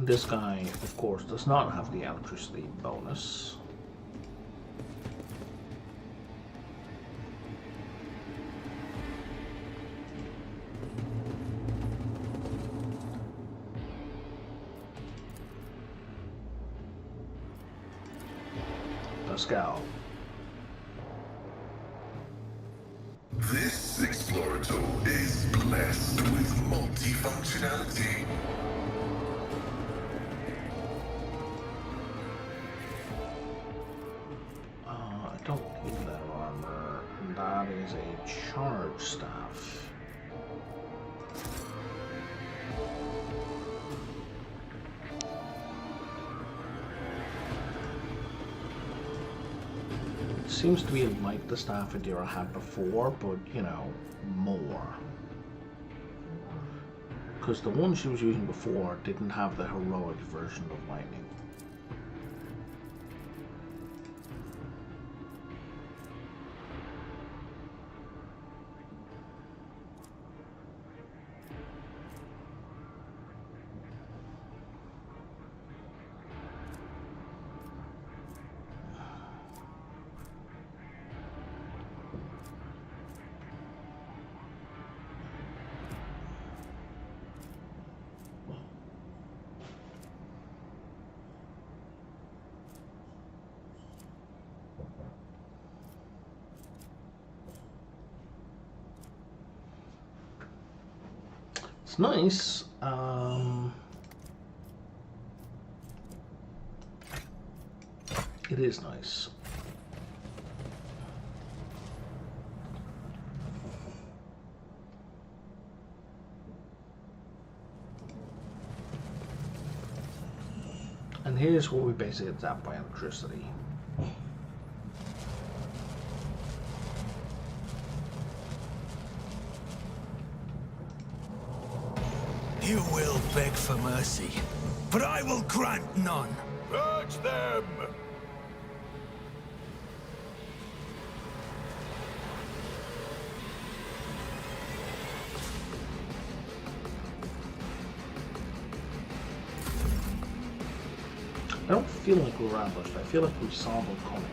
This guy, of course, does not have the electricity bonus. Pascal. This Explorator is blessed with multifunctionality. I don't need that armor. That is a charge staff. It seems to be like the staff Adira had before, but you know, more. Because the one she was using before didn't have the heroic version of lightning. It's nice. It is nice. And here's where we basically get zapped by electricity. You will beg for mercy, but I will grant none. Purge them! I don't feel like we were ambushed. I feel like we saw them coming.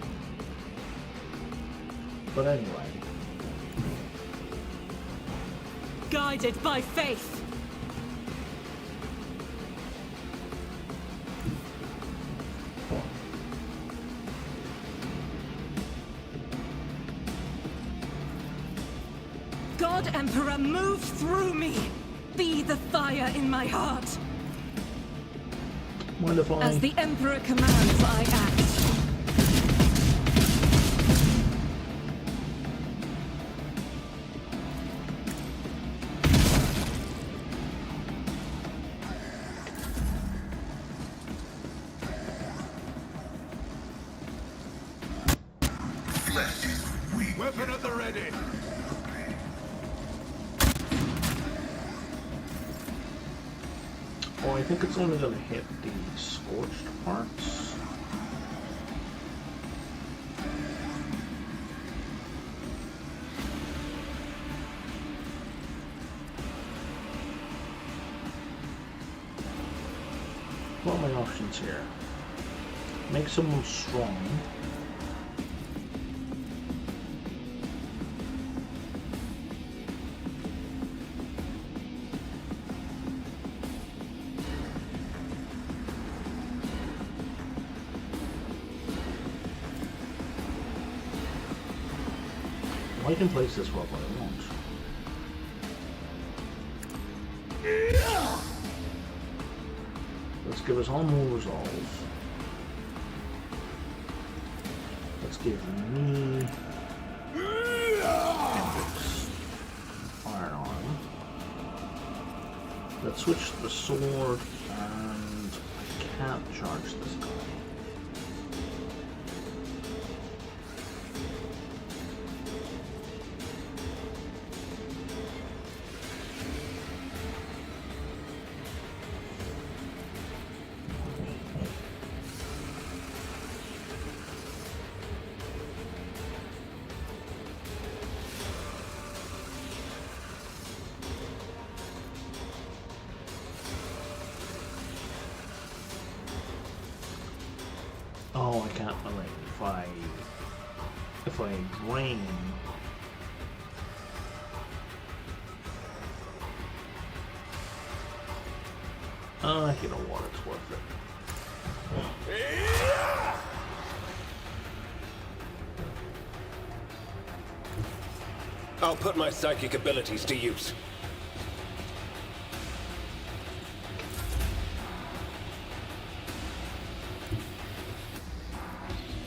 But anyway. Guided by faith. God Emperor, move through me. Be the fire in my heart. Wonderful. As the Emperor commands, I act. Flesh is weak. Weapon at the ready. Oh, I think it's only going to hit the scorched parts. What are my options here? Make someone strong. I can place this well, but I won't. Let's give us all more resolve. Let's give me Hendrix Iron Arm. Let's switch to the sword, and I can't charge this guy. I mean, if I drain. You know what? It's worth it. I'll put my psychic abilities to use.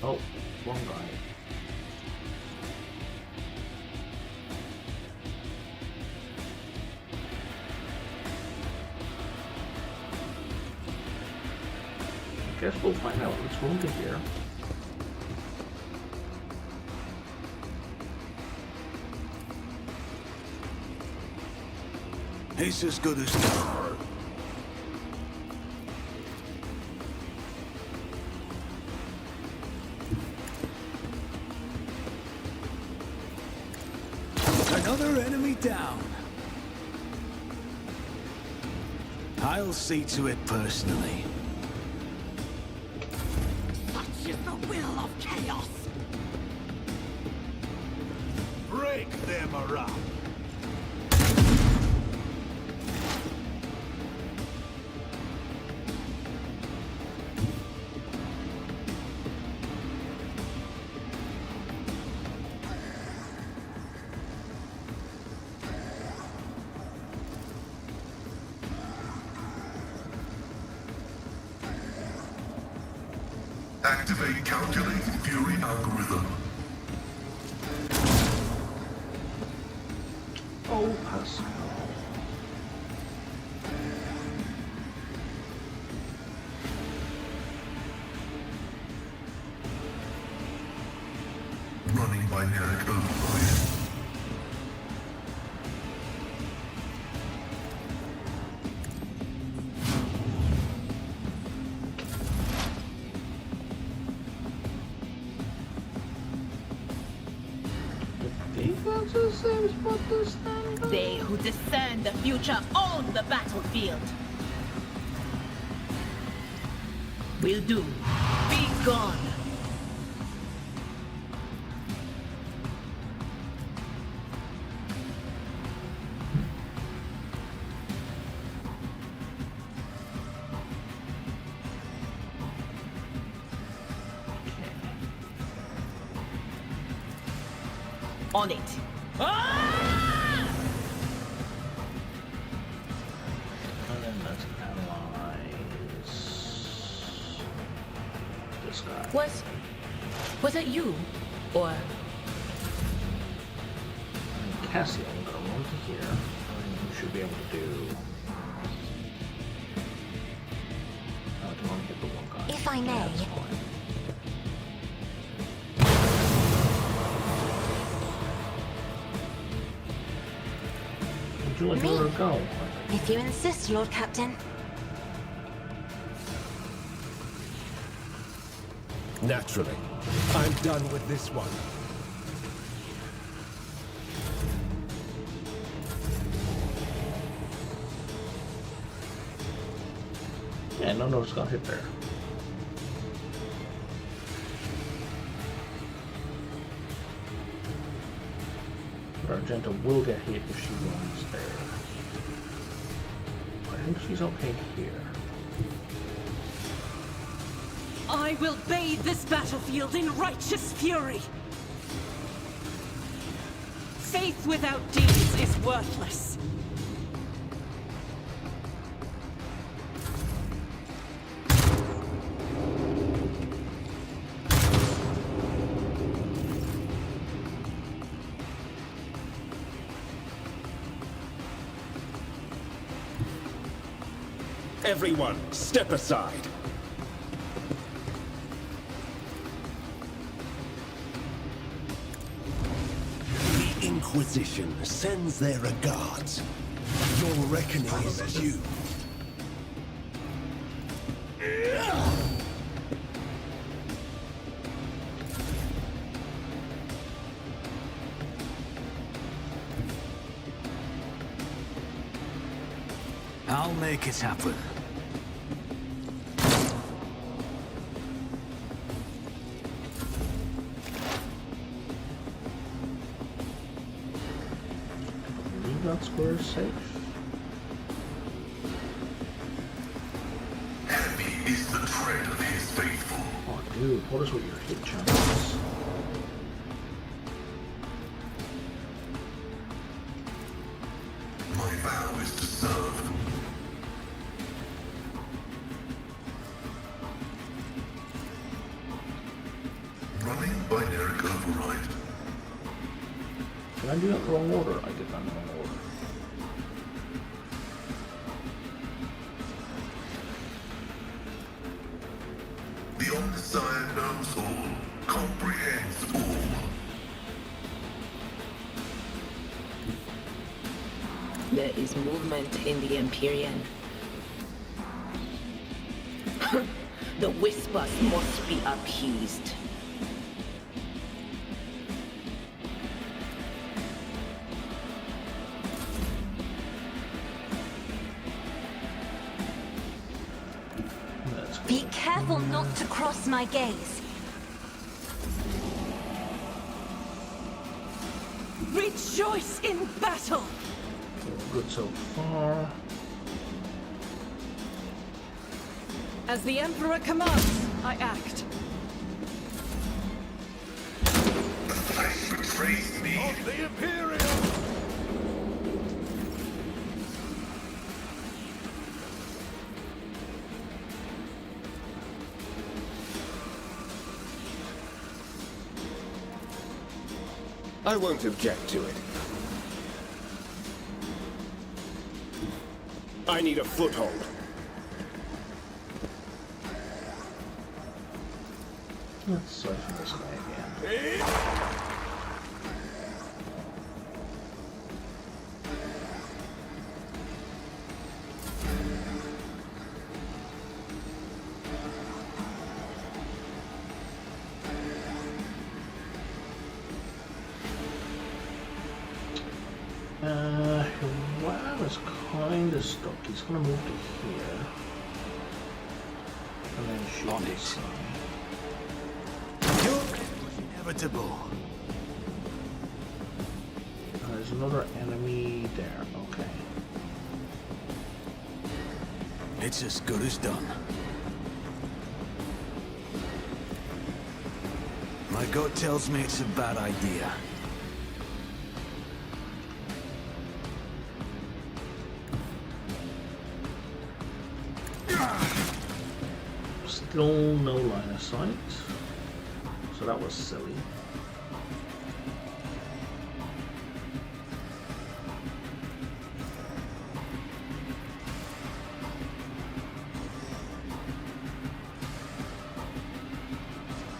Oh, wrong guy. I guess we'll find out what's wrong here. It's as good as done. Another enemy down. I'll see to it personally. Such is the will of chaos. Break them around. Activate calculating fury algorithm. Oh, Pascal. Running binary override. They who discern the future own the battlefield. Will do. Be gone. On it. And then let's analyze this guy. Was it you? Or Cassie, I'm gonna run to here. And you should be able to do. To only hit the one guy. If I may. Yeah, that's fine. Would you like her to go? If you insist, Lord Captain. Naturally. I'm done with this one. Yeah, no, it's got hit there. But Argenta will get hit if she runs there. I think she's okay here. I will bathe this battlefield in righteous fury. Faith without deeds is worthless. Everyone, step aside. The Inquisition sends their regards. Your reckoning is due. I'll make it happen. that square is safe. Heavy is the tread of his faithful. Oh, dude, what is with your hit chances? My vow is to serve. Running binary override. Did I do that in the wrong order? I did that in the wrong order. The Omniscient knows all, comprehends all. There is movement in the Empyrean. The whispers must be appeased. Be careful not to cross my gaze. Rejoice in battle! Good so far. As the Emperor commands, I act. The flesh betrays me. Of the Imperium! I won't object to it. I need a foothold. Let's siphon this guy again. Wow, is kind of stuck. He's gonna move to here. And then shoot this guy. Inevitable. There's another enemy there. Okay. It's as good as done. My gut tells me it's a bad idea. Still no line of sight. So that was silly.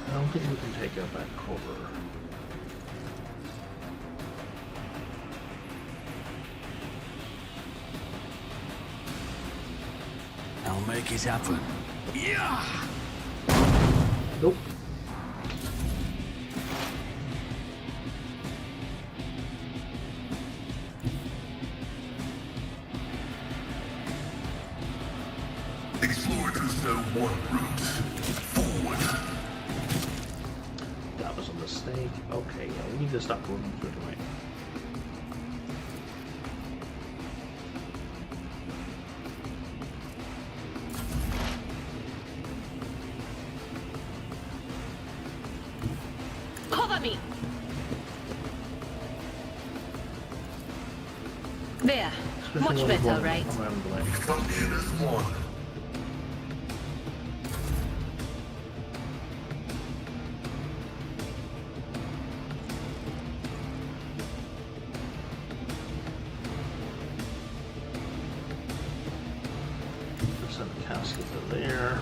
I don't think we can take out that cover. I'll make it happen. Yeah! Nope. Explorers know one route. Forward. That was a mistake. Okay, yeah, we need to stop going through the way. Cover me! There. Much better, right? Function as one. Send the casket to there.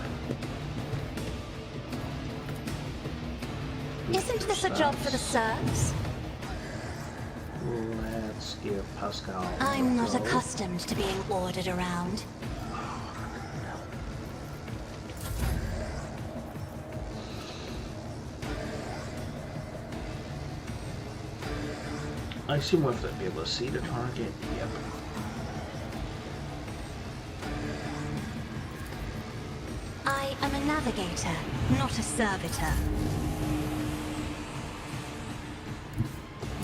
Isn't this a job for the serfs? Let's give Pascal. I'm not go. accustomed to being ordered around. I assume we'll have to be able to see the target. Yep. I am a navigator, not a servitor.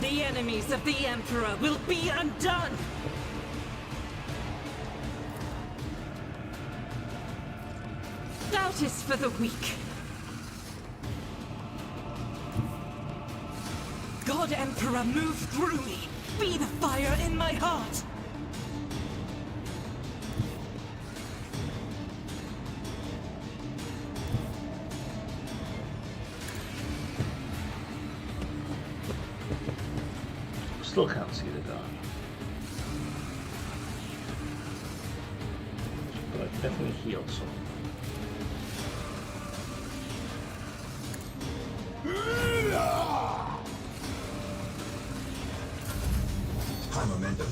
The enemies of the Emperor will be undone! Doubt is for the weak. God Emperor, move through me! Be the fire in my heart! Still can't see the guy. But I definitely healed some. High momentum.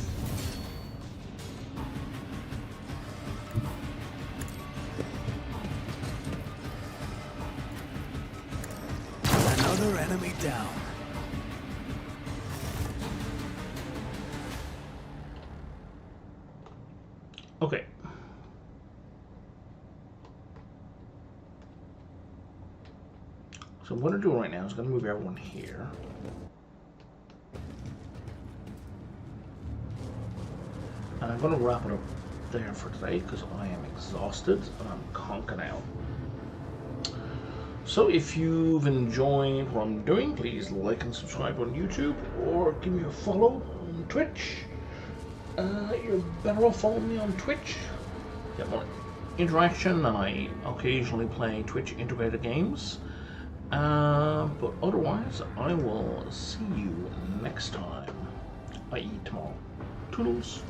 Another enemy down. Okay. So what I'm going to do right now is going to move everyone here. And I'm going to wrap it up there for today because I am exhausted and I'm conking out. So if you've enjoyed what I'm doing, please like and subscribe on YouTube or give me a follow on Twitch. You're better off following me on Twitch. Get more interaction, and I occasionally play Twitch integrated games. But otherwise, I will see you next time, i.e. tomorrow. Toodles.